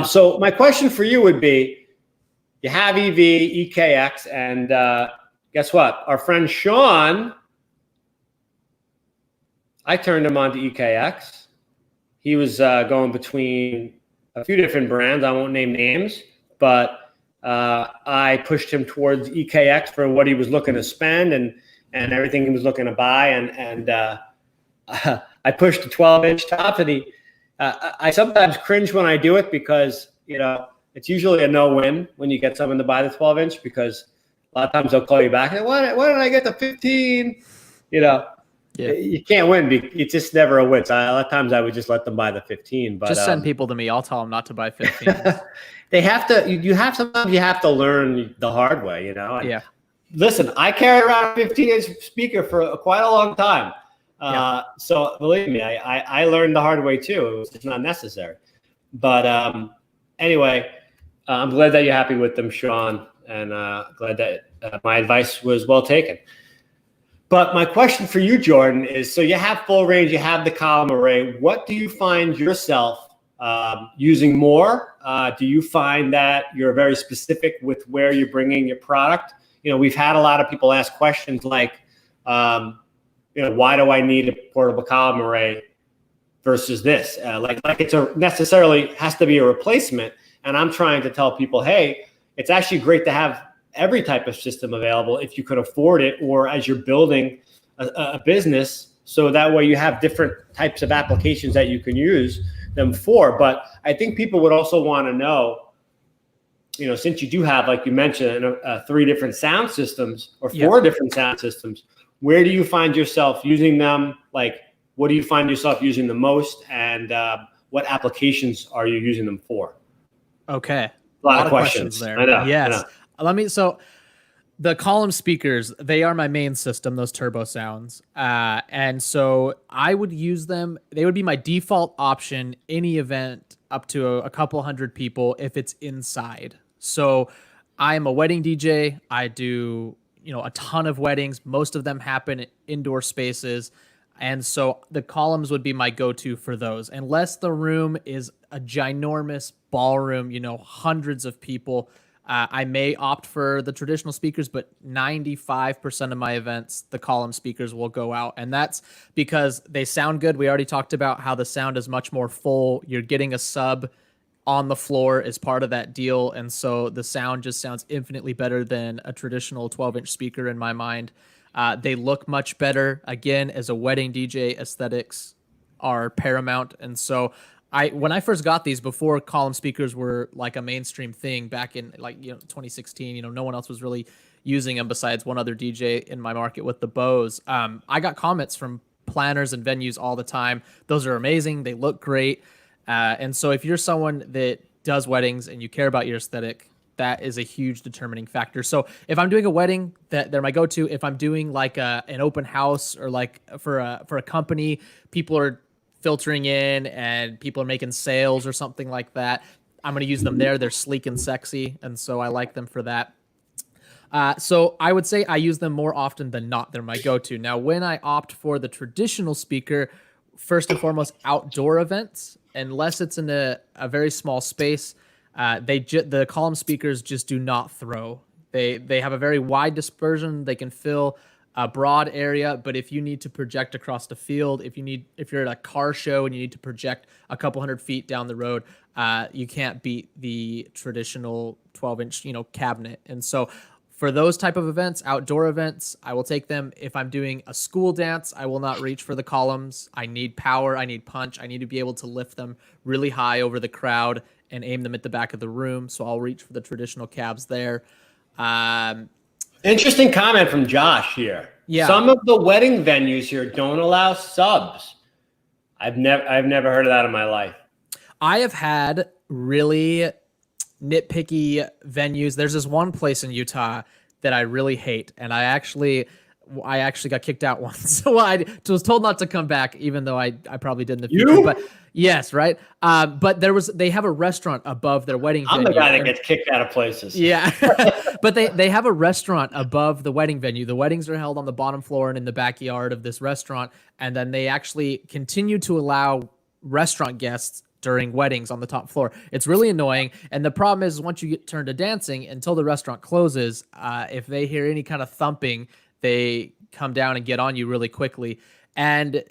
S1: So my question for you would be: you have EV, EKX, and guess what? Our friend Sean, I turned him on to EKX. He was going between a few different brands. I won't name names, but I pushed him towards EKX for what he was looking to spend and everything he was looking to buy. And I pushed the 12-inch top, and I sometimes cringe when I do it because, it's usually a no-win when you get someone to buy the 12-inch because a lot of times they'll call you back and why did I get the 15? You can't win. It's just never a win. So a lot of times I would just let them buy the 15. But
S2: just send people to me. I'll tell them not to buy 15.
S1: They have to. Sometimes you have to learn the hard way. And listen, I carried around a 15-inch speaker for quite a long time. So believe me, I learned the hard way too. It was just not necessary. But anyway, I'm glad that you're happy with them, Sean, and glad that my advice was well taken. But my question for you, Jordan, is so you have full range, you have the column array. What do you find yourself using more? Do you find that you're very specific with where you're bringing your product? We've had a lot of people ask questions like, why do I need a portable column array versus this? Like it's necessarily has to be a replacement. And I'm trying to tell people, hey, it's actually great to have every type of system available if you could afford it, or as you're building a business, so that way you have different types of applications that you can use them for. But I think people would also want to know, since you do have, like you mentioned, 3 different sound systems or 4 different sound systems, where do you find yourself using them? Like, what do you find yourself using the most, and what applications are you using them for?
S2: Okay.
S1: A lot of questions
S2: there.
S1: I know.
S2: Yes. So the column speakers, they are my main system, those turbo sounds. And so I would use them. They would be my default option any event up to a couple hundred people if it's inside. So I'm a wedding DJ. I do, a ton of weddings. Most of them happen in indoor spaces. And so the columns would be my go-to for those. Unless the room is a ginormous ballroom, hundreds of people, I may opt for the traditional speakers, but 95% of my events, the column speakers will go out. And that's because they sound good. We already talked about how the sound is much more full. You're getting a sub on the floor as part of that deal. And so the sound just sounds infinitely better than a traditional 12-inch speaker in my mind. They look much better. Again, as a wedding DJ, aesthetics are paramount. And so When I first got these, before column speakers were like a mainstream thing back in 2016, no one else was really using them besides one other DJ in my market with the Bose. I got comments from planners and venues all the time. Those are amazing. They look great. And so if you're someone that does weddings and you care about your aesthetic, that is a huge determining factor. So if I'm doing a wedding, they're my go-to. If I'm doing like an open house or like for a company, people are filtering in and people are making sales or something like that, I'm going to use them there. They're sleek and sexy, and so I like them for that. So I would say I use them more often than not. They're my go-to. Now, when I opt for the traditional speaker, first and foremost, outdoor events, unless it's in a very small space, the column speakers just do not throw. They have a very wide dispersion. They can fill a broad area, but if you need to project across the field, if you're at a car show and you need to project a couple 100 feet down the road, you can't beat the traditional 12-inch, cabinet. And so for those type of events, outdoor events, I will take them. If I'm doing a school dance, I will not reach for the columns. I need power. I need punch. I need to be able to lift them really high over the crowd and aim them at the back of the room. So I'll reach for the traditional cabs there.
S1: Interesting comment from Josh here.
S2: Yeah.
S1: Some of the wedding venues here don't allow subs. I've never heard of that in my life. I
S2: have had really nitpicky venues. There's this one place in Utah that I really hate, and I actually got kicked out once. So I was told not to come back, even though I probably did in the future. But yes, right. But they have a restaurant above their wedding venue.
S1: I'm the guy that gets kicked out of places.
S2: Yeah. But they have a restaurant above the wedding venue. The weddings are held on the bottom floor and in the backyard of this restaurant. And then they actually continue to allow restaurant guests during weddings on the top floor. It's really annoying. And the problem is once you get turned to dancing, until the restaurant closes, if they hear any kind of thumping, they come down and get on you really quickly. And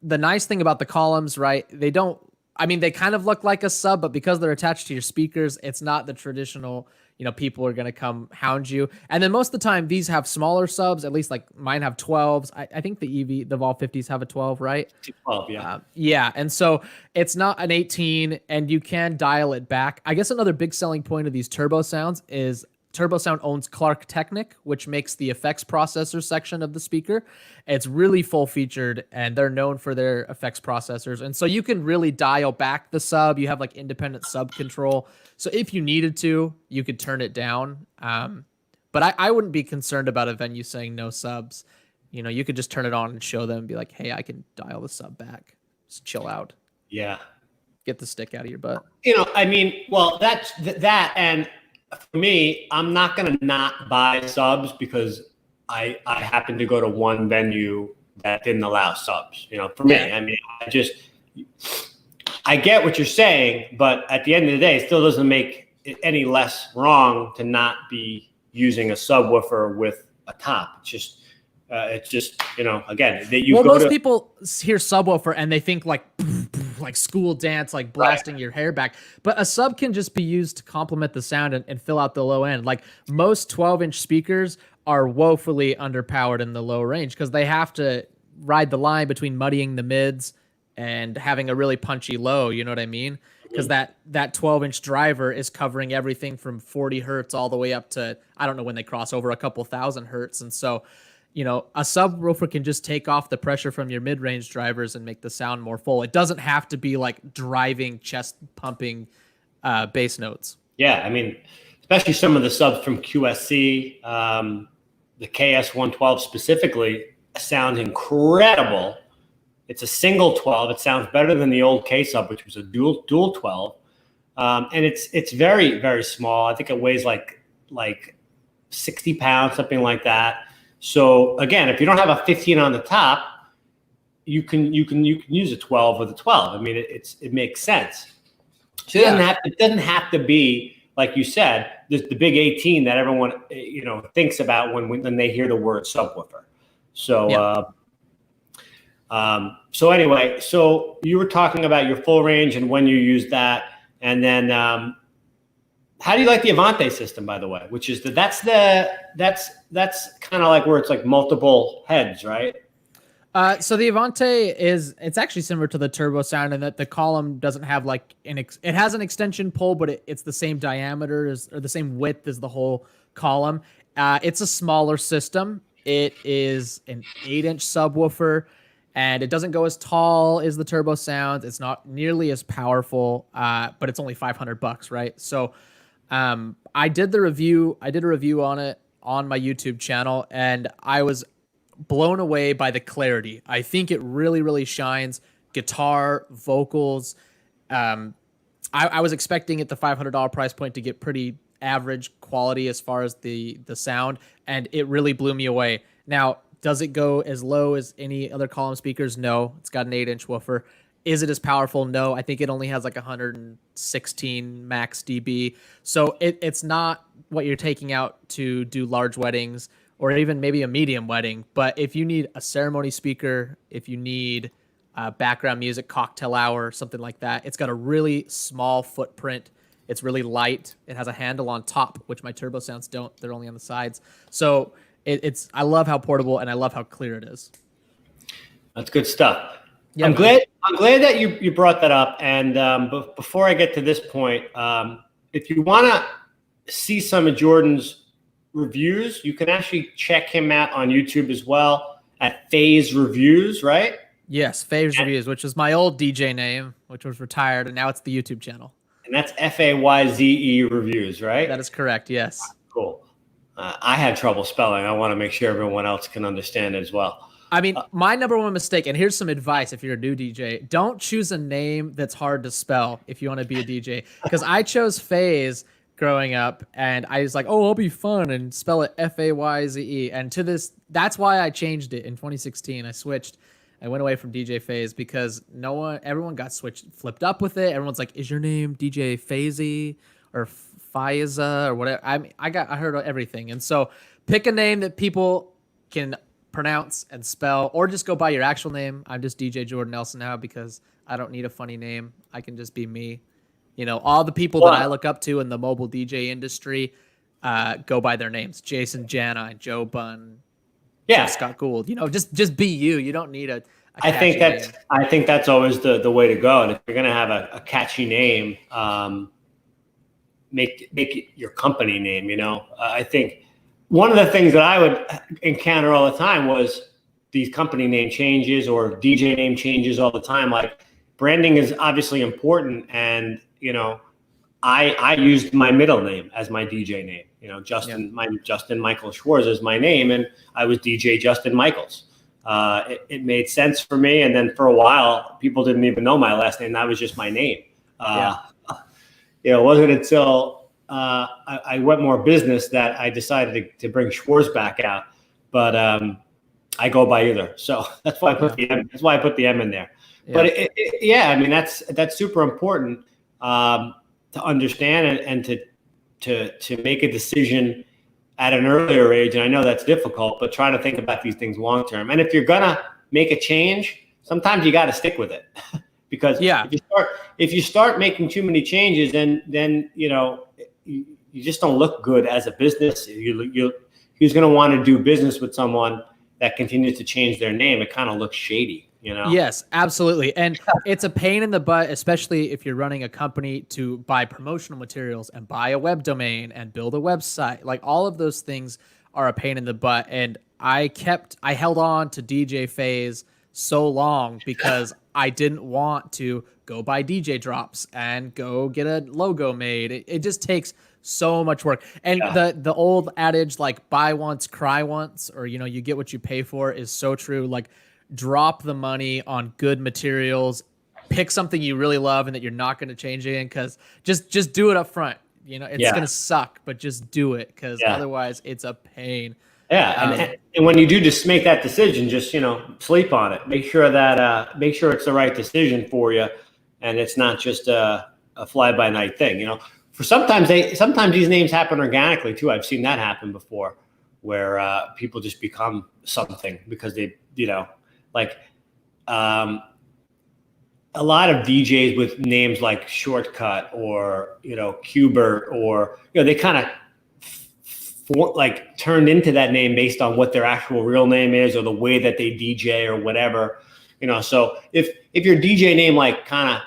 S2: the nice thing about the columns, right, they kind of look like a sub, but because they're attached to your speakers, it's not the traditional, people are going to come hound you. And then most of the time, these have smaller subs, at least like mine have 12s. I think the Vol 50s have a 12, right?
S1: 12, yeah.
S2: Yeah, and so it's not an 18, and you can dial it back. I guess another big selling point of these turbo sounds is Turbo Sound owns Clark Technic, which makes the effects processor section of the speaker. It's really full featured, and they're known for their effects processors. And so you can really dial back the sub. You have like independent sub control. So if you needed to, you could turn it down. But I wouldn't be concerned about a venue saying no subs. You could just turn it on and show them and be like, hey, I can dial the sub back. Just chill out.
S1: Yeah.
S2: Get the stick out of your butt.
S1: Well, that's that. And for me, I'm not going to not buy subs because I happen to go to one venue that didn't allow subs. For me, I get what you're saying, but at the end of the day, it still doesn't make it any less wrong to not be using a subwoofer with a top. It's just again, that you. Well,
S2: most people hear subwoofer and they think like school dance, like blasting your hair back. But a sub can just be used to complement the sound and fill out the low end. Like most 12-inch speakers are woefully underpowered in the low range because they have to ride the line between muddying the mids and having a really punchy low. You know what I mean? Because that 12-inch driver is covering everything from 40 hertz all the way up to, I don't know when they cross over, a couple thousand hertz. And so, a subwoofer can just take off the pressure from your mid-range drivers and make the sound more full. It doesn't have to be like driving, chest pumping bass notes.
S1: Yeah, especially some of the subs from QSC, the KS112 specifically, sound incredible. It's a single 12. It sounds better than the old K sub, which was a dual 12. And it's very, very small. I think it weighs like 60 pounds, something like that. So again, if you don't have a 15 on the top, you can use a 12 with a 12. It makes sense. So it doesn't have to be, like you said, the big 18 that everyone thinks about when they hear the word subwoofer. So so anyway, so you were talking about your full range and when you use that, and then how do you like the Avante system, by the way? Which is that's kind of like where it's like multiple heads, right?
S2: So the Avante it's actually similar to the turbo sound in that the column doesn't have like it has an extension pole, but it's the same diameter or the same width as the whole column. It's a smaller system. It is an 8-inch subwoofer, and it doesn't go as tall as the turbo sounds. It's not nearly as powerful, but it's only $500, right? So I did a review on it on my YouTube channel, and I was blown away by the clarity. I think it really, really shines. Guitar, vocals. I was expecting at the $500 price point to get pretty average quality as far as the sound, and it really blew me away. Now, does it go as low as any other column speakers? No. It's got an 8-inch woofer. Is it as powerful? No. I think it only has like 116 max dB. So it's not what you're taking out to do large weddings or even maybe a medium wedding. But if you need a ceremony speaker, if you need background music, cocktail hour, something like that, it's got a really small footprint. It's really light. It has a handle on top, which my turbo sounds don't. They're only on the sides. So I love how portable, and I love how clear it is.
S1: That's good stuff.
S2: Yeah,
S1: I'm glad that you brought that up. And but before I get to this point, if you want to see some of Jordan's reviews, you can actually check him out on YouTube as well at Phase Reviews, right?
S2: Yes, Phase Reviews, which is my old DJ name, which was retired, and now it's the YouTube channel.
S1: And that's FAYZE Reviews, right?
S2: That is correct, yes.
S1: Cool. I had trouble spelling. I want to make sure everyone else can understand it as well.
S2: I mean, my number one mistake, and here's some advice if you're a new DJ, don't choose a name that's hard to spell if you want to be a DJ. Because I chose Phase growing up, and I was like, oh, I'll be fun and spell it F-A-Y-Z-E. And that's why I changed it in 2016. I switched. I went away from DJ Phase because everyone got flipped up with it. Everyone's like, is your name DJ Phasey or Faiza or whatever? I heard everything. And so pick a name that people can pronounce and spell, or just go by your actual name. I'm just DJ Jordan Nelson now because I don't need a funny name. I can just be me. You know, all the people that I look up to in the mobile DJ industry go by their names. Jason Jana and Joe Bunn. Yeah, Scott Gould. You know, just be you. You don't need a
S1: I think that's always the way to go. And if you're gonna have a catchy name, make it your company name. You know, I think one of the things that I would encounter all the time was these company name changes or DJ name changes all the time. Like, branding is obviously important, and you know, I used my middle name as my DJ name. You know, Justin Michael Schwarz is my name, and I was DJ Justin Michaels. It made sense for me, and then for a while, people didn't even know my last name. That was just my name. You know, it wasn't until I went more business that I decided to bring Schwarz back out. But I go by either, so that's why I put the M. That's why I put the M in there. Yeah. But I mean, that's super important to understand and to make a decision at an earlier age. And I know that's difficult, but try to think about these things long term. And if you're gonna make a change, sometimes you got to stick with it, because if you start making too many changes, then you know you just don't look good as a business. Who's going to want to do business with someone that continues to change their name? It kind of looks shady. You know?
S2: Yes, absolutely. And it's a pain in the butt, especially if you're running a company, to buy promotional materials and buy a web domain and build a website. Like, all of those things are a pain in the butt. And I held on to DJ Phase so long because I didn't want to go buy DJ drops and go get a logo made. It just takes so much work. And the old adage, like, buy once, cry once, or, you know, you get what you pay for, is so true. Like, drop the money on good materials, pick something you really love and that you're not going to change it in, because just do it up front. You know, it's going to suck, but just do it, because otherwise it's a pain.
S1: Yeah. And when you do just make that decision, just, you know, sleep on it. Make sure it's the right decision for you, and it's not just a fly by night thing. You know, sometimes these names happen organically too. I've seen that happen before, where people just become something because they, you know, like a lot of DJs with names like Shortcut or, you know, Qbert, or, you know, they kind of turned into that name based on what their actual real name is or the way that they DJ or whatever, so if your DJ name like kind of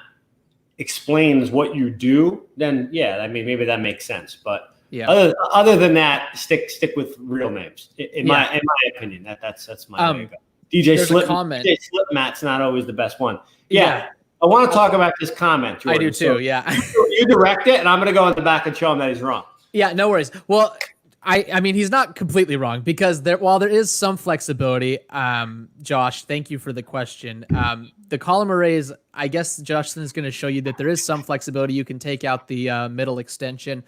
S1: explains what you do, then yeah, I mean, maybe that makes sense. But yeah, other than that, stick with real names. In my opinion, that's my way to go. DJ Slipmat's not always the best one. Yeah. I want to talk about this comment, Jordan.
S2: I do too. So yeah.
S1: You direct it, and I'm going to go in the back and show him that he's wrong.
S2: Yeah, no worries. Well, I mean, he's not completely wrong because while there is some flexibility, Josh, thank you for the question. The column arrays, I guess Justin is going to show you that there is some flexibility. You can take out the middle extension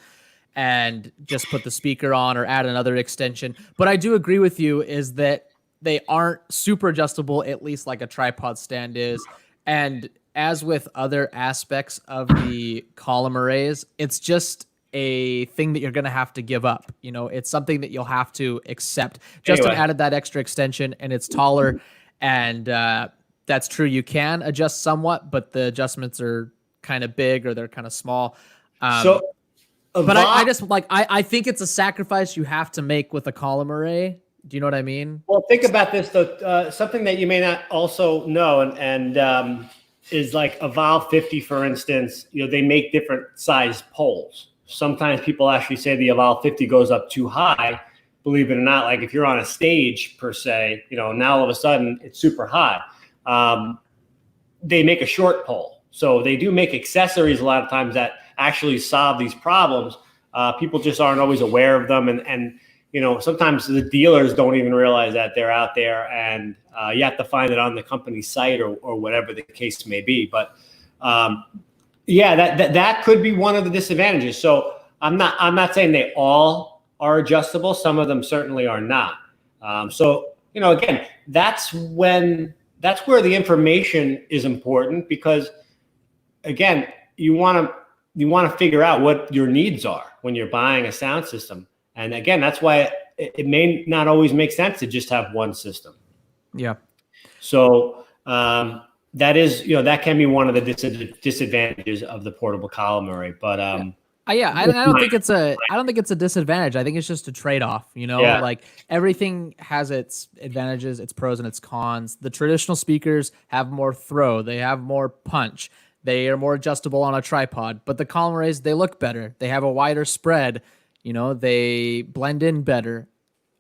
S2: and just put the speaker on or add another extension. But I do agree with you is that they aren't super adjustable, at least like a tripod stand is. And as with other aspects of the column arrays, it's just a thing that you're going to have to give up. It's something that you'll have to accept. Justin added that extra extension and it's taller. And that's true. You can adjust somewhat, but the adjustments are kind of big or they're kind of small. But I think it's a sacrifice you have to make with a column array. Do you know what I mean?
S1: Well, think about this though. Something that you may not also know and is like a Valve 50, for instance, they make different size poles. Sometimes people actually say the Evolve 50 goes up too high. Believe it or not, like if you're on a stage per se, now all of a sudden it's super high. They make a short pole. So they do make accessories a lot of times that actually solve these problems. People just aren't always aware of them. And sometimes the dealers don't even realize that they're out there and you have to find it on the company's site or whatever the case may be. But yeah, that could be one of the disadvantages. So I'm not saying they all are adjustable. Some of them certainly are not. So again, that's where the information is important because again, you want to figure out what your needs are when you're buying a sound system. And again, that's why it may not always make sense to just have one system.
S2: Yeah.
S1: So that is, that can be one of the disadvantages of the portable column array. But
S2: I don't think it's a disadvantage. I think it's just a trade-off. Like everything has its advantages, its pros and its cons. The traditional speakers have more throw, they have more punch, they are more adjustable on a tripod. But the column arrays, they look better. They have a wider spread. They blend in better.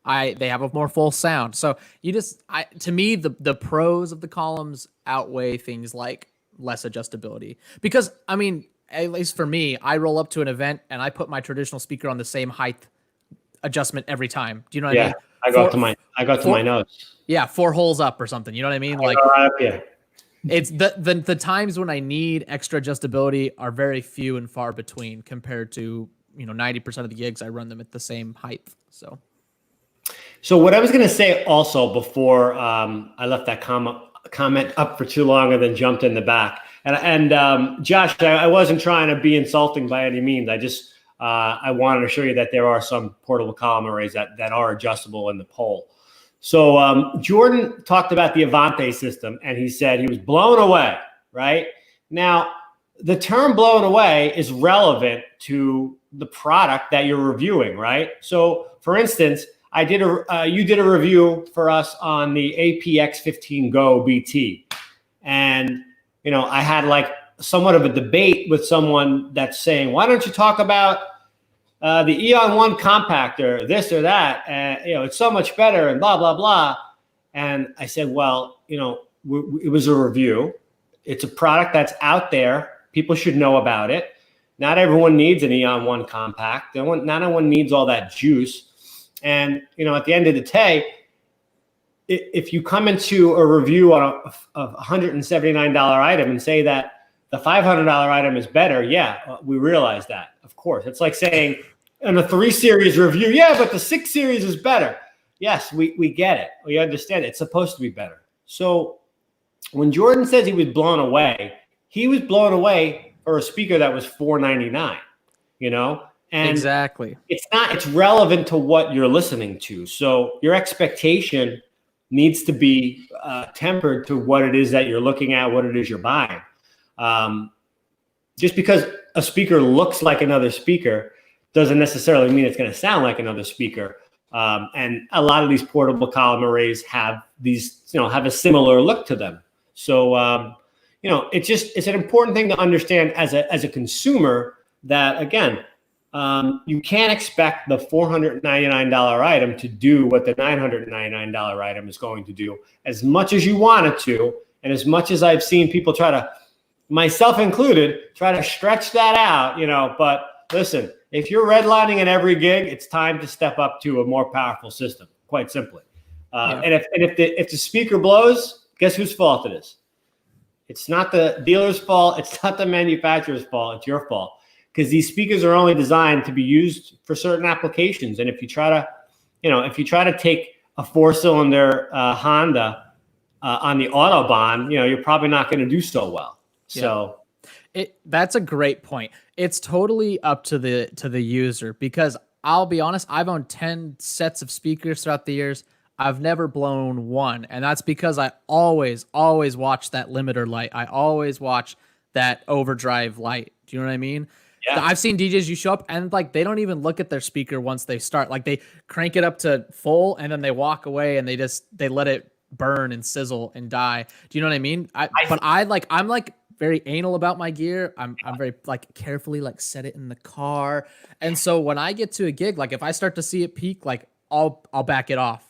S2: They have a more full sound. So to me, the pros of the columns outweigh things like less adjustability. Because I mean, at least for me, I roll up to an event and I put my traditional speaker on the same height adjustment every time. Do you know what I mean?
S1: I got to my nose.
S2: Yeah, 4 holes up or something. You know what I mean? Like it's the times when I need extra adjustability are very few and far between compared to 90% of the gigs I run them at the same height. So
S1: what I was going to say also before I left that comment up for too long and then jumped in the back. And Josh, I wasn't trying to be insulting by any means. I just I wanted to show you that there are some portable column arrays that are adjustable in the pole. So Jordan talked about the Avante system, and he said he was blown away. Right now, the term "blown away" is relevant to the product that you're reviewing. Right. So, for instance, you did a review for us on the APX15 Go BT, and I had like somewhat of a debate with someone that's saying, why don't you talk about the Eon 1 compactor, this or that, and it's so much better and blah blah blah. And I said, well, it was a review. It's a product that's out there. People should know about it. Not everyone needs an Eon 1 compact. Not everyone needs all that juice. And, at the end of the day, if you come into a review on a $179 item and say that the $500 item is better, we realize that, of course. It's like saying in a 3 series review, but the 6 series is better. Yes, we get it. We understand it. It's supposed to be better. So when Jordan says he was blown away for a speaker that was $499, And
S2: exactly.
S1: It's relevant to what you're listening to. So your expectation needs to be tempered to what it is that you're looking at, what it is you're buying. Just because a speaker looks like another speaker doesn't necessarily mean it's going to sound like another speaker. And a lot of these portable column arrays have these, have a similar look to them. So, it's an important thing to understand as a consumer that, again, you can't expect the $499 item to do what the $999 item is going to do as much as you want it to. And as much as I've seen people try to, myself included, try to stretch that out, but listen, if you're redlining in every gig, it's time to step up to a more powerful system, quite simply. And if the speaker blows, guess whose fault it is? It's not the dealer's fault. It's not the manufacturer's fault. It's your fault, because these speakers are only designed to be used for certain applications. And if you try to take a 4-cylinder Honda on the Autobahn, you're probably not going to do so well. So
S2: that's a great point. It's totally up to the user, because I'll be honest, I've owned 10 sets of speakers throughout the years. I've never blown one, and that's because I always watch that limiter light. I always watch that overdrive light. Do you know what I mean? Yeah. I've seen DJs, you show up and like they don't even look at their speaker once they start. Like they crank it up to full and then they walk away and they let it burn and sizzle and die. Do you know what I mean? I'm like very anal about my gear. I'm very like carefully like set it in the car. And so when I get to a gig, like if I start to see it peak, like I'll back it off,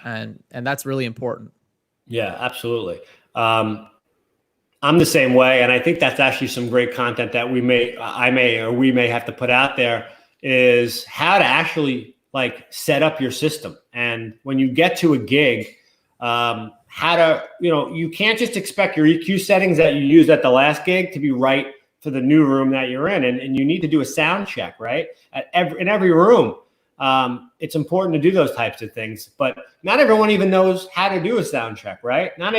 S2: and that's really important. Yeah, absolutely.
S1: I'm the same way. And I think that's actually some great content that we may have to put out there, is how to actually like set up your system. And when you get to a gig, how to, you can't just expect your EQ settings that you used at the last gig to be right for the new room that you're in. And you need to do a sound check, right? In every room. It's important to do those types of things, but not everyone even knows how to do a sound check, right? Not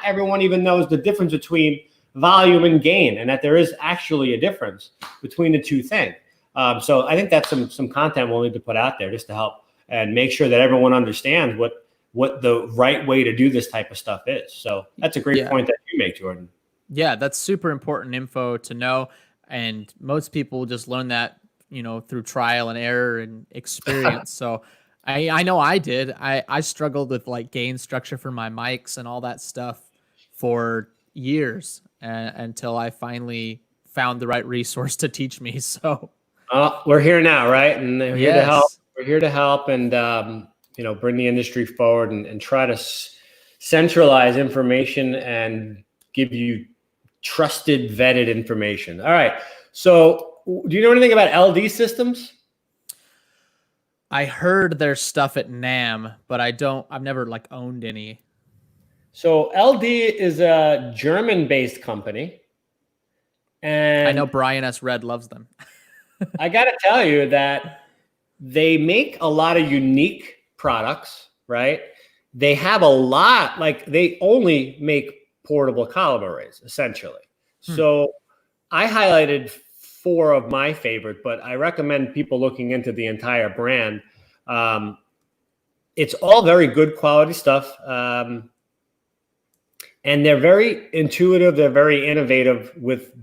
S1: everyone even knows the difference between volume and gain, and that there is actually a difference between the two things. So I think that's some content we'll need to put out there just to help and make sure that everyone understands what the right way to do this type of stuff is. So that's a great point that you make, Jordan.
S2: Yeah, that's super important info to know. And most people just learn that, through trial and error and experience. So I know I did. I struggled with like gain structure for my mics and all that stuff for years until I finally found the right resource to teach me. So
S1: we're here now, right? And we're here to help. We're here to help and, bring the industry forward and try to centralize information and give you trusted, vetted information. All right. So do you know anything about LD systems?
S2: I heard there's stuff at NAMM, but I've never like owned any.
S1: So LD is a German-based company. And
S2: I know Brian S. Red loves them.
S1: I got to tell you that they make a lot of unique products, right? They have a lot, like they only make portable column arrays, essentially. So I highlighted 4 of my favorite, but I recommend people looking into the entire brand. It's all very good quality stuff. And they're very intuitive. They're very innovative with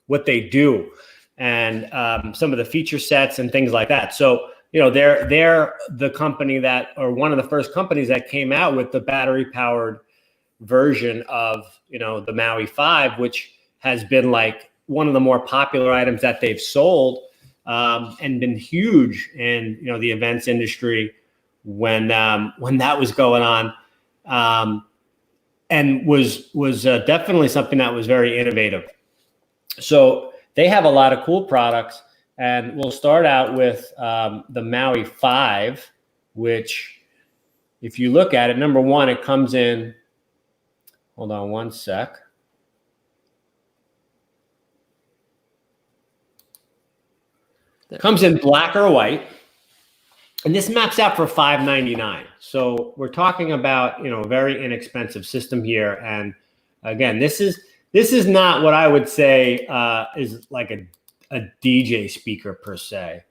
S1: what they do and some of the feature sets and things like that. So, they're the company or one of the first companies that came out with the battery powered version of, the Maui 5, which has been like one of the more popular items that they've sold and been huge in, the events industry when that was going on, and was definitely something that was very innovative. So they have a lot of cool products, and we'll start out with the Maui 5, which if you look at it, number one, it comes in, hold on one sec. Comes in black or white, and this maps out for $599. So we're talking about, a very inexpensive system here. And again, this is not what I would say is like a DJ speaker per se.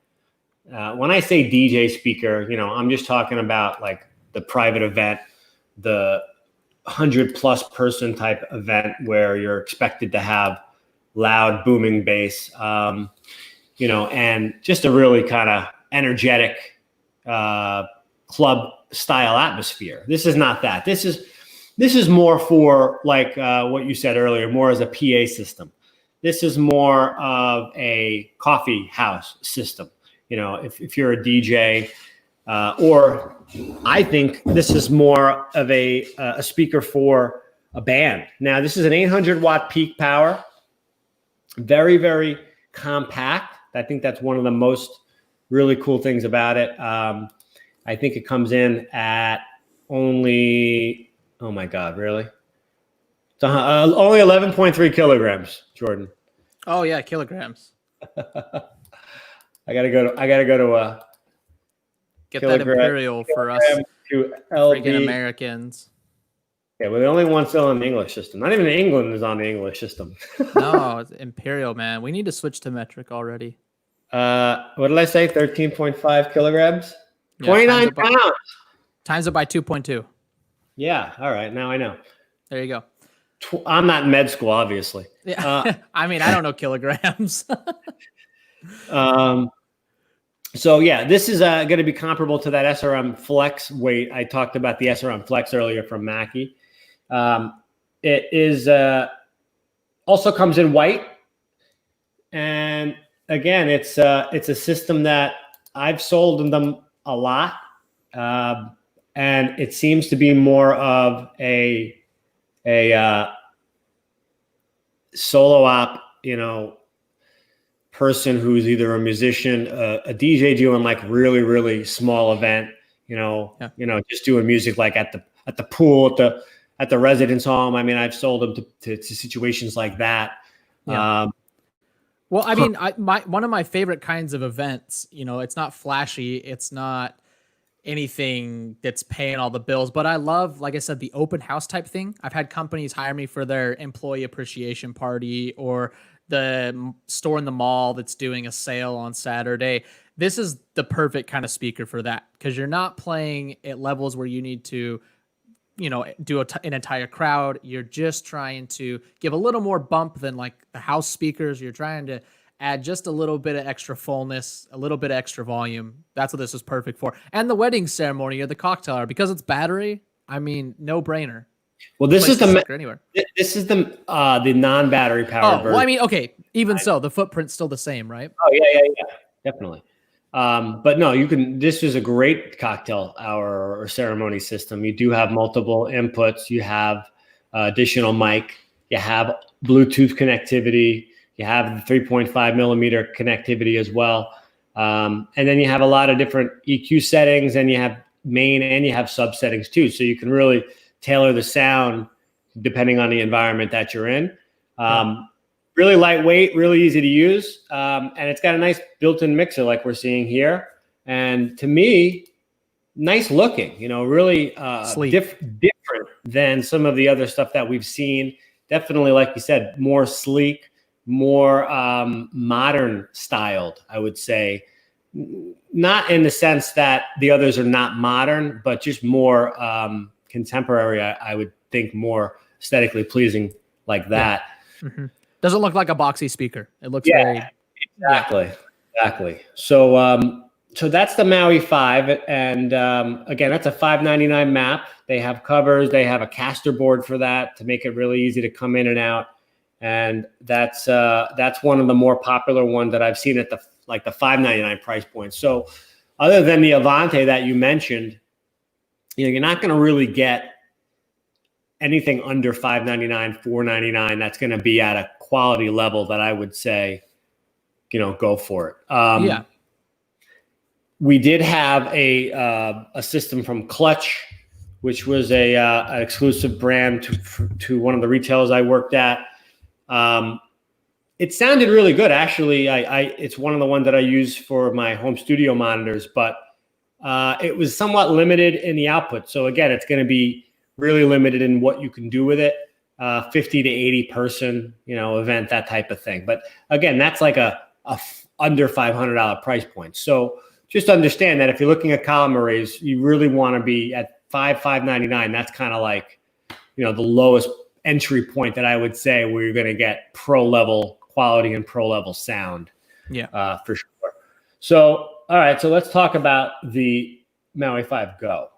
S1: When I say DJ speaker, I'm just talking about like the private event, the 100+ person type event where you're expected to have loud booming bass. and just a really kind of energetic club style atmosphere. This is not that. This is more for like what you said earlier, more as a PA system. This is more of a coffee house system. If you're a DJ, or I think this is more of a speaker for a band. Now, this is an 800 watt peak power, very, very compact. I think that's one of the most really cool things about it. I think it comes in at only, oh my God, really? It's only 11.3 kilograms, Jordan.
S2: Oh yeah, kilograms.
S1: I gotta go to
S2: get that imperial for us
S1: to LB.
S2: freaking Americans.
S1: Yeah, we're the only one still on the English system. Not even England is on the English system.
S2: No, it's imperial, man. We need to switch to metric already.
S1: What did I say? 13.5 kilograms?
S2: Yeah,
S1: 29 pounds.
S2: Times it by 2.2.
S1: Yeah, all right. Now I know.
S2: There you go.
S1: I'm not in med school, obviously.
S2: Yeah. I mean, I don't know kilograms.
S1: So yeah, this is going to be comparable to that SRM-Flex weight. I talked about the SRM-Flex earlier from Mackie. It is also comes in white, and again, it's a system that I've sold them a lot, and it seems to be more of a solo op, person who's either a musician, a DJ doing like really, really small event, just doing music like at the pool, at the residence home. I mean, I've sold them to situations like that.
S2: Yeah. Well, I mean, one of my favorite kinds of events, it's not flashy, it's not anything that's paying all the bills, but I love, like I said, the open house type thing. I've had companies hire me for their employee appreciation party, or the store in the mall that's doing a sale on Saturday. This is the perfect kind of speaker for that, because you're not playing at levels where you need to, do an entire crowd. You're just trying to give a little more bump than like the house speakers. You're trying to add just a little bit of extra fullness, a little bit of extra volume. That's what this is perfect for. And the wedding ceremony or the cocktail hour, because it's battery, I mean, no brainer.
S1: Well, this is
S2: anywhere.
S1: This is the non-battery powered version.
S2: Well, I mean, okay, even so, the footprint's still the same, right?
S1: Oh yeah, definitely. But no, this is a great cocktail hour or ceremony system. You do have multiple inputs. You have additional mic. You have Bluetooth connectivity. You have the 3.5 millimeter connectivity as well. And then you have a lot of different EQ settings, and you have main and you have sub settings too. So you can really tailor the sound depending on the environment that you're in. Really lightweight, really easy to use. And it's got a nice built-in mixer like we're seeing here. And to me, nice looking, really different than some of the other stuff that we've seen. Definitely, like you said, more sleek, more modern styled, I would say. Not in the sense that the others are not modern, but just more contemporary. I would think more aesthetically pleasing like that.
S2: Yeah. Mm-hmm. Doesn't look like a boxy speaker. It looks very
S1: exactly. So so that's the Maui 5, and again, that's a $599 map. They have covers. They have a caster board for that to make it really easy to come in and out. And that's one of the more popular ones that I've seen at the $599 price point. So other than the Avante that you mentioned, you're not going to really get anything under $599, $499. That's going to be at a quality level that I would say, go for it. We did have a system from Clutch, which was an exclusive brand to one of the retailers I worked at. It sounded really good, actually. It's one of the ones that I use for my home studio monitors, but it was somewhat limited in the output. So again, it's going to be really limited in what you can do with it. 50 to 80 person, event, that type of thing. But again, that's like a under $500 price point. So just understand that if you're looking at column arrays, you really want to be at $599. That's kind of like, the lowest entry point that I would say where you're going to get pro level quality and pro level sound. for sure. So, all right. So let's talk about the Maui 5 Go,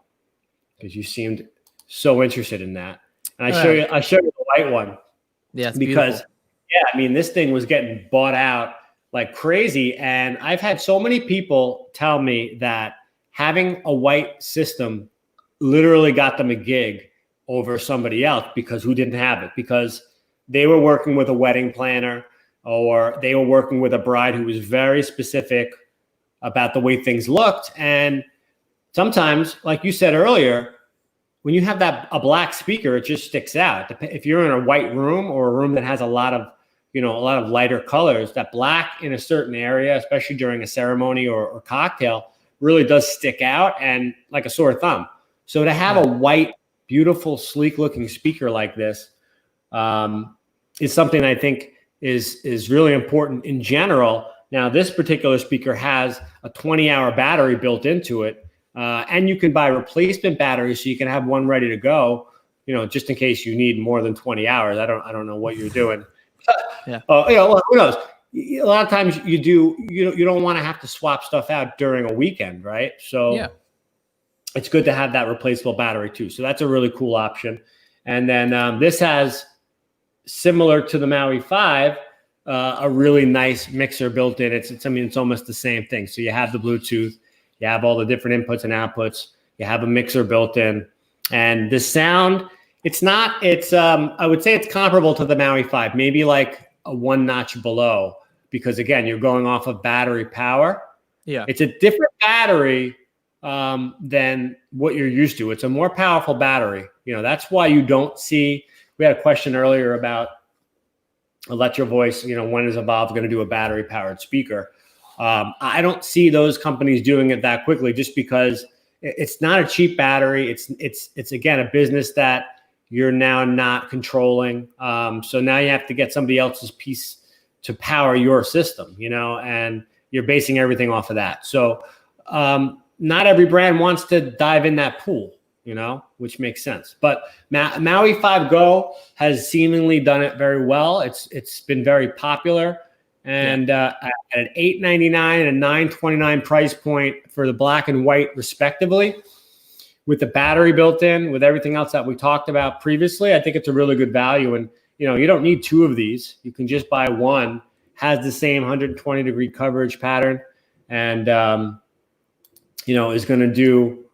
S1: because you seemed so interested in that. And I show you the white one.
S2: Yeah, it's
S1: because
S2: beautiful.
S1: yeah, I mean, this thing was getting bought out like crazy. And I've had so many people tell me that having a white system literally got them a gig over somebody else because who didn't have it, because they were working with a wedding planner or they were working with a bride who was very specific about the way things looked. And sometimes, like you said earlier, when you have a black speaker, it just sticks out. If you're in a white room or a room that has a lot of lighter colors, that black in a certain area, especially during a ceremony or cocktail, really does stick out and like a sore thumb. So to have a white, beautiful, sleek looking speaker like this is something I think is really important in general. Now, this particular speaker has a 20-hour battery built into it. And you can buy replacement batteries so you can have one ready to go, just in case you need more than 20 hours. I don't know what you're doing.
S2: Yeah.
S1: Well, who knows? A lot of times you don't want to have to swap stuff out during a weekend, right? So it's good to have that replaceable battery too. So that's a really cool option. And then this has, similar to the Maui 5, a really nice mixer built in. It's almost the same thing. So you have the Bluetooth, you have all the different inputs and outputs, you have a mixer built in, and the sound, I would say it's comparable to the Maui 5, maybe like a one notch below, because again, you're going off of battery power.
S2: Yeah.
S1: It's a different battery than what you're used to. It's a more powerful battery. That's why you don't see, we had a question earlier about Electro-Voice, when is Evolve going to do a battery powered speaker? I don't see those companies doing it that quickly, just because it's not a cheap battery. It's again, a business that you're now not controlling. So now you have to get somebody else's piece to power your system, and you're basing everything off of that. So not every brand wants to dive in that pool, which makes sense. But Maui 5 Go has seemingly done it very well. It's been very popular. And at an $899 and a $929 price point for the black and white, respectively, with the battery built in, with everything else that we talked about previously, I think it's a really good value. And you don't need two of these; you can just buy one. Has the same 120-degree coverage pattern, and is going to do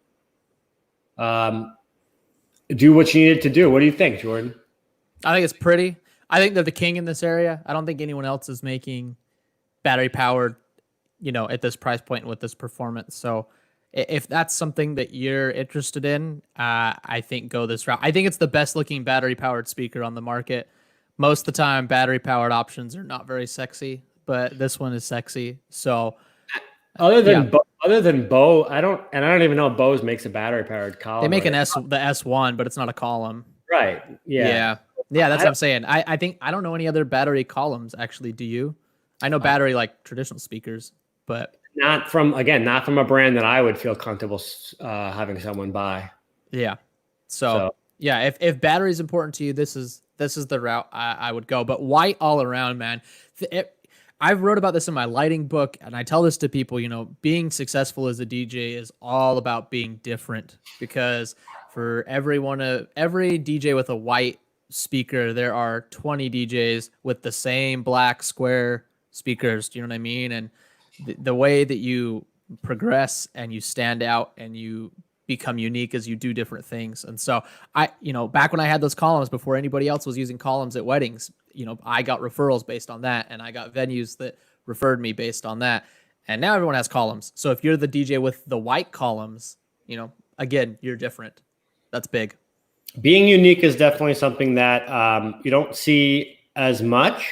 S1: what you need it to do. What do you think, Jordan?
S2: I think it's pretty. I think they're the king in this area. I don't think anyone else is making battery powered, at this price point with this performance. So if that's something that you're interested in, I think go this route. I think it's the best looking battery powered speaker on the market. Most of the time, battery powered options are not very sexy, but this one is sexy. So
S1: other than Bose, I don't even know if Bose makes a battery powered column.
S2: They make the S1, but it's not a column.
S1: Right. Yeah.
S2: Yeah, that's what I'm saying. I think I don't know any other battery columns actually. Do you? I know battery like traditional speakers, but
S1: not from a brand that I would feel comfortable having someone buy.
S2: Yeah. So yeah, if battery is important to you, this is the route I would go. But white all around, man. I've wrote about this in my lighting book, and I tell this to people. Being successful as a DJ is all about being different, because for every DJ with a white speaker, there are 20 DJs with the same black square speakers. Do you know what I mean? And the way that you progress and you stand out and you become unique as you do different things. And so back when I had those columns, before anybody else was using columns at weddings, I got referrals based on that, and I got venues that referred me based on that. And now everyone has columns. So if you're the DJ with the white columns, again, you're different. That's big.
S1: Being unique is definitely something that you don't see as much.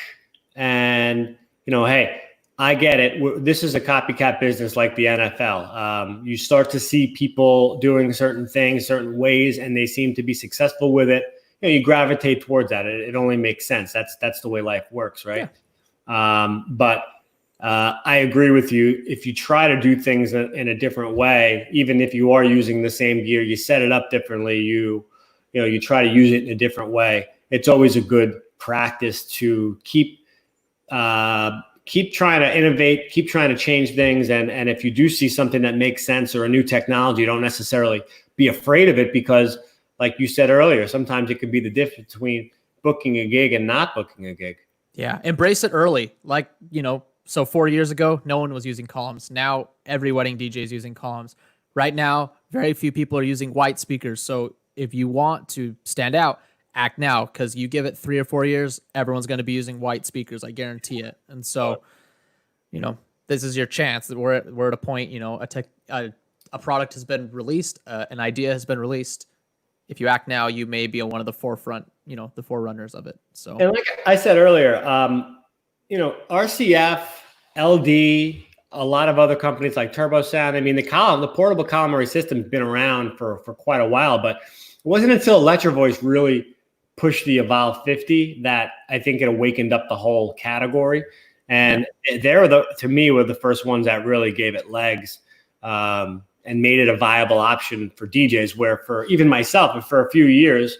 S1: And, hey, I get it. This is a copycat business like the NFL. You start to see people doing certain things, certain ways, and they seem to be successful with it. You gravitate towards that. It only makes sense. That's the way life works, right? Yeah. But I agree with you. If you try to do things in a different way, even if you are using the same gear, you set it up differently, you try to use it in a different way. It's always a good practice to keep keep trying to innovate, keep trying to change things. And if you do see something that makes sense or a new technology, don't necessarily be afraid of it, because like you said earlier, sometimes it could be the difference between booking a gig and not booking a gig.
S2: Yeah. Embrace it early. Like, so 4 years ago, no one was using columns. Now every wedding DJ is using columns. Right now, very few people are using white speakers. So if you want to stand out, act now, because you give it 3 or 4 years, everyone's going to be using white speakers. I guarantee it. And so, this is your chance. We're at a point, a product has been released, an idea has been released. If you act now, you may be on one of the forefront, the forerunners of it. So,
S1: and like I said earlier, RCF, LD, a lot of other companies like Turbo Sound. I mean, the portable column system has been around for quite a while, but it wasn't until Electro-Voice really pushed the Evolve 50 that I think it awakened up the whole category. And to me, were the first ones that really gave it legs, and made it a viable option for DJs, where for even myself, for a few years,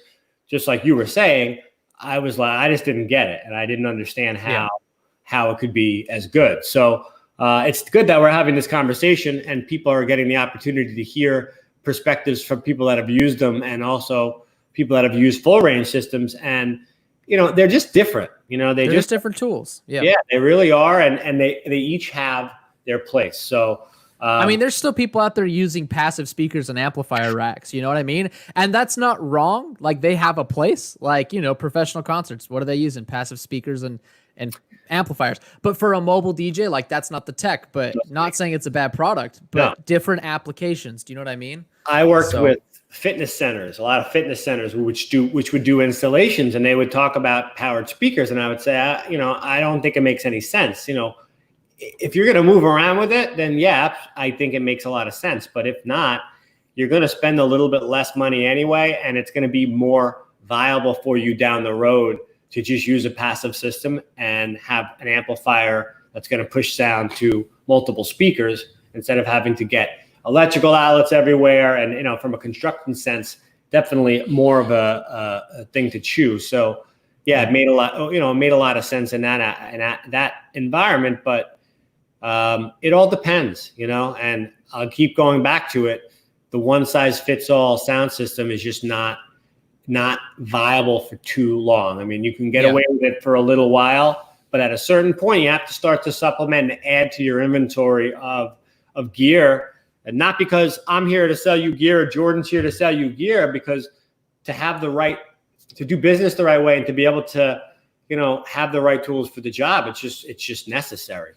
S1: just like you were saying, I was like, I just didn't get it. And I didn't understand how it could be as good. So it's good that we're having this conversation and people are getting the opportunity to hear perspectives from people that have used them, and also people that have used full range systems. And, they're just different, they're just
S2: different tools.
S1: Yeah, they really are. And they each have their place. So,
S2: I mean, there's still people out there using passive speakers and amplifier racks. You know what I mean? And that's not wrong. Like, they have a place. Like, professional concerts. What are they using? Passive speakers and amplifiers. But for a mobile DJ, like, that's not the tech. But not saying it's a bad product, but different applications. Do you know what I mean?
S1: I worked with fitness centers, a lot of fitness centers, which would do installations, and they would talk about powered speakers, and I would say, I don't think it makes any sense. If you're going to move around with it, then I think it makes a lot of sense. But if not, you're going to spend a little bit less money anyway, and it's going to be more viable for you down the road to just use a passive system and have an amplifier that's going to push sound to multiple speakers, instead of having to get electrical outlets everywhere. And, from a construction sense, definitely more of a thing to choose. So it made a lot of sense in that environment, but it all depends, and I'll keep going back to it. The one size fits all sound system is just not viable for too long. I mean, you can get away with it for a little while, but at a certain point you have to start to supplement and add to your inventory of gear. And not because I'm here to sell you gear or Jordan's here to sell you gear, because to do business the right way and to be able to, have the right tools for the job, it's just necessary,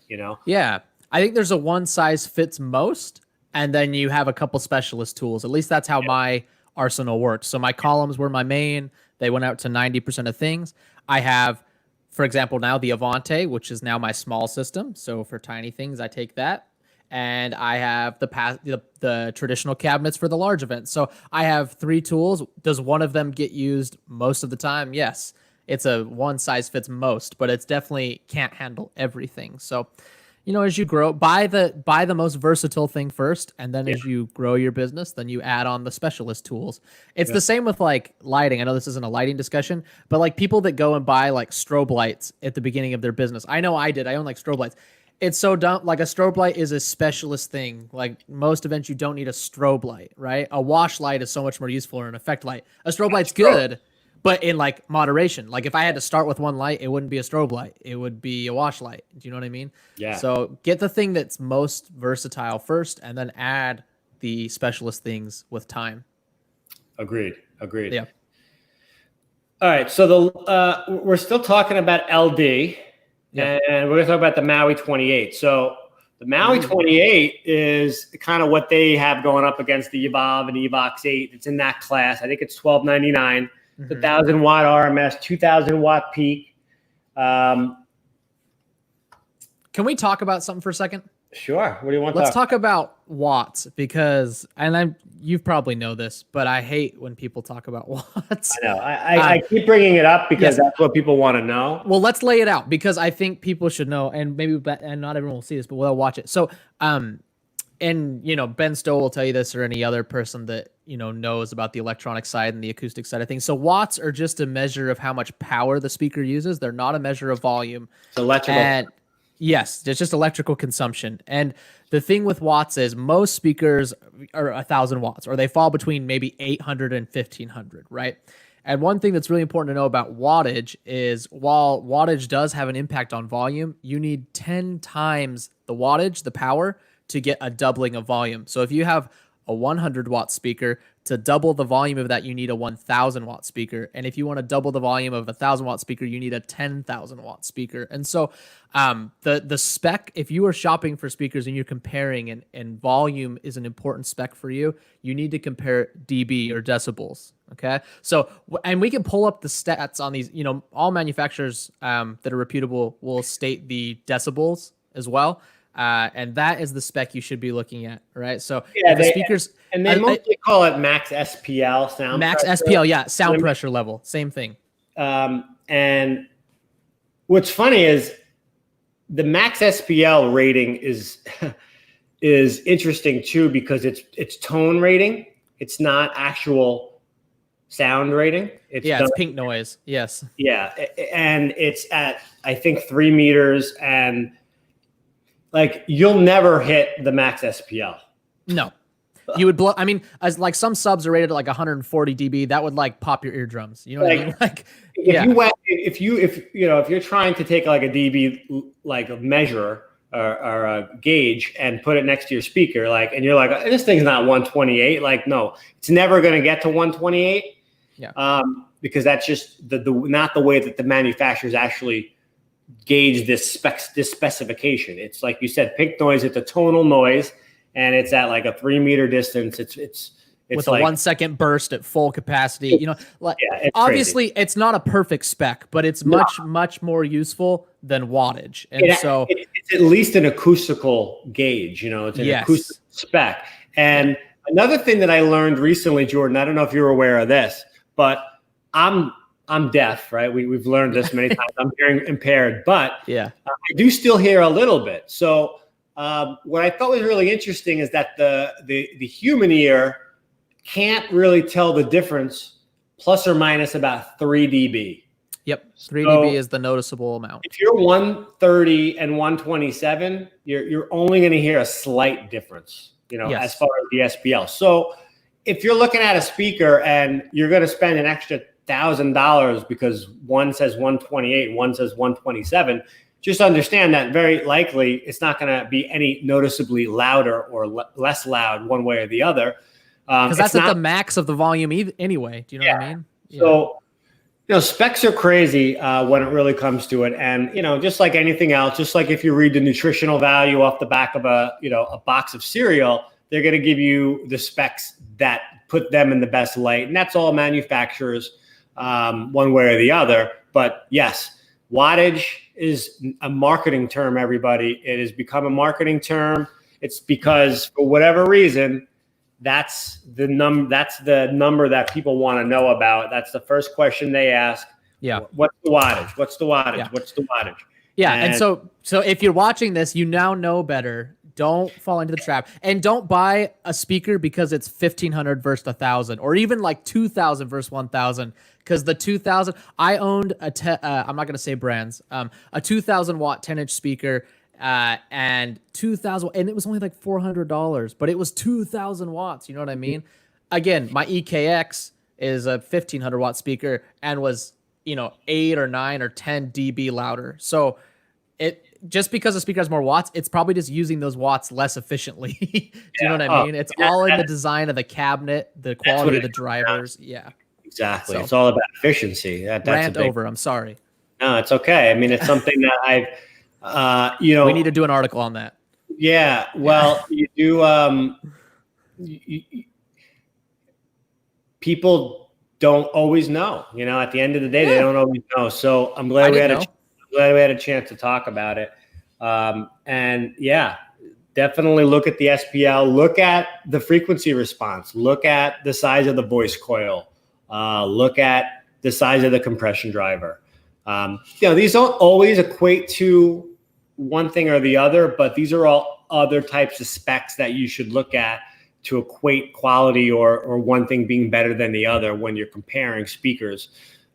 S2: Yeah. I think there's a one size fits most, and then you have a couple specialist tools. At least that's how my arsenal works. So my columns were my main. They went out to 90% of things. I have, for example, now the Avante, which is now my small system. So for tiny things, I take that. And I have the traditional cabinets for the large events. So I have 3 tools. Does one of them get used most of the time? Yes. It's a one size fits most, but it's definitely can't handle everything. So, as you grow, buy the most versatile thing first, and then as you grow your business, then you add on the specialist tools. It's the same with like lighting. I know this isn't a lighting discussion, but like people that go and buy like strobe lights at the beginning of their business. I know I did. I own like strobe lights. It's so dumb. Like, a strobe light is a specialist thing. Like, most events, you don't need a strobe light, right? A wash light is so much more useful, or an effect light. A strobe light's good, but in like moderation. Like, if I had to start with one light, it wouldn't be a strobe light. It would be a wash light. Do you know what I mean?
S1: Yeah.
S2: So get the thing that's most versatile first, and then add the specialist things with time.
S1: Agreed.
S2: Yeah.
S1: All right. So we're still talking about LD. Yeah. And we're going to talk about the Maui 28. So the Maui 28 is kind of what they have going up against the Evolve and Evox 8. It's in that class. I think it's $12.99. It's 1,000 watt RMS, 2,000 watt peak.
S2: Can we talk about something for a second?
S1: Sure. What do you want?
S2: Let's talk about watts, because, and you probably know this, but I hate when people talk about watts.
S1: I know. I keep bringing it up because that's what people want to know.
S2: Well, let's lay it out, because I think people should know, and and not everyone will see this, but we'll watch it. So, and Ben Stowe will tell you this, or any other person that knows about the electronic side and the acoustic side of things. So watts are just a measure of how much power the speaker uses. They're not a measure of volume.
S1: It's electrical.
S2: Yes, it's just electrical consumption. And the thing with watts is most speakers are 1,000 watts, or they fall between maybe 800 and 1,500, right? And one thing that's really important to know about wattage is while wattage does have an impact on volume, you need 10 times the wattage, the power, to get a doubling of volume. So if you have a 100 watt speaker, to double the volume of that, you need a 1,000 watt speaker. And if you want to double the volume of a 1,000 watt speaker, you need a 10,000 watt speaker. And so the spec, if you are shopping for speakers and you're comparing, and volume is an important spec for you, you need to compare dB or decibels. Okay. So, and we can pull up the stats on these, all manufacturers that are reputable will state the decibels as well. And that is the spec you should be looking at, right? So the speakers,
S1: and they mostly call it max SPL, sound
S2: max
S1: pressure.
S2: SPL, yeah, sound pressure level, same thing.
S1: And what's funny is the max SPL rating is interesting too, because it's tone rating. It's not actual sound rating. It's
S2: pink noise. Yes.
S1: Yeah, and it's at, I think, 3 meters, and like you'll never hit the max SPL.
S2: No, you would blow. I mean, as like some subs are rated at like 140 dB, that would like pop your eardrums. You know what I mean? Like,
S1: if you're trying to take like a dB like a measure or a gauge and put it next to your speaker, like, and you're like, this thing's not 128. Like, no, it's never going to get to 128.
S2: Yeah.
S1: Because that's just the not the way that the manufacturers actually gauge this specification. It's like you said, pink noise. It's a tonal noise, and it's at like a 3 meter distance. It's
S2: with
S1: like
S2: a 1 second burst at full capacity. Like obviously crazy. It's not a perfect spec, but it's much more useful than wattage. And it's
S1: at least an acoustical gauge. It's an acoustic spec. And another thing that I learned recently, Jordan, I don't know if you're aware of this, but I'm deaf, right? We've learned this many times. I'm hearing impaired, but I do still hear a little bit. So what I thought was really interesting is that the human ear can't really tell the difference plus or minus about 3 dB.
S2: Yep, 3 dB is the noticeable amount.
S1: If you're 130 and 127, you're only going to hear a slight difference, as far as the SPL. So if you're looking at a speaker and you're going to spend an extra $1,000 because one says 128, one says 127, just understand that very likely it's not going to be any noticeably louder or less loud one way or the other.
S2: Because that's at the max of the volume anyway. Do you know what I mean? Yeah.
S1: So, specs are crazy when it really comes to it. And, just like anything else, just like if you read the nutritional value off the back of a box of cereal, they're going to give you the specs that put them in the best light. And that's all manufacturers, one way or the other. But yes, wattage is a marketing term, everybody. It has become a marketing term. It's because for whatever reason, that's the number that people want to know about. That's the first question they ask.
S2: Yeah.
S1: What's the wattage? What's the wattage?
S2: Yeah.
S1: What's the wattage?
S2: Yeah. And so if you're watching this, you now know better. Don't fall into the trap, and don't buy a speaker because it's 1,500 versus 1,000, or even like 2,000 versus 1,000. Because the 2,000, I owned I'm not gonna say brands, a 2,000 watt 10-inch speaker, and 2,000, and it was only like $400, but it was 2,000 watts. You know what I mean? Again, my EKX is a 1,500 watt speaker and was 8 or 9 or 10 dB louder. So just because the speaker has more watts, it's probably just using those watts less efficiently. Do you know what I mean? It's all in the design of the cabinet, the quality of the drivers. Yeah,
S1: exactly. So, it's all about efficiency. That's
S2: rant over. I'm sorry.
S1: No, it's okay. I mean, it's something that I've,
S2: we need to do an article on that.
S1: Yeah. Well, you do. People don't always know. At the end of the day, they don't always know. So I'm glad we had a chance to talk about it. And definitely look at the SPL, look at the frequency response, look at the size of the voice coil, look at the size of the compression driver. These don't always equate to one thing or the other, but these are all other types of specs that you should look at to equate quality or one thing being better than the other when you're comparing speakers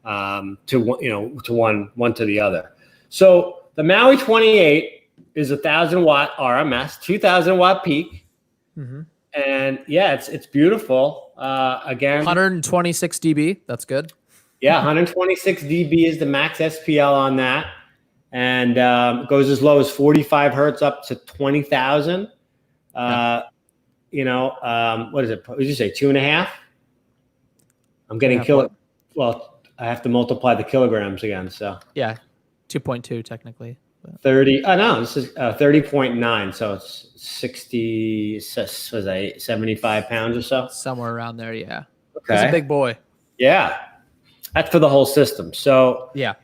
S1: to one to the other. So the Maui 28 is 1,000-watt RMS, 2,000-watt peak.
S2: Mm-hmm.
S1: And yeah, it's beautiful. Again,
S2: 126 dB. That's good.
S1: Yeah, 126 dB is the max SPL on that. And it goes as low as 45 hertz up to 20,000. You know, what is it? What did you say? 2.5? I'm getting kilo. Well, I have to multiply the kilograms again. So
S2: yeah, 2.2 technically.
S1: 30. Oh no, this is 30.9. So it's 60. Was that 75 pounds or so?
S2: Somewhere around there. Yeah.
S1: Okay.
S2: He's a big boy.
S1: Yeah, that's for the whole system. So
S2: yeah.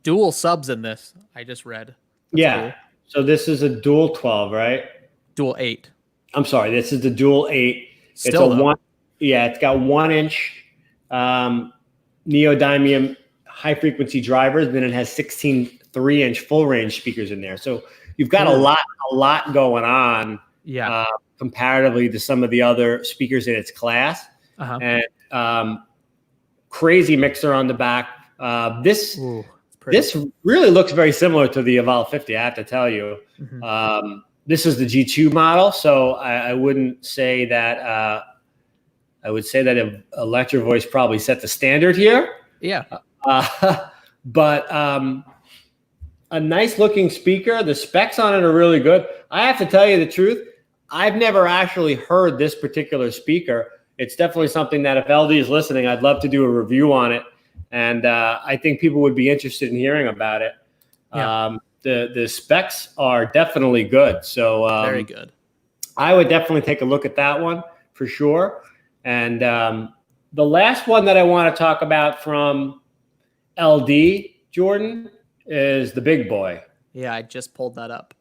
S2: Dual subs in this. I just read. That's
S1: yeah.
S2: cool.
S1: So this is a dual 12, right?
S2: Dual 8.
S1: I'm sorry. This is the dual 8.
S2: Still,
S1: it's a one. Yeah, it's got 1-inch neodymium high frequency drivers. Then it has 16 3-inch full range speakers in there. So you've got a lot going on.
S2: Yeah.
S1: Comparatively to some of the other speakers in its class. And crazy mixer on the back. This really looks very similar to the Evolve 50. I have to tell you. Mm-hmm. This is the G2 model, so I wouldn't say that. I would say that Electro-Voice probably set the standard here.
S2: Yeah.
S1: But a nice looking speaker. The specs on it are really good. I have to tell you the truth. I've never actually heard this particular speaker. It's definitely something that if LD is listening, I'd love to do a review on it. And I think people would be interested in hearing about it. Yeah. The specs are definitely good. So
S2: very good.
S1: I would definitely take a look at that one for sure. And the last one that I want to talk about from LD, Jordan, is the big boy.
S2: Yeah, I just pulled that up.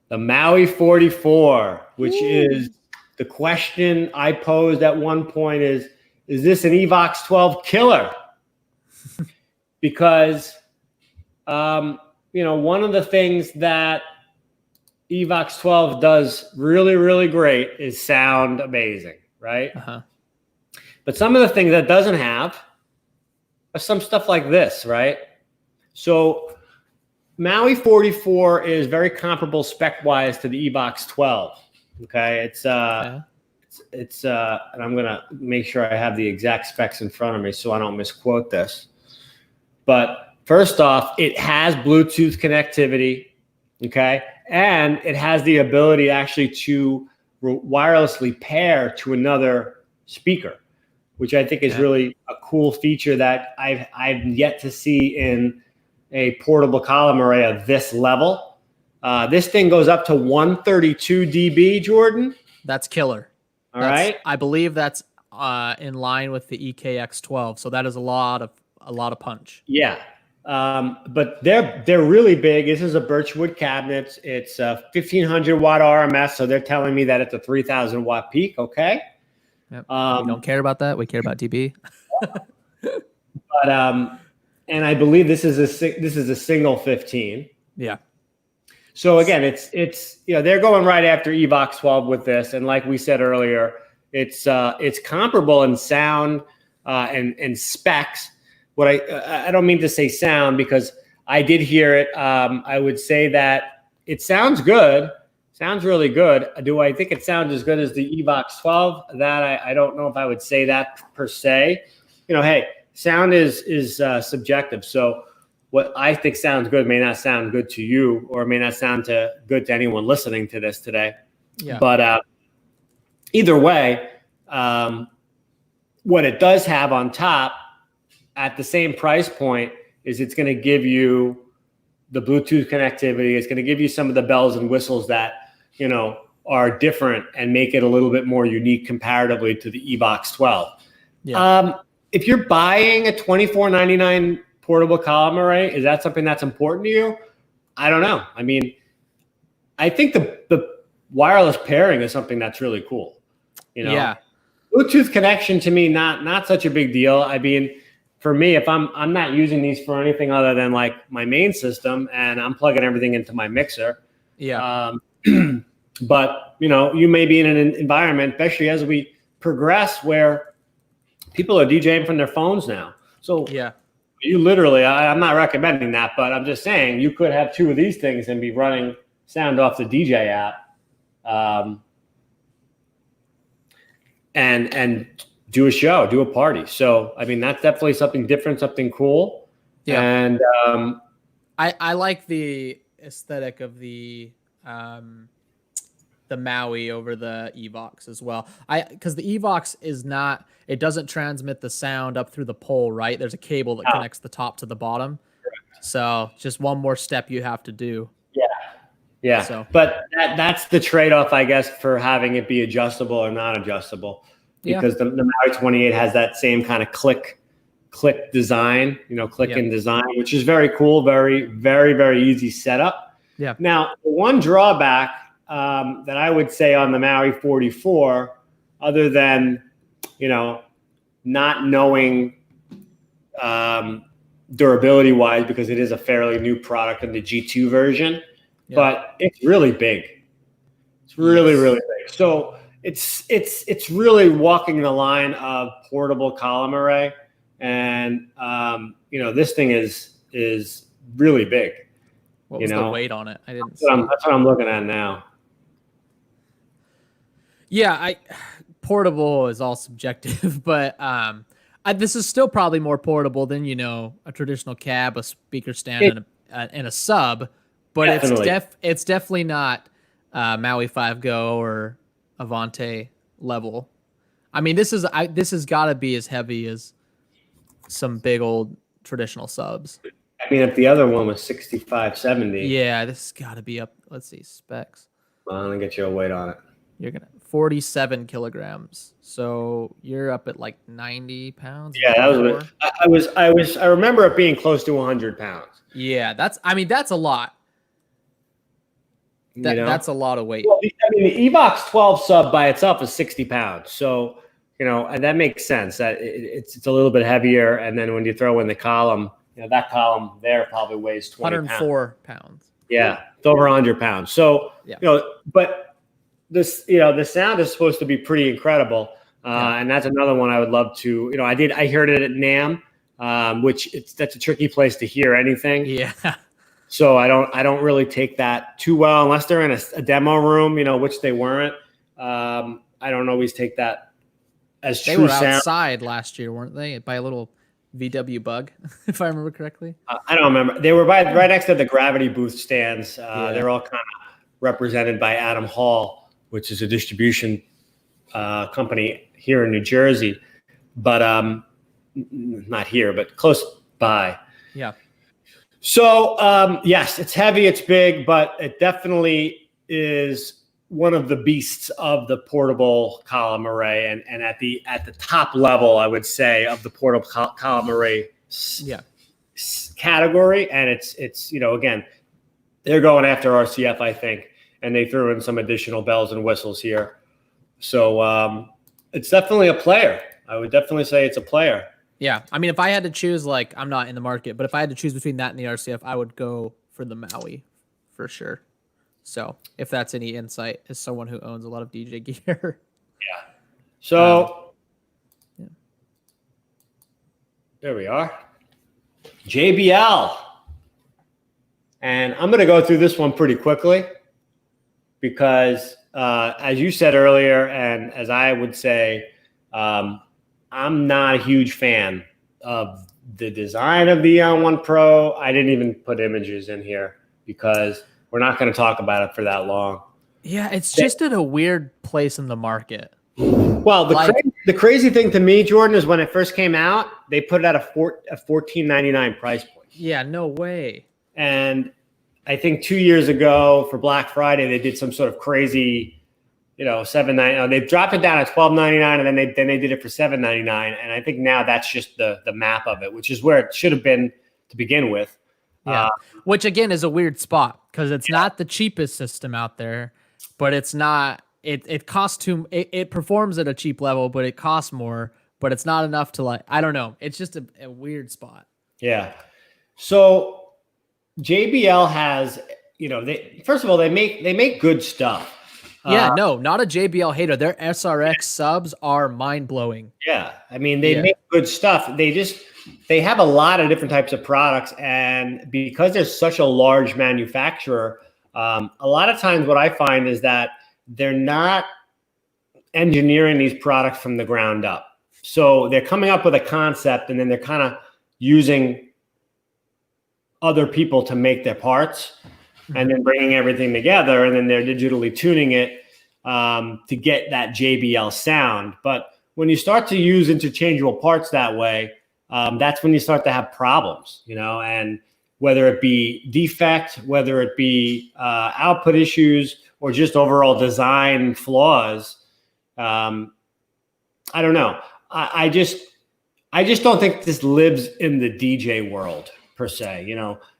S1: The Maui 44, which is the question I posed at one point is this an Evox 12 killer? Because, you know, one of the things that Evox 12 does really, really great is sound amazing, right? But some of the things that doesn't have are some stuff like this, right? So Maui 44 is very comparable spec-wise to the Evox 12. Okay, it's and I'm gonna make sure I have the exact specs in front of me so I don't misquote this. But first off, it has Bluetooth connectivity, okay, and it has the ability actually to wirelessly pair to another speaker, which I think is really a cool feature that I've yet to see in a portable column array of this level. This thing goes up to 132 dB, Jordan.
S2: That's killer.
S1: All right.
S2: I believe that's in line with the EKX12. So that is a lot of punch.
S1: Yeah. But they're really big. This is a birchwood cabinet. It's a 1,500 watt RMS. So they're telling me that it's a 3,000 watt peak. Okay.
S2: Yep. We don't care about that. We care about dB.
S1: But and I believe this is a single 15.
S2: Yeah.
S1: So again, it's you know, they're going right after Evox 12 with this, and like we said earlier, it's comparable in sound and specs. What I don't mean to say sound because I did hear it. I would say that it sounds good, sounds really good. Do I think it sounds as good as the Evox 12? That I don't know if I would say that per se. You know, hey, sound is subjective. So what I think sounds good may not sound good to you, or may not sound good to anyone listening to this today. Yeah. But either way, what it does have on top at the same price point is it's going to give you the Bluetooth connectivity. It's going to give you some of the bells and whistles that, you know, are different and make it a little bit more unique comparatively to the Evox 12. Yeah. If you're buying a $24.99 portable column array, is that something that's important to you? I don't know. I mean, I think the wireless pairing is something that's really cool. You know, yeah. Bluetooth connection to me, not such a big deal. I mean, for me, if I'm not using these for anything other than like my main system and I'm plugging everything into my mixer. Yeah. But you know, you may be in an environment, especially as we progress, where people are DJing from their phones now. So yeah, You literally, I'm not recommending that, but I'm just saying you could have 2 of these things and be running sound off the DJ app, and do a show, do a party. So, I mean, that's definitely something different, something cool.
S2: Yeah.
S1: And
S2: I like the aesthetic of the Maui over the Evox as well. Because the Evox is not, it doesn't transmit the sound up through the pole, right? There's a cable that connects the top to the bottom. Correct. So just one more step you have to do.
S1: Yeah.
S2: So,
S1: but that's the trade-off, I guess, for having it be adjustable or not adjustable. Because the Maui 28 has that same kind of click design, in design, which is very cool, very, very, very easy setup. Yeah. Now, one drawback that I would say on the Maui 44, other than, not knowing durability wise, because it is a fairly new product in the G2 version, but it's really big. It's really, really big. So it's really walking the line of portable column array. And, this thing is really big.
S2: What was the weight on it? I didn't see.
S1: That's what I'm looking at now.
S2: Yeah, portable is all subjective, but this is still probably more portable than a traditional cab, a speaker stand, and a sub. But definitely. It's definitely not Maui 5 Go or Avante level. I mean, this has got to be as heavy as some big old traditional subs.
S1: I mean, if the other one was 65, 70.
S2: Yeah, this has got to be up. Let's see, specs.
S1: Well, I'm going to get you a weight on it.
S2: You're going to 47 kilograms. So you're up at like 90 pounds.
S1: Yeah, that was, I remember it being close to 100 pounds.
S2: Yeah, that's a lot. That's a lot of weight.
S1: Well, the Evox 12 sub by itself is 60 pounds. So, and that makes sense that it's a little bit heavier. And then when you throw in the column, that column there probably weighs
S2: 104 pounds.
S1: Yeah, it's over 100 pounds. So, but this, the sound is supposed to be pretty incredible. And that's another one I would love to, I heard it at NAMM, which that's a tricky place to hear anything.
S2: Yeah.
S1: So I don't really take that too well unless they're in a demo room, which they weren't. I don't always take that as true sound.
S2: They were outside last year, weren't they? By a little VW Bug, if I remember correctly.
S1: I don't remember. They were right next to the Gravity booth stands. They're all kind of represented by Adam Hall, which is a distribution company here in New Jersey, but not here, but close by.
S2: Yeah.
S1: So, yes, it's heavy, it's big, but it definitely is one of the beasts of the portable column array. And at the top level, I would say, of the portable column array category. And it's again, they're going after RCF, I think, and they threw in some additional bells and whistles here. So it's definitely a player. I would definitely say it's a player.
S2: Yeah, I mean, if I had to choose, I'm not in the market, but if I had to choose between that and the RCF, I would go for the Maui for sure. So if that's any insight as someone who owns a lot of DJ gear.
S1: Yeah. So there we are. JBL. And I'm going to go through this one pretty quickly because as you said earlier, and as I would say, I'm not a huge fan of the design of the Eon 1 Pro. I didn't even put images in here because we're not going to talk about it for that long.
S2: Yeah, it's just in a weird place in the market.
S1: Well, the crazy thing to me, Jordan, is when it first came out, they put it at a $14.99 price point.
S2: Yeah, no way.
S1: And I think 2 years ago for Black Friday, they did some sort of crazy $7.99. They dropped it down at $12.99, and then they did it for $7.99. And I think now that's just the map of it, which is where it should have been to begin with.
S2: Yeah, which again is a weird spot because it's not the cheapest system out there, but it's not. It costs too. It performs at a cheap level, but it costs more. But it's not enough to I don't know. It's just a weird spot.
S1: Yeah. So JBL has first of all they make good stuff.
S2: Yeah, no, not a JBL hater. Their SRX subs are mind-blowing.
S1: Yeah, I mean, they make good stuff. They just, they have a lot of different types of products, and because there's such a large manufacturer, a lot of times what I find is that they're not engineering these products from the ground up. So they're coming up with a concept, and then they're kind of using other people to make their parts, and then bringing everything together, and then they're digitally tuning it to get that JBL sound. But when you start to use interchangeable parts that way, that's when you start to have problems, and whether it be defect, whether it be output issues, or just overall design flaws. I don't know. I just don't think this lives in the DJ world per se.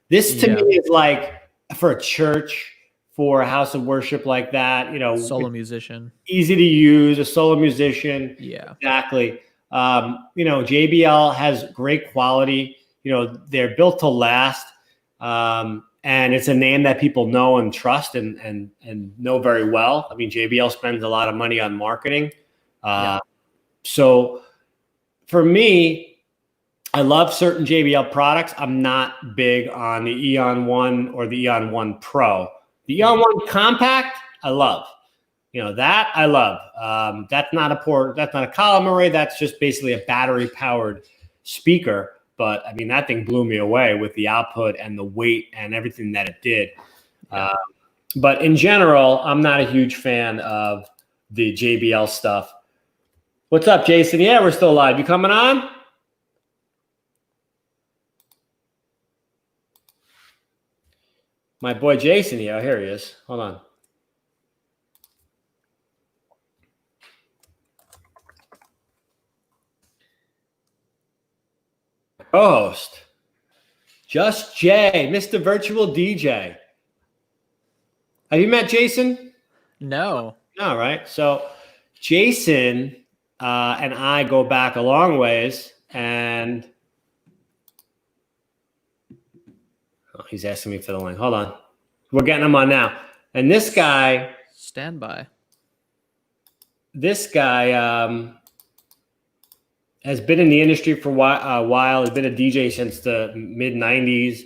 S1: This to me is like for a church, for a house of worship like that,
S2: solo musician,
S1: easy to use, a solo musician.
S2: Yeah,
S1: exactly. JBL has great quality. They're built to last. And it's a name that people know and trust and know very well. I mean, JBL spends a lot of money on marketing. So for me, I love certain JBL products. I'm not big on the Eon 1 or the Eon 1 Pro. The Eon 1 Compact, I love. That I love. That's not a column array. That's just basically a battery powered speaker. But I mean, that thing blew me away with the output and the weight and everything that it did. But in general, I'm not a huge fan of the JBL stuff. What's up, Jason? Yeah, we're still live. You coming on? My boy Jason, yeah, here he is. Hold on. Co-host, Just Jay, Mr. Virtual DJ. Have you met Jason?
S2: No.
S1: All right. So Jason and I go back a long ways, and he's asking me for the link. Hold on. We're getting him on now. And this guy.
S2: Stand by.
S1: This guy has been in the industry for a while. He's been a DJ since the mid-90s,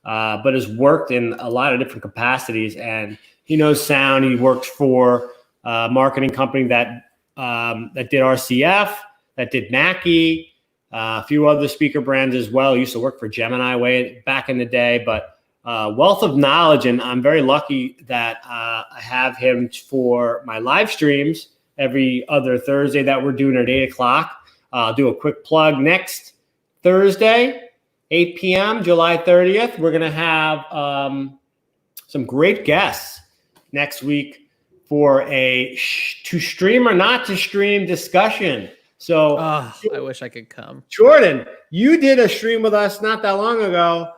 S1: but has worked in a lot of different capacities. And he knows sound. He worked for a marketing company that did RCF, that did Mackie, a few other speaker brands as well. He used to work for Gemini way back in the day, but wealth of knowledge. And I'm very lucky that I have him for my live streams every other Thursday that we're doing at 8 o'clock. I'll do a quick plug. Next Thursday, 8 p.m., July 30th, we're going to have some great guests next week for a to stream or not to stream discussion. So
S2: I wish I could come.
S1: Jordan, you did a stream with us not that long ago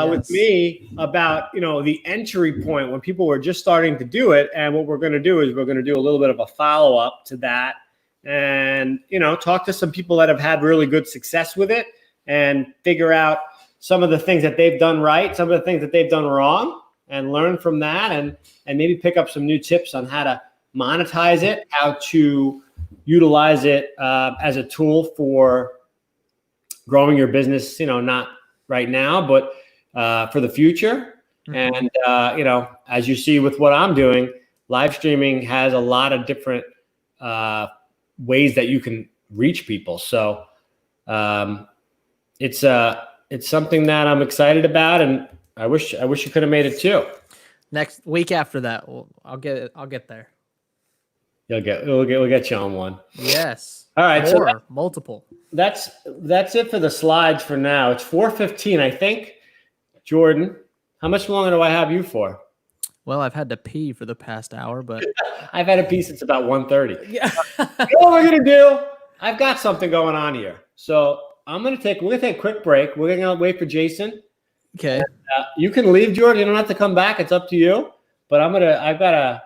S1: with me about, the entry point when people were just starting to do it. And what we're going to do is we're going to do a little bit of a follow-up to that. And, talk to some people that have had really good success with it and figure out some of the things that they've done right, some of the things that they've done wrong, and learn from that and maybe pick up some new tips on how to monetize it, how to utilize it as a tool for growing your business, not right now, but for the future. Mm-hmm. And, as you see with what I'm doing, live streaming has a lot of different ways that you can reach people. So it's something that I'm excited about, and I wish you could have made it too.
S2: Next week after that, I'll get there.
S1: We'll get you on one.
S2: Yes.
S1: All right.
S2: Multiple.
S1: That's it for the slides for now. It's 4:15, I think. Jordan, how much longer do I have you for?
S2: Well, I've had to pee for the past hour, but
S1: I've had to pee since about 1:30.
S2: Yeah.
S1: You know what we're gonna do? I've got something going on here. So we're gonna take a quick break. We're gonna wait for Jason.
S2: Okay.
S1: And, you can leave, Jordan. You don't have to come back. It's up to you. But I've got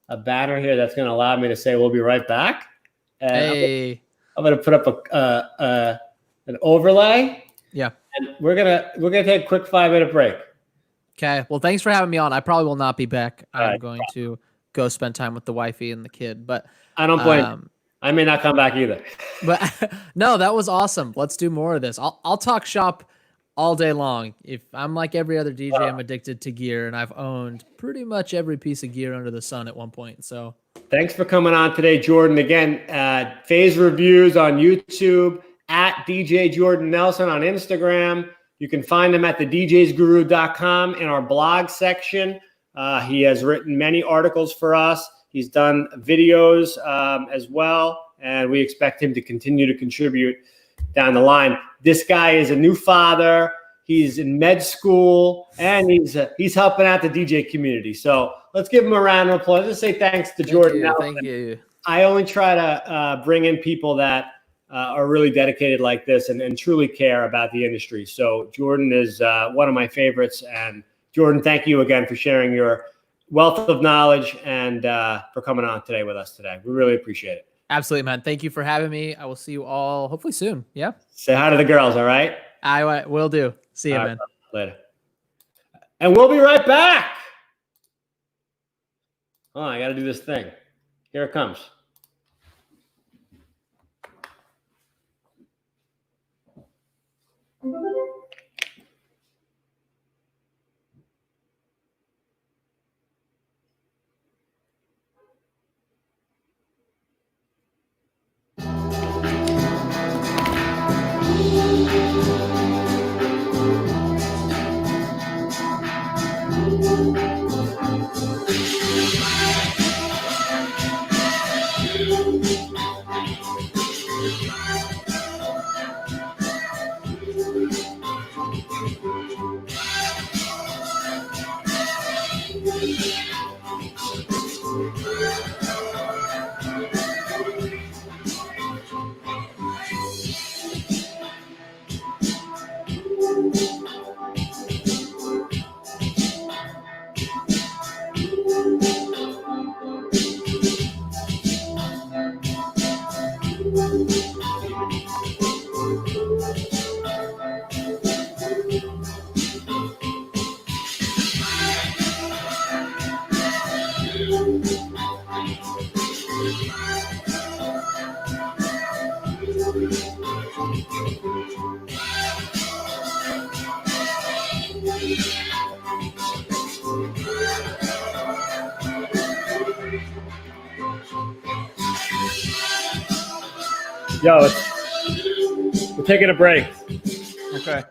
S1: a banner here that's gonna allow me to say we'll be right back. And
S2: hey.
S1: I'm gonna put up an overlay.
S2: Yeah.
S1: And we're gonna take a quick 5-minute break.
S2: Okay. Well, thanks for having me on. I probably will not be back. I'm
S1: right.
S2: going to go spend time with the wifey and the kid. But
S1: I don't blame you. I may not come back either.
S2: But no, that was awesome. Let's do more of this. I'll talk shop all day long. If I'm like every other DJ, I'm addicted to gear, and I've owned pretty much every piece of gear under the sun at one point. So
S1: thanks for coming on today, Jordan. Again, Phase Reviews on YouTube, at DJ Jordan Nelson on Instagram. You can find him at the DJsGuru.com in our blog section. He has written many articles for us. He's done videos as well, and we expect him to continue to contribute down the line. This guy is a new father. He's in med school, and he's helping out the DJ community. So let's give him a round of applause. Let's say thanks to Jordan.
S2: Thank you.
S1: I only try to bring in people that are really dedicated like this and truly care about the industry. So Jordan is one of my favorites. And Jordan, thank you again for sharing your wealth of knowledge and for coming on today with us today. We really appreciate it.
S2: Absolutely, man. Thank you for having me. I will see you all hopefully soon. Yeah.
S1: Say hi to the girls, all right?
S2: I will do. See you,
S1: all
S2: man.
S1: Right, later. And we'll be right back. Oh, I got to do this thing. Here it comes. Yo, we're taking a break.
S2: Okay.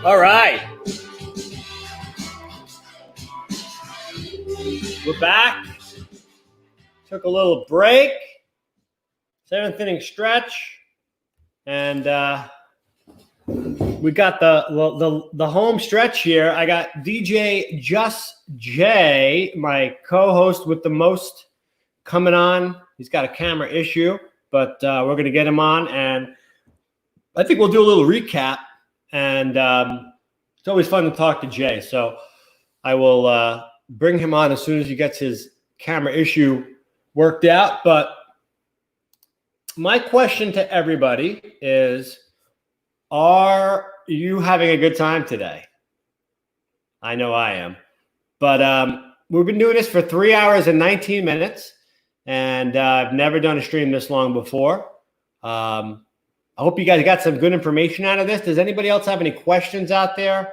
S1: All right. We're back. Took a little break. 7th inning stretch. And we got the home stretch here. I got DJ Just J, my co-host with the most, coming on. He's got a camera issue, but we're going to get him on. And I think we'll do a little recap. And it's always fun to talk to Jay. So I will bring him on as soon as he gets his camera issue worked out. But my question to everybody is, are you having a good time today? I know I am. But we've been doing this for 3 hours and 19 minutes. And I've never done a stream this long before. I hope you guys got some good information out of this. Does anybody else have any questions out there?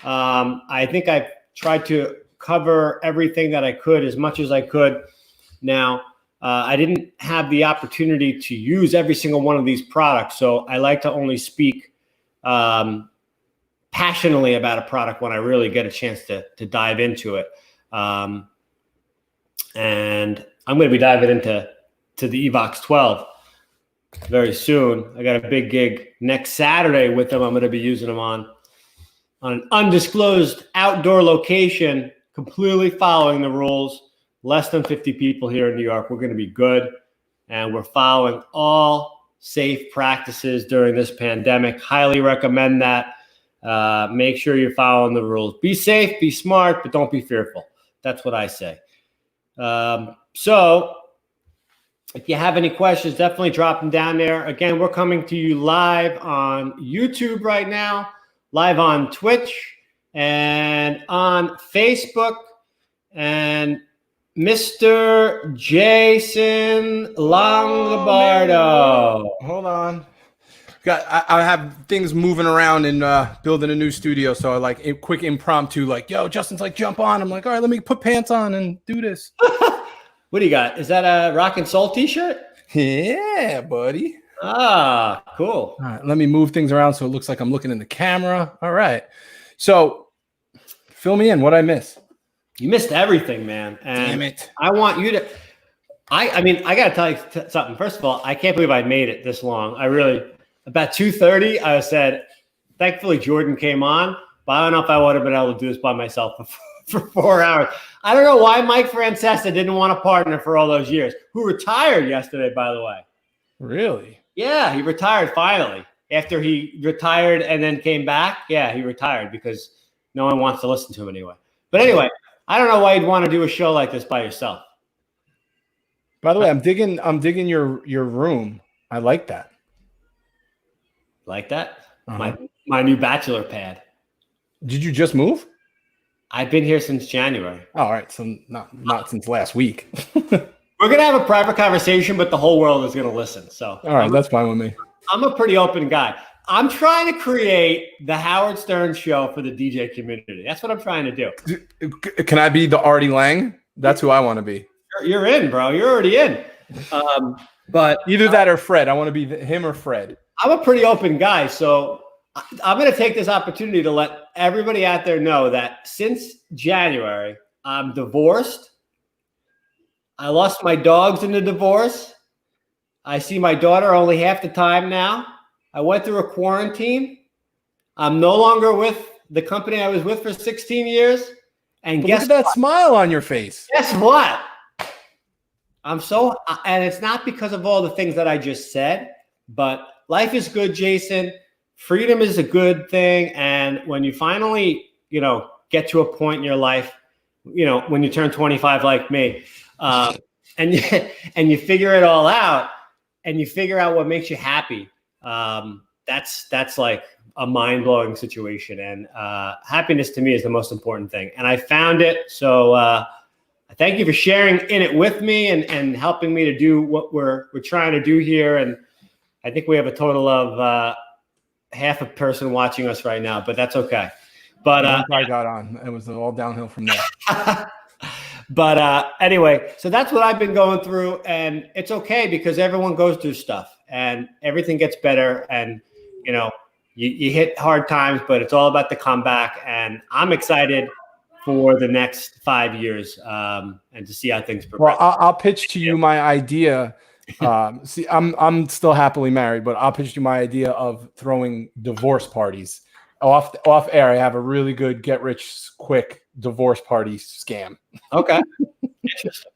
S1: I think I've tried to cover everything that I could as much as I could. Now, I didn't have the opportunity to use every single one of these products, so I like to only speak passionately about a product when I really get a chance to dive into it. And I'm going to be diving into to the Evox 12 very soon. I got a big gig next Saturday with them. I'm going to be using them on an undisclosed outdoor location, completely following the rules. Less than 50 people here in New York. We're going to be good. And we're following all safe practices during this pandemic. Highly recommend that. Make sure you're following the rules. Be safe, be smart, but don't be fearful. That's what I say. So if you have any questions, definitely drop them down there. Again, we're coming to you live on YouTube right now, live on Twitch, and on Facebook. And Mr. Jason Longobardo.
S3: Hold on. I have things moving around and building a new studio. So I like a quick impromptu, like, yo, Justin's like, jump on. I'm like, all right, let me put pants on and do this.
S1: What do you got? Is that a Rock and Soul t-shirt?
S3: Yeah, buddy.
S1: Ah, cool.
S3: All right, let me move things around so it looks like I'm looking in the camera. All right. So fill me in. What'd I miss?
S1: You missed everything, man. And
S3: damn it.
S1: I want you to, I mean, I got to tell you something. First of all, I can't believe I made it this long. I really, about 2:30, I said, thankfully Jordan came on, but I don't know if I would have been able to do this by myself for 4 hours. I don't know why Mike Francesa didn't want a partner for all those years, who retired yesterday, by the way.
S3: Really?
S1: Yeah, he retired finally. After he retired and then came back, yeah, he retired because no one wants to listen to him anyway. But anyway, I don't know why you'd want to do a show like this by yourself.
S3: By the way, I'm digging your room. I like that.
S1: Like that? My new bachelor pad.
S3: Did you just move?
S1: I've been here since January.
S3: Oh, all right, so not since last week.
S1: We're gonna have a private conversation, but the whole world is gonna listen. So
S3: all right, that's fine with me.
S1: I'm a pretty open guy. I'm trying to create the Howard Stern show for the DJ community. That's what I'm trying to do.
S3: Can I be the Artie Lang? That's who I want to be.
S1: You're in, bro. You're already in. But
S3: either that or Fred. I want to be him or Fred.
S1: I'm a pretty open guy, so I'm going to take this opportunity to let everybody out there know that since January, I'm divorced. I lost my dogs in the divorce. I see my daughter only half the time now. I went through a quarantine. I'm no longer with the company I was with for 16 years. And guess
S3: look at that smile on your face.
S1: Guess what? And it's not because of all the things that I just said, but life is good, Jason. Freedom is a good thing. And when you finally, get to a point in your life, when you turn 25 like me, and you figure it all out and you figure out what makes you happy, that's like a mind-blowing situation. And happiness to me is the most important thing. And I found it. So thank you for sharing in it with me and helping me to do what we're trying to do here. And I think we have a total of half a person watching us right now, but that's okay. But
S3: I got on. It was all downhill from there.
S1: But anyway, so that's what I've been going through, and it's okay because everyone goes through stuff and everything gets better. And you hit hard times, but it's all about the comeback. And I'm excited for the next 5 years and to see how things progress.
S3: Well, I'll pitch to you my idea. See, I'm still happily married, but I'll pitch you my idea of throwing divorce parties off air. I have a really good get rich quick divorce party scam.
S1: Okay. Interesting.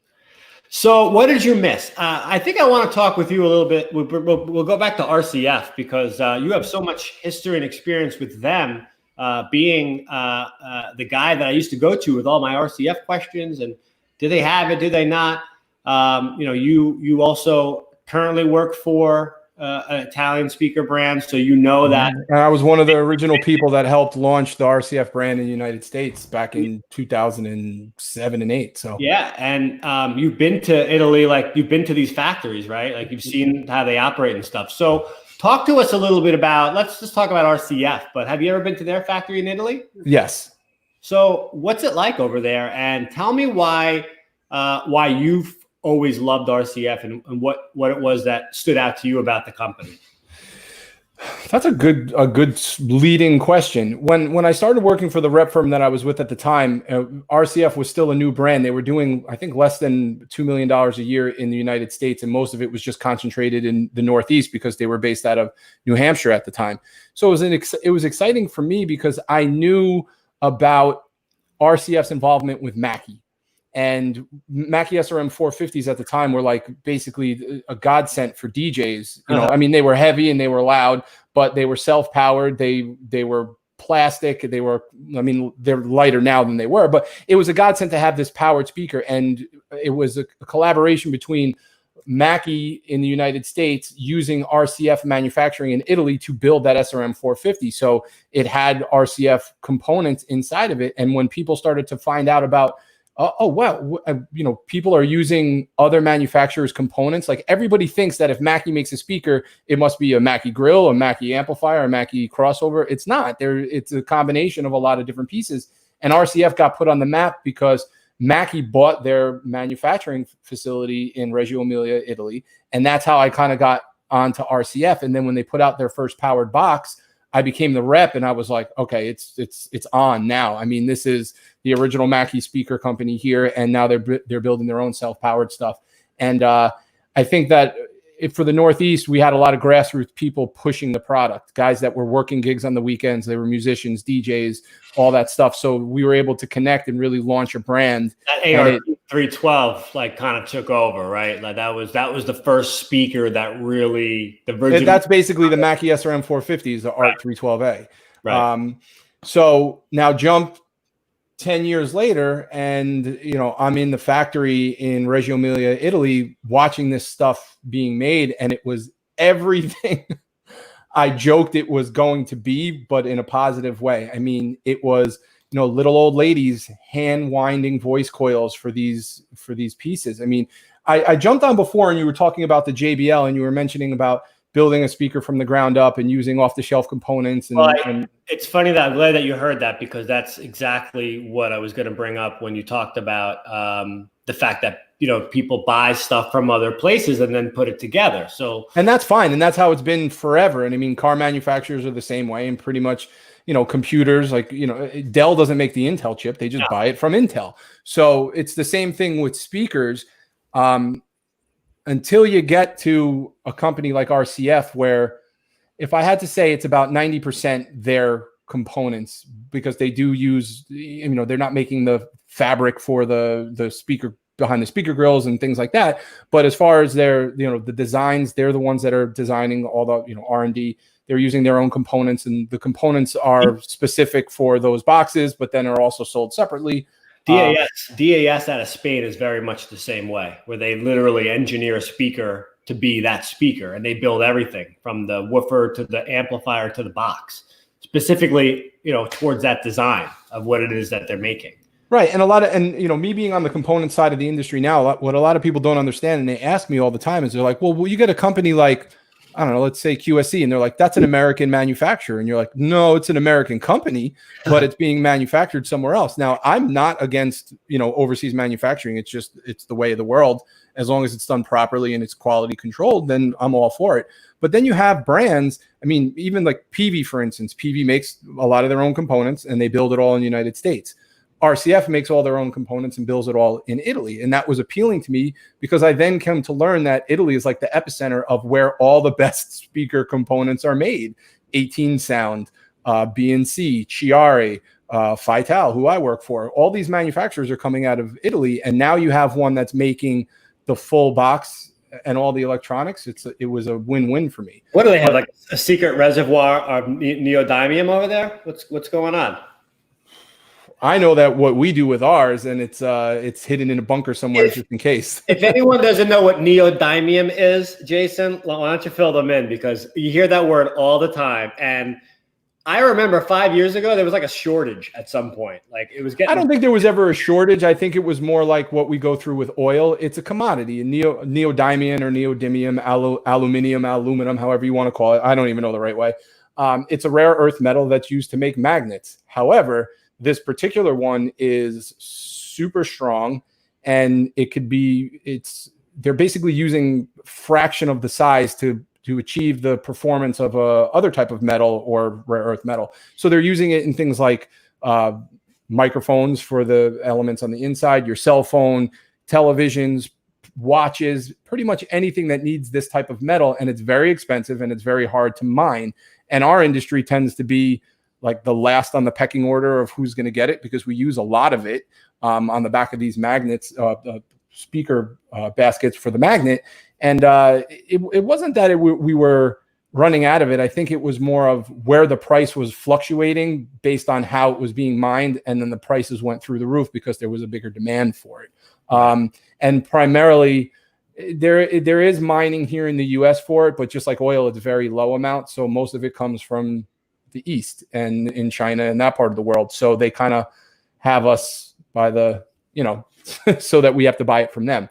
S1: So what did you miss? I think I want to talk with you a little bit. We'll go back to RCF because you have so much history and experience with them, being the guy that I used to go to with all my RCF questions. And do they have it? Do they not? You also currently work for an Italian speaker brand, so that.
S3: And I was one of the original people that helped launch the RCF brand in the United States back in 2007 and 8. So
S1: yeah, and you've been to Italy, like you've been to these factories, right? Like you've seen how they operate and stuff. So talk to us a little bit about. Let's just talk about RCF. But have you ever been to their factory in Italy?
S3: Yes.
S1: So what's it like over there? And tell me why you've always loved RCF and what it was that stood out to you about the company.
S3: That's a good leading question. When I started working for the rep firm that I was with at the time, RCF was still a new brand. They were doing, I think, less than $2 million a year in the United States, and most of it was just concentrated in the Northeast because they were based out of New Hampshire at the time. So it was exciting for me because I knew about RCF's involvement with Mackie. And Mackie SRM 450s at the time were like basically a godsend for DJs. You know, I mean, they were heavy and they were loud, but they were self-powered. They were plastic. They were, I mean, they're lighter now than they were, but it was a godsend to have this powered speaker. And it was a collaboration between Mackie in the United States using RCF manufacturing in Italy to build that SRM 450. So it had RCF components inside of it. And when people started to find out about, oh, wow, you know, people are using other manufacturers' components. Like everybody thinks that if Mackie makes a speaker, it must be a Mackie grill, a Mackie amplifier, a Mackie crossover. It's not. It's a combination of a lot of different pieces. And RCF got put on the map because Mackie bought their manufacturing facility in Reggio Emilia, Italy. And that's how I kind of got onto RCF. And then when they put out their first powered box, I became the rep and I was like, okay, it's on now. I mean, this is the original Mackie speaker company here, and now they're building their own self-powered stuff. And I think that for the Northeast, we had a lot of grassroots people pushing the product, guys that were working gigs on the weekends. They were musicians, DJs, all that stuff. So we were able to connect and really launch a brand.
S1: That AR 312 like kind of took over, right? Like that was the first speaker that really
S3: that's basically the Mackie SRM 450s, the ART 312A.
S1: Right.
S3: So now jump 10 years later, and you know, I'm in the factory in Reggio Emilia, Italy, watching this stuff being made, and it was everything I joked it was going to be, but in a positive way. I mean, it was, you know, little old ladies hand winding voice coils for these pieces. I mean, I jumped on before and you were talking about the JBL and you were mentioning about building a speaker from the ground up and using off-the-shelf components. And
S1: it's funny that I'm glad that you heard that, because that's exactly what I was going to bring up when you talked about the fact that, you know, people buy stuff from other places and then put it together. So, and
S3: that's fine. And that's how it's been forever. And I mean, car manufacturers are the same way, and pretty much, you know, computers, like, you know, Dell doesn't make the Intel chip. They just buy it from Intel. So it's the same thing with speakers. Until you get to a company like RCF, where if I had to say it's about 90% their components, because they do use, you know, they're not making the fabric for the speaker behind the speaker grills and things like that. But as far as their, you know, the designs, they're the ones that are designing all the, you know, R&D. They're using their own components, and the components are specific for those boxes, but then are also sold separately.
S1: DAS out of Spain is very much the same way, where they literally engineer a speaker to be that speaker, and they build everything from the woofer to the amplifier to the box, specifically, you know, towards that design of what it is that they're making.
S3: Right. And you know, me being on the component side of the industry now, what a lot of people don't understand, and they ask me all the time, is they're like, well, you get a company like, I don't know, let's say QSC, and they're like, that's an American manufacturer. And you're like, no, it's an American company, but it's being manufactured somewhere else. Now, I'm not against, you know, overseas manufacturing. It's just, it's the way of the world. As long as it's done properly and it's quality controlled, then I'm all for it. But then you have brands, I mean, even like PV, for instance. PV makes a lot of their own components and they build it all in the United States. RCF makes all their own components and builds it all in Italy. And that was appealing to me, because I then came to learn that Italy is like the epicenter of where all the best speaker components are made. 18 Sound, BNC, Chiari, Faital, who I work for. All these manufacturers are coming out of Italy. And now you have one that's making the full box and all the electronics. It was a win-win for me.
S1: What do they have, like a secret reservoir of neodymium over there? What's going on?
S3: I know that what we do with ours, and it's hidden in a bunker somewhere just in case.
S1: If anyone doesn't know what neodymium is, Jason, why don't you fill them in? Because you hear that word all the time. And I remember 5 years ago, there was like a shortage at some point. Like it was getting.
S3: I don't think there was ever a shortage. I think it was more like what we go through with oil. It's a commodity. Neodymium or neodymium, aluminum, however you want to call it. I don't even know the right way. It's a rare earth metal that's used to make magnets. However, this particular one is super strong, and they're basically using fraction of the size to to achieve the performance of a other type of metal or rare earth metal. So they're using it in things like microphones for the elements on the inside, your cell phone, televisions, watches, pretty much anything that needs this type of metal. And it's very expensive and it's very hard to mine. And our industry tends to be like the last on the pecking order of who's going to get it, because we use a lot of it on the back of these magnets, speaker baskets for the magnet. And it wasn't that we were running out of it. I think it was more of where the price was fluctuating based on how it was being mined. And then the prices went through the roof because there was a bigger demand for it. And primarily there is mining here in the US for it, but just like oil, it's very low amount. So most of it comes from the East and in China and that part of the world. So they kind of have us by the, so that we have to buy it from them.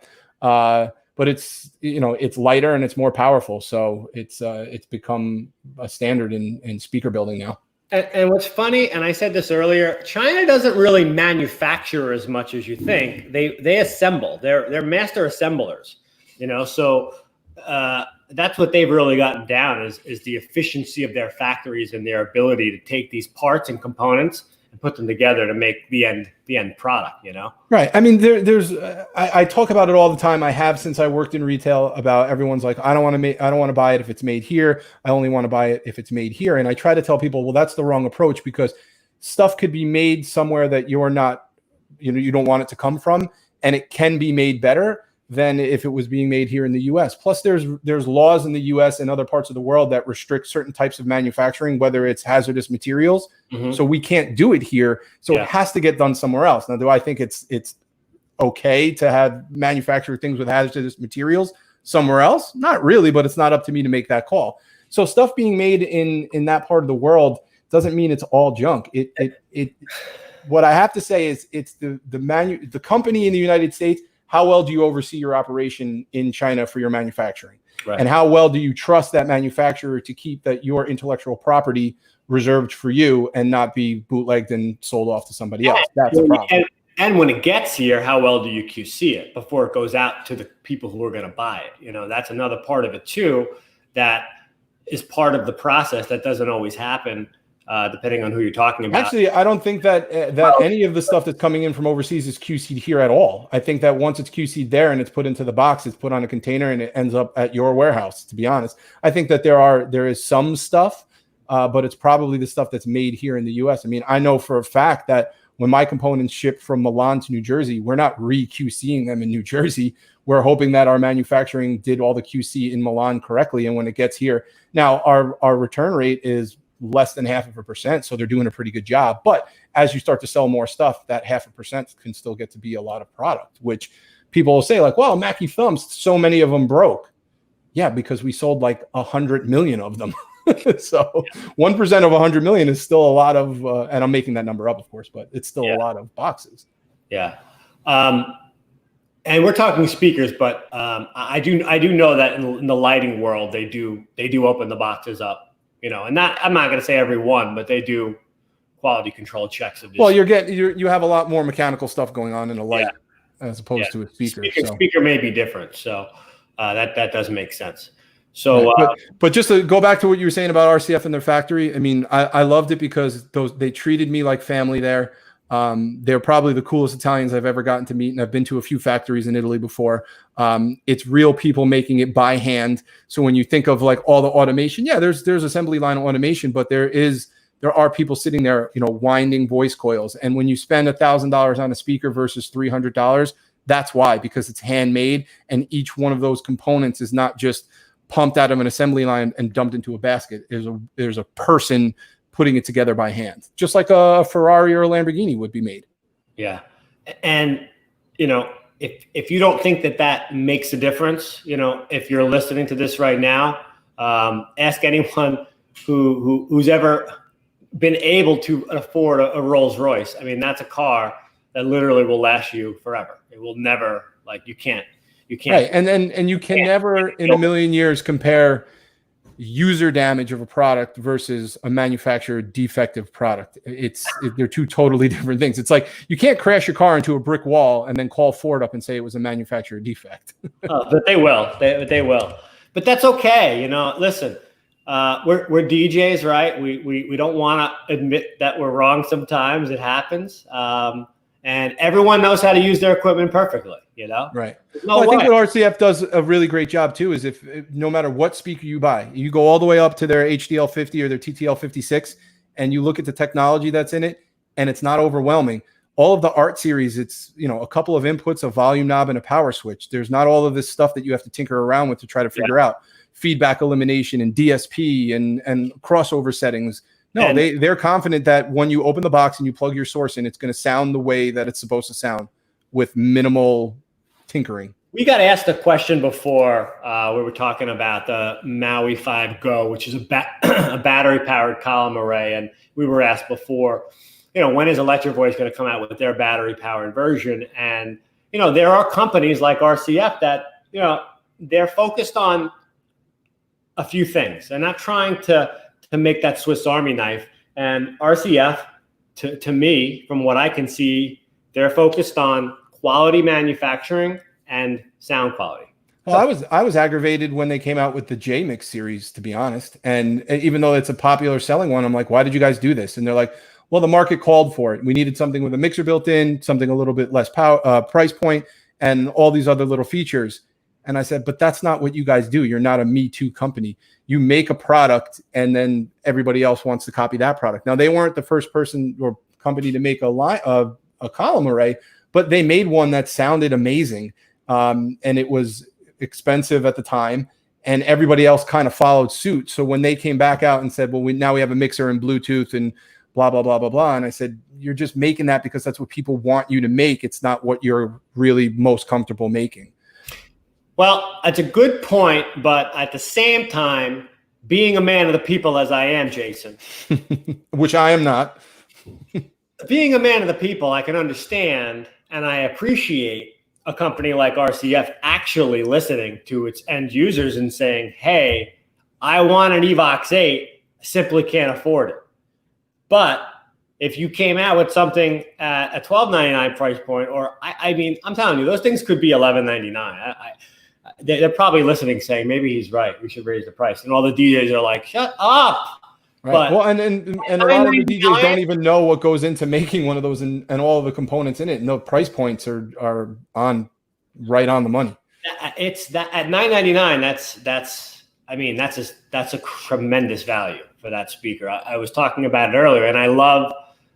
S3: But it's, it's lighter and it's more powerful. So it's become a standard in speaker building now.
S1: And what's funny, and I said this earlier, China doesn't really manufacture as much as you think. They assemble. They're master assemblers, So that's what they've really gotten down is the efficiency of their factories and their ability to take these parts and components and put them together to make the end product,
S3: Right. I mean, I talk about it all the time. I have since I worked in retail about everyone's like, I don't want to buy it if it's made here. I only want to buy it if it's made here. And I try to tell people, well, that's the wrong approach, because stuff could be made somewhere that you're not, you don't want it to come from, and it can be made better than if it was being made here in the US. Plus there's laws in the US and other parts of the world that restrict certain types of manufacturing, whether it's hazardous materials. Mm-hmm. So we can't do it here. So it has to get done somewhere else. Now, do I think it's okay to have manufacture things with hazardous materials somewhere else? Not really, but it's not up to me to make that call. So stuff being made in that part of the world doesn't mean it's all junk. What I have to say is it's the company in the United States. How well do you oversee your operation in China for your manufacturing? Right. And how well do you trust that manufacturer to keep your intellectual property reserved for you and not be bootlegged and sold off to somebody else? That's a problem.
S1: And when it gets here, how well do you QC it before it goes out to the people who are going to buy it? That's another part of it too, that is part of the process that doesn't always happen. Depending on who you're talking about.
S3: Actually, I don't think that any of the stuff that's coming in from overseas is QC'd here at all. I think that once it's QC'd there and it's put into the box, it's put on a container and it ends up at your warehouse, to be honest. I think that there is some stuff, but it's probably the stuff that's made here in the US. I mean, I know for a fact that when my components ship from Milan to New Jersey, we're not re-QCing them in New Jersey. We're hoping that our manufacturing did all the QC in Milan correctly. And when it gets here, now our return rate is less than 0.5%. So they're doing a pretty good job. But as you start to sell more stuff, that 0.5% can still get to be a lot of product, which people will say like, well, Mackie thumbs, so many of them broke. Yeah, because we sold like 100 million of them. So 1% of 100 million is still a lot of, and I'm making that number up, of course, but it's still a lot of boxes.
S1: Yeah. And we're talking speakers, but I do know that in the lighting world, they do open the boxes up. And that I'm not going to say every one, but they do quality control checks of this.
S3: Well, you have a lot more mechanical stuff going on in a light as opposed to a speaker.
S1: Speaker may be different, so that does make sense. So,
S3: but just to go back to what you were saying about RCF and their factory, I mean, I loved it because they treated me like family there. They're probably the coolest Italians I've ever gotten to meet, and I've been to a few factories in Italy before. It's real people making it by hand. So when you think of like all the automation, there's assembly line automation, but there are people sitting there, winding voice coils. And when you spend $1,000 on a speaker versus $300, that's why, because it's handmade, and each one of those components is not just pumped out of an assembly line and dumped into a basket. There's a person putting it together by hand, just like a Ferrari or a Lamborghini would be made.
S1: Yeah. And, if you don't think that makes a difference, if you're listening to this right now, ask anyone who's ever been able to afford a Rolls Royce. I mean, that's a car that literally will last you forever. It will never, you can't.
S3: Right. And you can never in a million years compare user damage of a product versus a manufacturer defective product. They're two totally different things. It's like you can't crash your car into a brick wall and then call Ford up and say it was a manufacturer defect.
S1: But they will. They will. but that's okay. You know, listen, we're DJs, right? We don't want to admit that we're wrong sometimes. It happens. And everyone knows how to use their equipment perfectly, you know?
S3: Right.
S1: No
S3: well, I think
S1: way.
S3: what RCF does a really great job too is if no matter what speaker you buy, you go all the way up to their HDL 50 or their TTL 56, and you look at the technology that's in it, and it's not overwhelming. All of the Art series, it's, you know, a couple of inputs, a volume knob, and a power switch. There's not all of this stuff that you have to tinker around with to try to figure out feedback elimination and DSP and crossover settings. No, they're confident that when you open the box and you plug your source in, it's going to sound the way that it's supposed to sound with minimal tinkering.
S1: We got asked a question before. We were talking about the Maui 5 Go, which is a battery-powered column array. And we were asked before, you know, when is Electro-Voice going to come out with their battery-powered version? And, you know, there are companies like RCF that, you know, they're focused on a few things. They're not trying to make that Swiss Army knife. And RCF, to me, from what I can see, they're focused on quality manufacturing and sound quality.
S3: Well, I was aggravated when they came out with the J-Mix series, to be honest. And even though it's a popular selling one, I'm like, why did you guys do this? And they're like, well, the market called for it. We needed something with a mixer built in, something a little bit less price point, and all these other little features. And I said, but that's not what you guys do. You're not a Me Too company. You make a product and then everybody else wants to copy that product. Now, they weren't the first person or company to make a column array, but they made one that sounded amazing. And it was expensive at the time, and everybody else kind of followed suit. So when they came back out and said, well, now we have a mixer and Bluetooth and blah, blah, blah, blah, blah. And I said, you're just making that because that's what people want you to make. It's not what you're really most comfortable making.
S1: Well, that's a good point, but at the same time, being a man of the people as I am, Jason,
S3: which I am not,
S1: being a man of the people, I can understand and I appreciate a company like RCF actually listening to its end users and saying, hey, I want an Evox 8, I simply can't afford it. But if you came out with something at a $12.99 price point, or I mean, I'm telling you, those things could be $11.99. They're probably listening, saying maybe he's right. We should raise the price, and all the DJs are like, "Shut up!"
S3: Right.
S1: But,
S3: well, and a lot of the DJs don't even know what goes into making one of those and all of the components in it. And the price points are right on the money.
S1: It's that at $9.99. That's a tremendous value for that speaker. I was talking about it earlier, and I love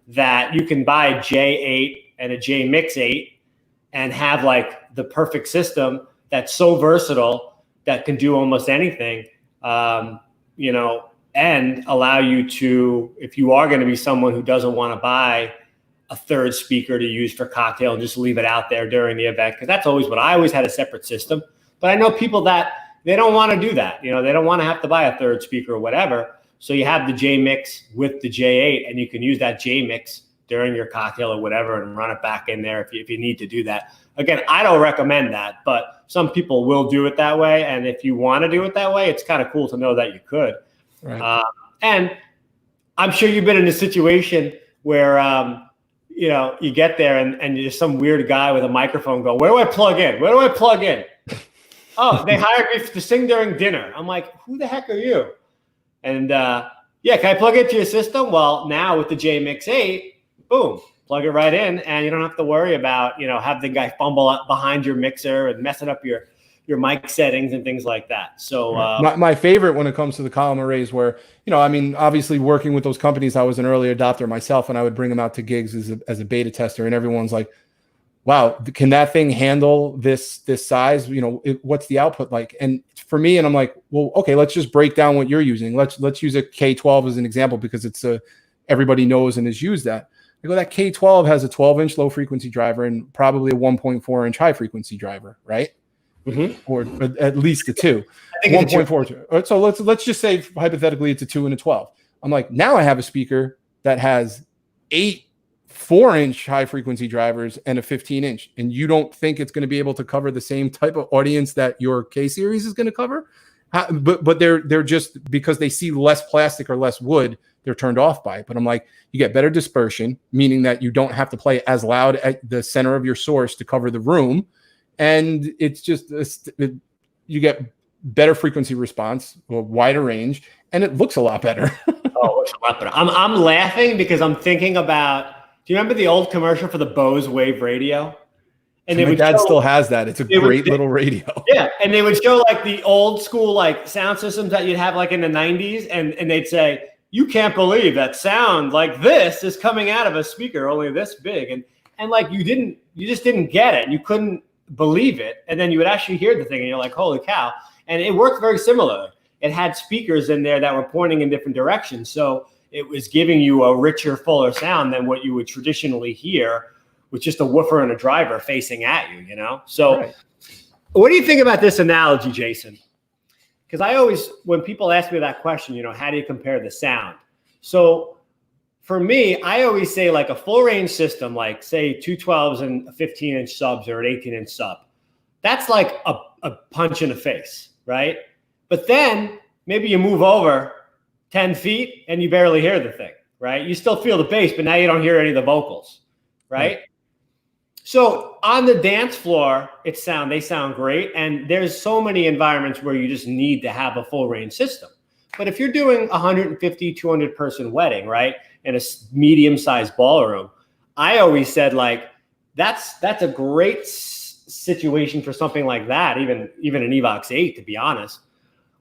S1: that you can buy a J8 and a J-Mix 8 and have like the perfect system that's so versatile that can do almost anything, you know, and allow you to, if you are going to be someone who doesn't want to buy a third speaker to use for cocktail and just leave it out there during the event, because that's always what I always had, a separate system. But I know people that they don't want to do that. You know, they don't want to have to buy a third speaker or whatever. So you have the J-Mix with the J8, and you can use that J-Mix during your cocktail or whatever and run it back in there if you need to do that. Again, I don't recommend that, but some people will do it that way. And if you want to do it that way, it's kind of cool to know that you could. Right. And I'm sure you've been in a situation where, you know, you get there and there's some weird guy with a microphone go, where do I plug in? Where do I plug in? Oh, they hired me to sing during dinner. I'm like, who the heck are you? And yeah, can I plug into your system? Well, now with the J-Mix 8, boom, plug it right in, and you don't have to worry about, you know, have the guy fumble up behind your mixer and messing up your mic settings and things like that. So
S3: my favorite when it comes to the column arrays, where, you know, I mean, obviously working with those companies, I was an early adopter myself, and I would bring them out to gigs as a beta tester, and everyone's like, wow, can that thing handle this size? You know, what's the output like? And for me, and I'm like, well, okay, let's just break down what you're using. Let's use a K12 as an example, because it's everybody knows and has used that. I go, that K12 has a 12-inch low frequency driver and probably a 1.4-inch high frequency driver, right? Mm-hmm. Or at least a 2. 1.4. So let's just say hypothetically it's a 2 and a 12. I'm like, now I have a speaker that has 8 4-inch high frequency drivers and a 15-inch, and you don't think it's going to be able to cover the same type of audience that your K series is going to cover? But they're just, because they see less plastic or less wood, they're turned off by it. But I'm like, you get better dispersion, meaning that you don't have to play as loud at the center of your source to cover the room. And it's just, you get better frequency response, a wider range, and it looks a lot better.
S1: Oh, it's a lot better. I'm laughing because I'm thinking about. Do you remember the old commercial for the Bose Wave radio?
S3: And my dad still has that. It's a great little radio.
S1: Yeah, and they would show like the old school like sound systems that you'd have like in the 90s, and they'd say, "You can't believe that sound like this is coming out of a speaker only this big," and like you just didn't get it. You couldn't believe it, and then you would actually hear the thing, and you're like, "Holy cow!" And it worked very similar. It had speakers in there that were pointing in different directions, so it was giving you a richer, fuller sound than what you would traditionally hear with just a woofer and a driver facing at you, you know? So right. What do you think about this analogy, Jason? Because I always, when people ask me that question, you know, how do you compare the sound? So for me, I always say like a full range system, like say 212s and 15-inch subs or an 18-inch sub. That's like a punch in the face, right? But then maybe you move over 10 feet and you barely hear the thing, right? You still feel the bass, but now you don't hear any of the vocals, right? So on the dance floor, they sound great. And there's so many environments where you just need to have a full range system. But if you're doing 150, 200 person wedding, right? In a medium-sized ballroom, I always said like, that's a great situation for something like that, even an Evox 8, to be honest,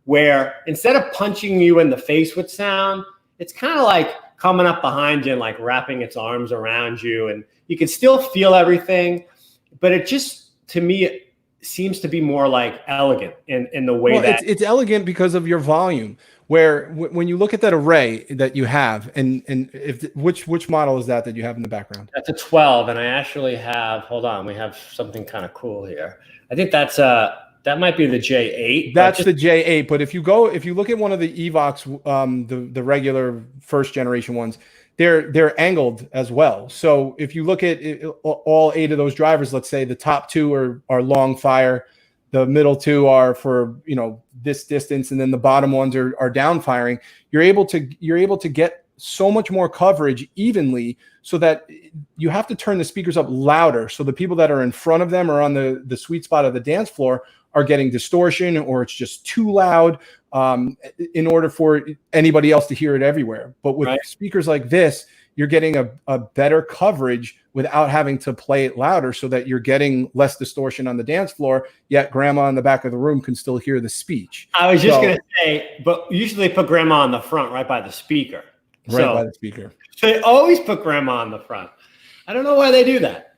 S1: where instead of punching you in the face with sound, it's kind of like coming up behind you and like wrapping its arms around you, and you can still feel everything, but it just, to me, it seems to be more like elegant in the way that
S3: it's elegant because of your volume. Where when you look at that array that you have, and which model is that you have in the background?
S1: That's a 12, and I actually have. Hold on, we have something kind of cool here. I think that might be the J8.
S3: That's the J8. But if you look at one of the Evox, the regular first generation ones, they're angled as well. So if you look at all 8 of those drivers, let's say the top 2 are long fire, the middle 2 are for, you know, this distance, and then the bottom ones are down firing. You're able to get so much more coverage evenly, so that you have to turn the speakers up louder, so the people that are in front of them or on the sweet spot of the dance floor are getting distortion, or it's just too loud in order for anybody else to hear it everywhere. But with speakers like this, you're getting a better coverage without having to play it louder, so that you're getting less distortion on the dance floor, yet grandma in the back of the room can still hear the speech.
S1: I was just going to say, but usually they put grandma on the front, right by the speaker.
S3: By the speaker.
S1: So they always put grandma on the front. I don't know why they do that.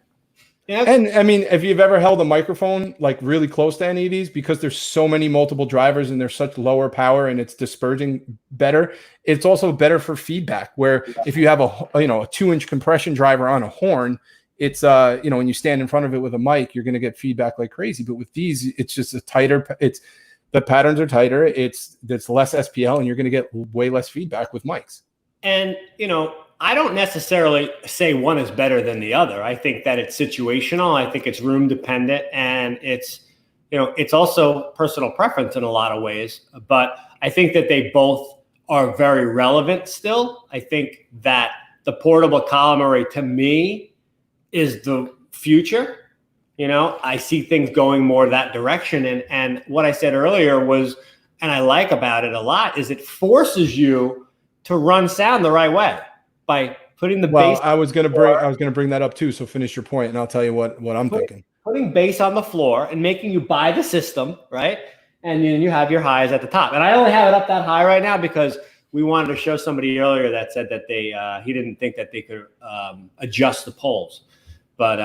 S3: Yeah. And I mean, if you've ever held a microphone like really close to any of these, because there's so many multiple drivers and there's such lower power and it's dispersing better, it's also better for feedback. Where if you have a 2-inch compression driver on a horn, it's when you stand in front of it with a mic, you're going to get feedback like crazy. But with these, it's just the patterns are tighter. It's less SPL, and you're going to get way less feedback with mics.
S1: And I don't necessarily say one is better than the other. I think that it's situational. I think it's room dependent, and it's also personal preference in a lot of ways. But I think that they both are very relevant still. I think that the portable column array, to me, is the future. I see things going more that direction. And what I said earlier was, and I like about it a lot, is it forces you to run sound the right way. By putting the bass.
S3: I was going to bring that up too. So finish your point, and I'll tell you what I'm thinking.
S1: Putting bass on the floor and making you buy the system, right? And then you have your highs at the top. And I only have it up that high right now because we wanted to show somebody earlier that said that he didn't think that they could adjust the poles. But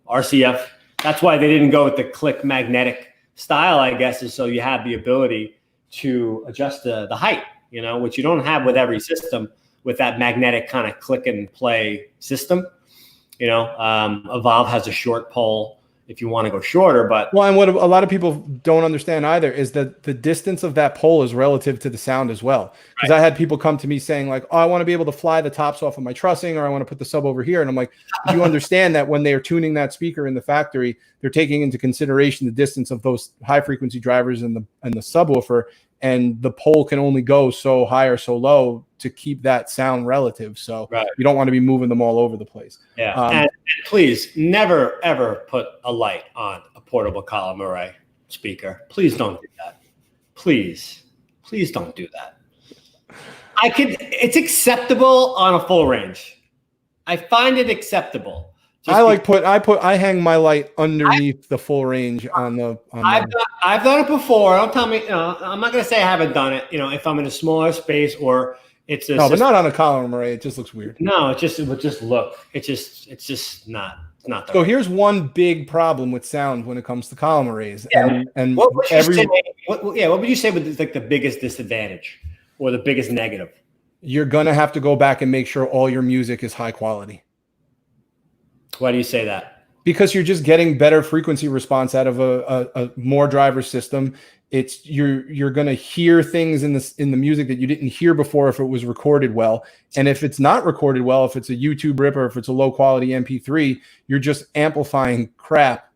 S1: RCF, that's why they didn't go with the click magnetic style, I guess, is so you have the ability to adjust the height, which you don't have with every system. With that magnetic kind of click and play system, Evolve has a short pole if you want to go shorter. But
S3: and what a lot of people don't understand either is that the distance of that pole is relative to the sound as well. Because I had people come to me saying like, "Oh, I want to be able to fly the tops off of my trussing, or I want to put the sub over here," and I'm like, "Do you understand that when they are tuning that speaker in the factory, they're taking into consideration the distance of those high frequency drivers and the subwoofer, and the pole can only go so high or so low to keep that sound relative. So you don't want to be moving them all over the place."
S1: Yeah. And please never, ever put a light on a portable column array speaker. Please don't do that. please don't do that. It's acceptable on a full range. I find it acceptable.
S3: I hang my light underneath the full range
S1: I've done it before. Don't tell me, I'm not going to say I haven't done it, if I'm in a smaller space or it's
S3: but not on a column array. It just looks weird.
S1: No, it would just look. It's just not.
S3: So here's one big problem with sound when it comes to column arrays.
S1: Yeah. And what would you say was like the biggest disadvantage or the biggest negative?
S3: You're gonna have to go back and make sure all your music is high quality.
S1: Why do you say that?
S3: Because you're just getting better frequency response out of a more driver system. It's you're gonna hear things in the music that you didn't hear before if it was recorded well. And if it's not recorded well, if it's a YouTube rip or if it's a low quality MP3, you're just amplifying crap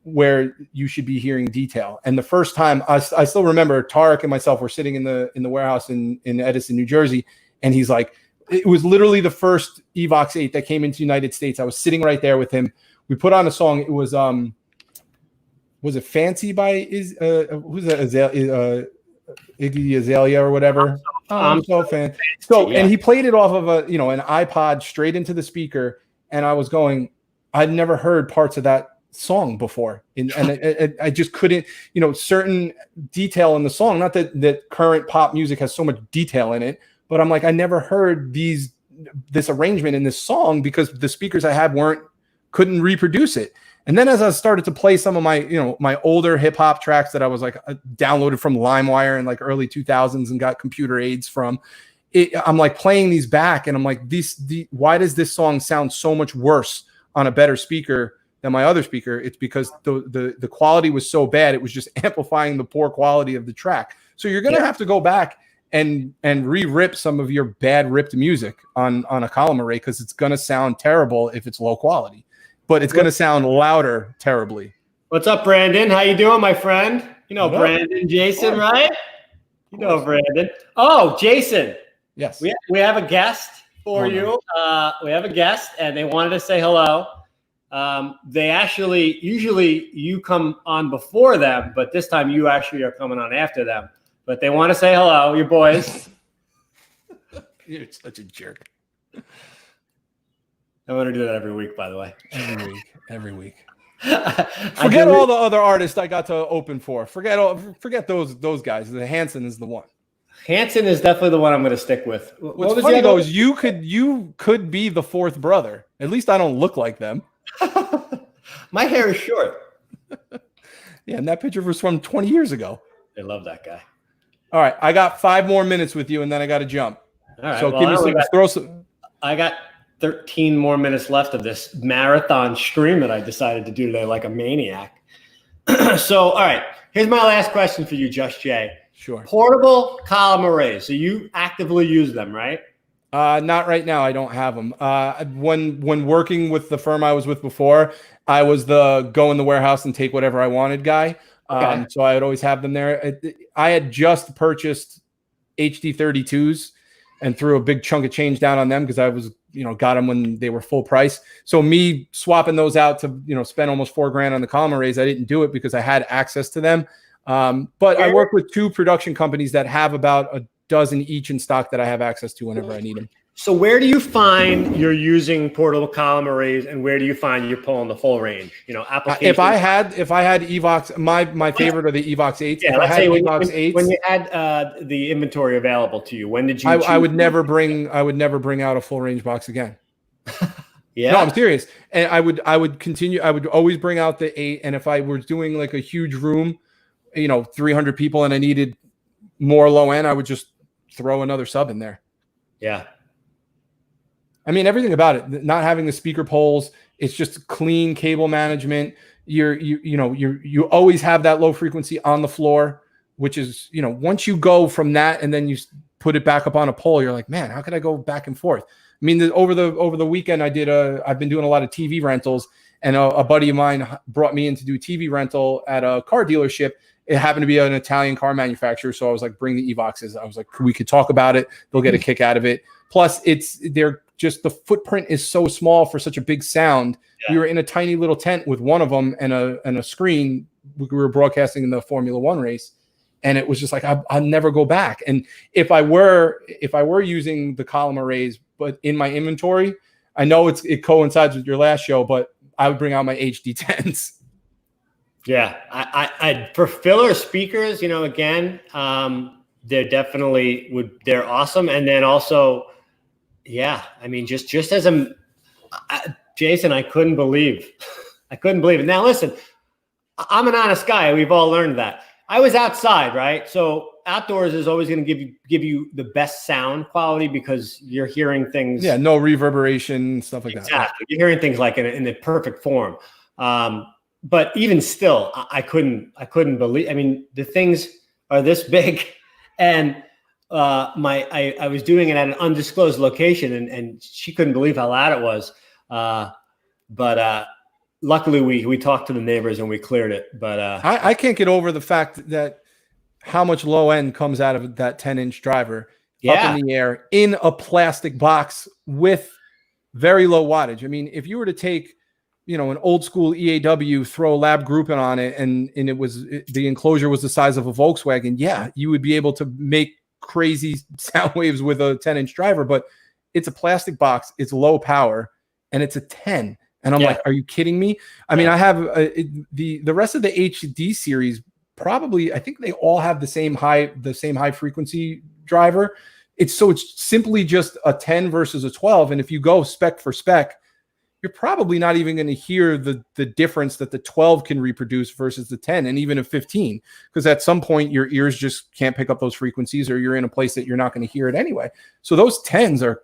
S3: where you should be hearing detail. And the first time I still remember Tarek and myself were sitting in the warehouse in Edison, New Jersey, and he's like, it was literally the first Evox 8 that came into the United States. I was sitting right there with him. We put on a song. It was it Fancy by who's that? Iggy Azalea or whatever. I'm so fan. So and he played it off of an iPod straight into the speaker, and I was going, I'd never heard parts of that song before, and I just couldn't, certain detail in the song. Not that current pop music has so much detail in it, but I'm like, I never heard this arrangement in this song because the speakers I had couldn't reproduce it. And then as I started to play some of my, my older hip hop tracks that I was like downloaded from LimeWire in like early 2000s and got computer aids from it, I'm like playing these back and I'm like, why does this song sound so much worse on a better speaker than my other speaker? It's because the quality was so bad. It was just amplifying the poor quality of the track. So you're going to have to go back and re-rip some of your bad ripped music on a column array because it's going to sound terrible if it's low quality. But it's going to sound louder terribly.
S1: What's up, Brandon? How you doing, my friend? Brandon, Jason, right? Brandon. Oh, Jason.
S3: Yes.
S1: We have a guest for you. We have a guest, and they wanted to say hello. They usually you come on before them, but this time you actually are coming on after them. But they want to say hello, your boys.
S3: You're such a jerk.
S1: I want to do that every week, by the way.
S3: Every week. Forget all the other artists I got to open for. Forget those guys. The Hanson is the one.
S1: Hanson is definitely the one I'm going to stick with.
S3: What's funny though is you could be the fourth brother. At least I don't look like them.
S1: My hair is short.
S3: Yeah, and that picture was from 20 years ago.
S1: They love that guy.
S3: All right, I got 5 more minutes with you, and then I got to jump.
S1: All right.
S3: So
S1: well,
S3: give me some.
S1: I got 13 more minutes left of this marathon stream that I decided to do today like a maniac. So, all right, here's my last question for you, Just Jay.
S3: Sure.
S1: Portable column arrays. So you actively use them, right?
S3: Not right now. I don't have them. When working with the firm I was with before, I was the go in the warehouse and take whatever I wanted guy. Okay. So I would always have them there. I had just purchased HD32s and threw a big chunk of change down on them because I was, got them when they were full price. So me swapping those out to, spend almost $4,000 on the column arrays, I didn't do it because I had access to them. But I work with 2 production companies that have about a dozen each in stock that I have access to whenever I need them.
S1: So where do you find you're using portable column arrays, and where do you find you're pulling the full range? Applications.
S3: If I had Evox, my favorite are the Evox 8s.
S1: Yeah, let's say when you had the inventory available to you, when did you?
S3: I would never bring out a full range box again.
S1: Yeah,
S3: no, I'm serious. And I would continue. I would always bring out the 8. And if I was doing like a huge room, 300 people, and I needed more low end, I would just throw another sub in there.
S1: Yeah.
S3: I mean, everything about it, not having the speaker poles, it's just clean cable management. You always have that low frequency on the floor, which is, once you go from that and then you put it back up on a pole, you're like, man, how can I go back and forth? I mean, over the weekend, I've been doing a lot of TV rentals, and a buddy of mine brought me in to do TV rental at a car dealership. It happened to be an Italian car manufacturer. So I was like, bring the Evoxes. I was like, we could talk about it. They'll get a kick out of it. Plus the footprint is so small for such a big sound. Yeah. We were in a tiny little tent with one of them and a screen. We were broadcasting in the Formula One race, And it was just like, I'll never go back. And if I were using the column arrays, but in my inventory, I know it coincides with your last show, but I would bring out my HD10s.
S1: Yeah, I for filler speakers, you know, again, they're definitely they're awesome. And then also, yeah, I mean, just as Jason, I couldn't believe it. Now listen, I'm an honest guy. We've all learned that. I was outside, right? So outdoors is always going to give you the best sound quality because you're hearing things.
S3: Yeah, no reverberation, stuff like that.
S1: Exactly. You're hearing things like in the perfect form. But even still, I couldn't believe. I mean, the things are this big, and I was doing it at an undisclosed location, and she couldn't believe how loud it was. But luckily, we talked to the neighbors and we cleared it. But
S3: I can't get over the fact that how much low end comes out of that 10-inch driver up in the air in a plastic box with very low wattage. I mean, if you were to take, you know, an old school EAW, throw a lab grouping on it, and the enclosure was the size of a Volkswagen, yeah, you would be able to make crazy sound waves with a 10-inch driver, but it's a plastic box, it's low power, and it's a 10. And I'm like, are you kidding me? I mean, I have the rest of the HD series, probably, I think they all have the same high frequency driver. It's simply just a 10 versus a 12. And if you go spec for spec, you're probably not even going to hear the difference that the 12 can reproduce versus the 10 and even a 15, because at some point your ears just can't pick up those frequencies, or you're in a place that you're not going to hear it anyway. So those 10s are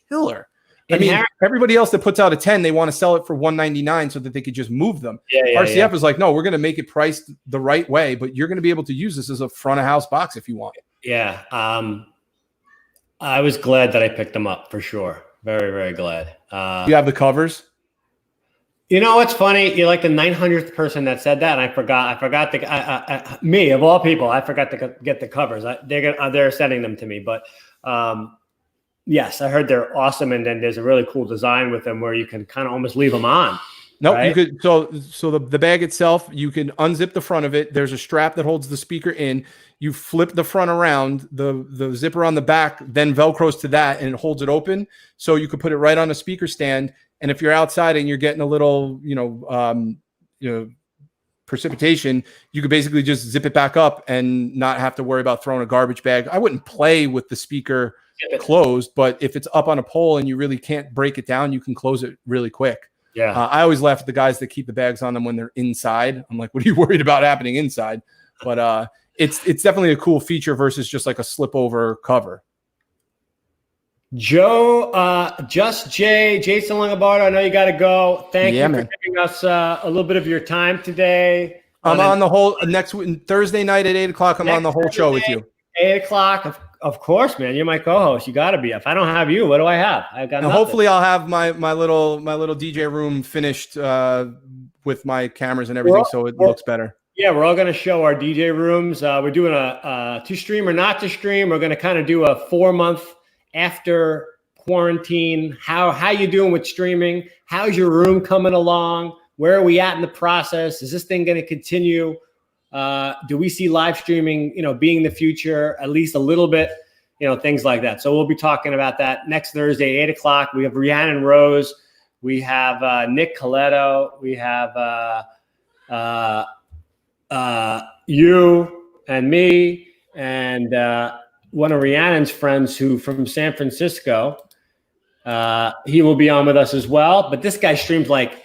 S3: killer. I mean, everybody else that puts out a 10, they want to sell it for $199 so that they could just move them. RCF is like, no, we're going to make it priced the right way, but you're going to be able to use this as a front of house box if you want.
S1: Yeah. I was glad that I picked them up for sure. Very, very glad.
S3: You have the covers?
S1: You know what's funny? You're like the 900th person that said that, and I forgot. Me of all people, I forgot to get the covers. They're sending them to me, but yes, I heard they're awesome, and then there's a really cool design with them where you can kind of almost leave them on.
S3: No,
S1: right?
S3: you could. So the bag itself, you can unzip the front of it. There's a strap that holds the speaker in. You flip the front around, the zipper on the back then Velcros to that, and it holds it open. So you could put it right on a speaker stand. And if you're outside and you're getting a little, precipitation, you could basically just zip it back up and not have to worry about throwing a garbage bag. I wouldn't play with the speaker closed, but if it's up on a pole and you really can't break it down, you can close it really quick.
S1: Yeah.
S3: I always laugh at the guys that keep the bags on them when they're inside. I'm like, what are you worried about happening inside? But it's definitely a cool feature versus just like a slip over cover.
S1: Joe, Jason Longobardo, I know you got to go. Thank you for giving us a little bit of your time today.
S3: I'm on the whole next Thursday night at 8 o'clock. I'm on the whole show with you.
S1: 8 o'clock. Of course, man. You're my co-host. You got to be. If I don't have you, what do I have? I've got nothing.
S3: Hopefully I'll have my little DJ room finished with my cameras and everything, so it looks better. Yeah,
S1: we're all going to show our DJ rooms. We're doing a to stream or not to stream. We're going to kind of do a 4-month after quarantine. How you doing with streaming? How's your room coming along? Where are we at in the process? Is this thing going to continue? Do we see live streaming, being the future, at least a little bit, things like that. So we'll be talking about that next Thursday, 8 o'clock. We have Rhiannon Rose. We have Nick Coletto. We have you and me and one of Rhiannon's friends from San Francisco. He will be on with us as well. But this guy streams like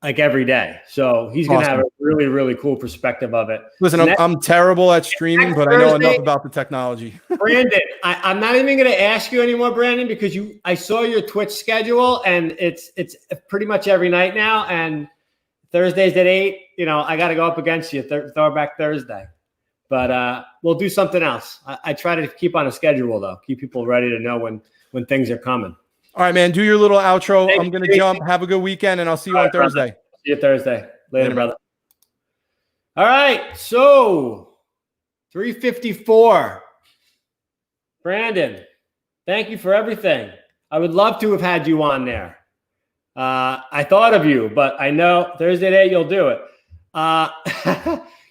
S1: every day. So he's going to have a really, really cool perspective of it.
S3: Listen, I'm terrible at streaming, but I know enough about the technology.
S1: Brandon, I'm not even going to ask you anymore, Brandon, because I saw your Twitch schedule, and it's pretty much every night now. And Thursdays at 8, I got to go up against you, Throwback Thursday. But we'll do something else. I try to keep on a schedule, though. Keep people ready to know when things are coming. All right, man. Do your little outro. I'm going to jump. Have a good weekend, and I'll see you on Thursday. Brother. See you Thursday. Later, brother. All right. So 3:54. Brandon, thank you for everything. I would love to have had you on there. I thought of you, but I know Thursday night you'll do it.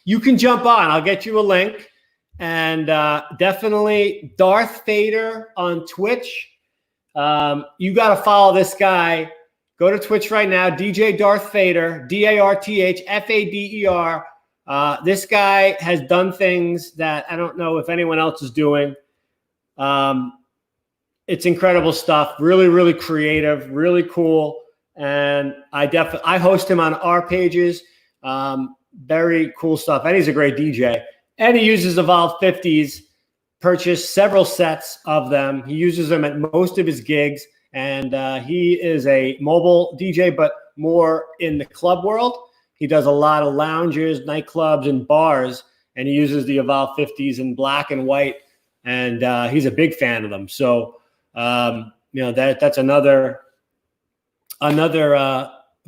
S1: You can jump on. I'll get you a link. and definitely Darth Vader on Twitch. You got to follow this guy. Go to Twitch right now, DJ Darth Vader, DarthFader. This guy has done things that I don't know if anyone else is doing. It's incredible stuff. Really, really creative, really cool. And I host him on our pages. Very cool stuff. And he's a great DJ. And he uses Evolve 50s, purchased several sets of them. He uses them at most of his gigs. And he is a mobile DJ, but more in the club world. He does a lot of lounges, nightclubs, and bars. And he uses the Evolve 50s in black and white. And he's a big fan of them. So, that's another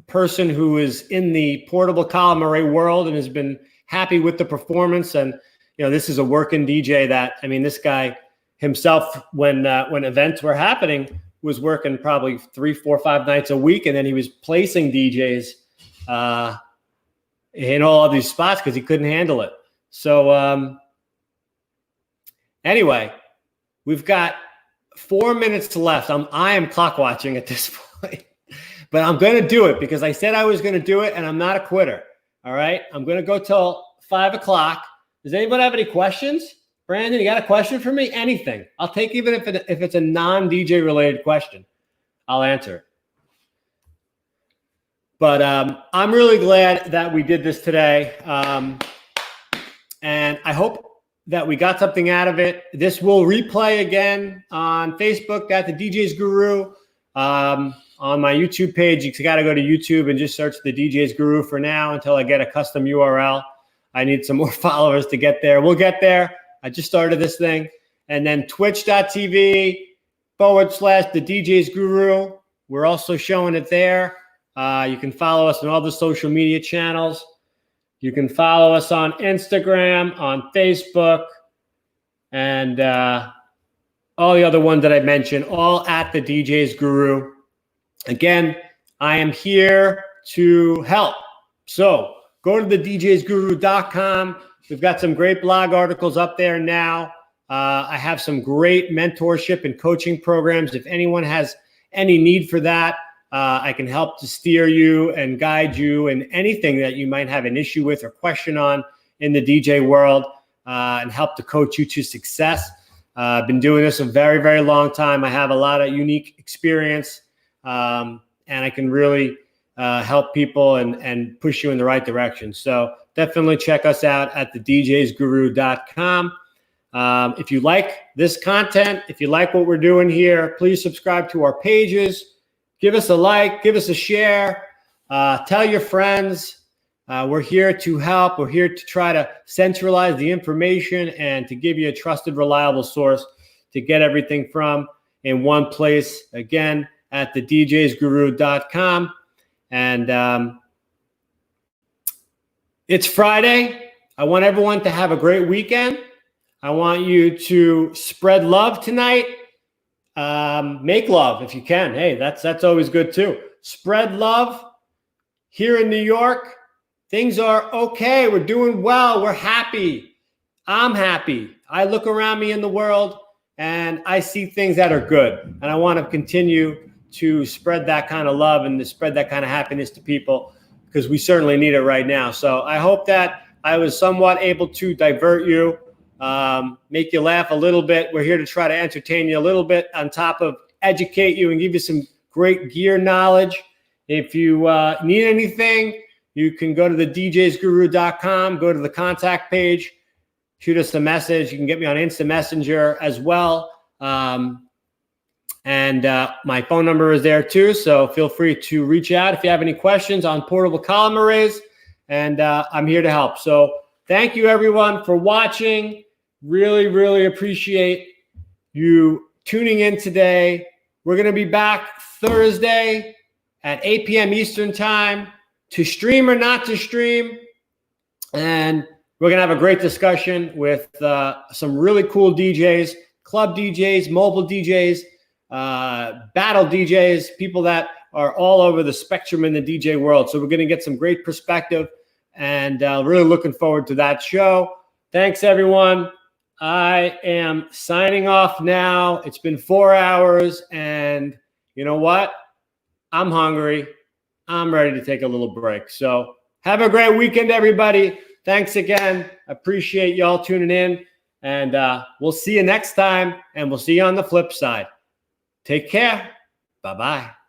S1: person who is in the portable column array world and has been happy with the performance. And, this is a working DJ this guy himself, when events were happening, was working probably 3, 4, 5 nights a week. And then he was placing DJs in all of these spots because he couldn't handle it. So anyway, we've got 4 minutes left. I am clock watching at this point. But I'm going to do it because I said I was going to do it, and I'm not a quitter. All right? I'm going to go till 5 o'clock. Does anybody have any questions? Brandon, you got a question for me? Anything. I'll take, even if it's a non-DJ related question, I'll answer it. But I'm really glad that we did this today. And I hope that we got something out of it. This will replay again on Facebook at the DJs Guru. On my YouTube page, you got to go to YouTube and just search the DJs Guru for now until I get a custom URL. I need some more followers to get there. We'll get there. I just started this thing. And then twitch.tv/the DJs Guru. We're also showing it there. You can follow us on all the social media channels. You can follow us on Instagram, on Facebook, and all the other ones that I mentioned, all at the DJs Guru. Again, I am here to help. So go to the DJsGuru.com. We've got some great blog articles up there now. I have some great mentorship and coaching programs. If anyone has any need for that, I can help to steer you and guide you in anything that you might have an issue with or question on in the DJ world, and help to coach you to success. I've been doing this a very, very long time. I have a lot of unique experience, and I can really help people and push you in the right direction. So definitely check us out at the DJsGuru.com. If you like this content, if you like what we're doing here, please subscribe to our pages. Give us a like, give us a share, tell your friends. We're here to help. We're here to try to centralize the information and to give you a trusted, reliable source to get everything from in one place. Again, at the DJsGuru.com. And it's Friday. I want everyone to have a great weekend. I want you to spread love tonight. Make love if you can. Hey, that's always good too. Spread love. Here in New York, things are okay. We're doing well. We're happy. I'm happy. I look around me in the world and I see things that are good. And I want to continue to spread that kind of love and to spread that kind of happiness to people, because we certainly need it right now. So I hope that I was somewhat able to divert you, make you laugh a little bit. We're here to try to entertain you a little bit on top of educate you and give you some great gear knowledge. If you need anything, you can go to the DJsGuru.com, go to the contact page, shoot us a message. You can get me on Instant Messenger as well. And my phone number is there too. So feel free to reach out if you have any questions on portable column arrays. And I'm here to help. So thank you everyone for watching. Really, really appreciate you tuning in today. We're going to be back Thursday at 8 p.m. Eastern time to stream or not to stream. And we're going to have a great discussion with some really cool DJs, club DJs, mobile DJs, battle DJs, people that are all over the spectrum in the DJ world. So we're going to get some great perspective, and really looking forward to that show. Thanks, everyone. I am signing off now. It's been 4 hours, and you know what? I'm hungry. I'm ready to take a little break. So have a great weekend, everybody. Thanks again. Appreciate y'all tuning in, and we'll see you next time, and we'll see you on the flip side. Take care. Bye-bye.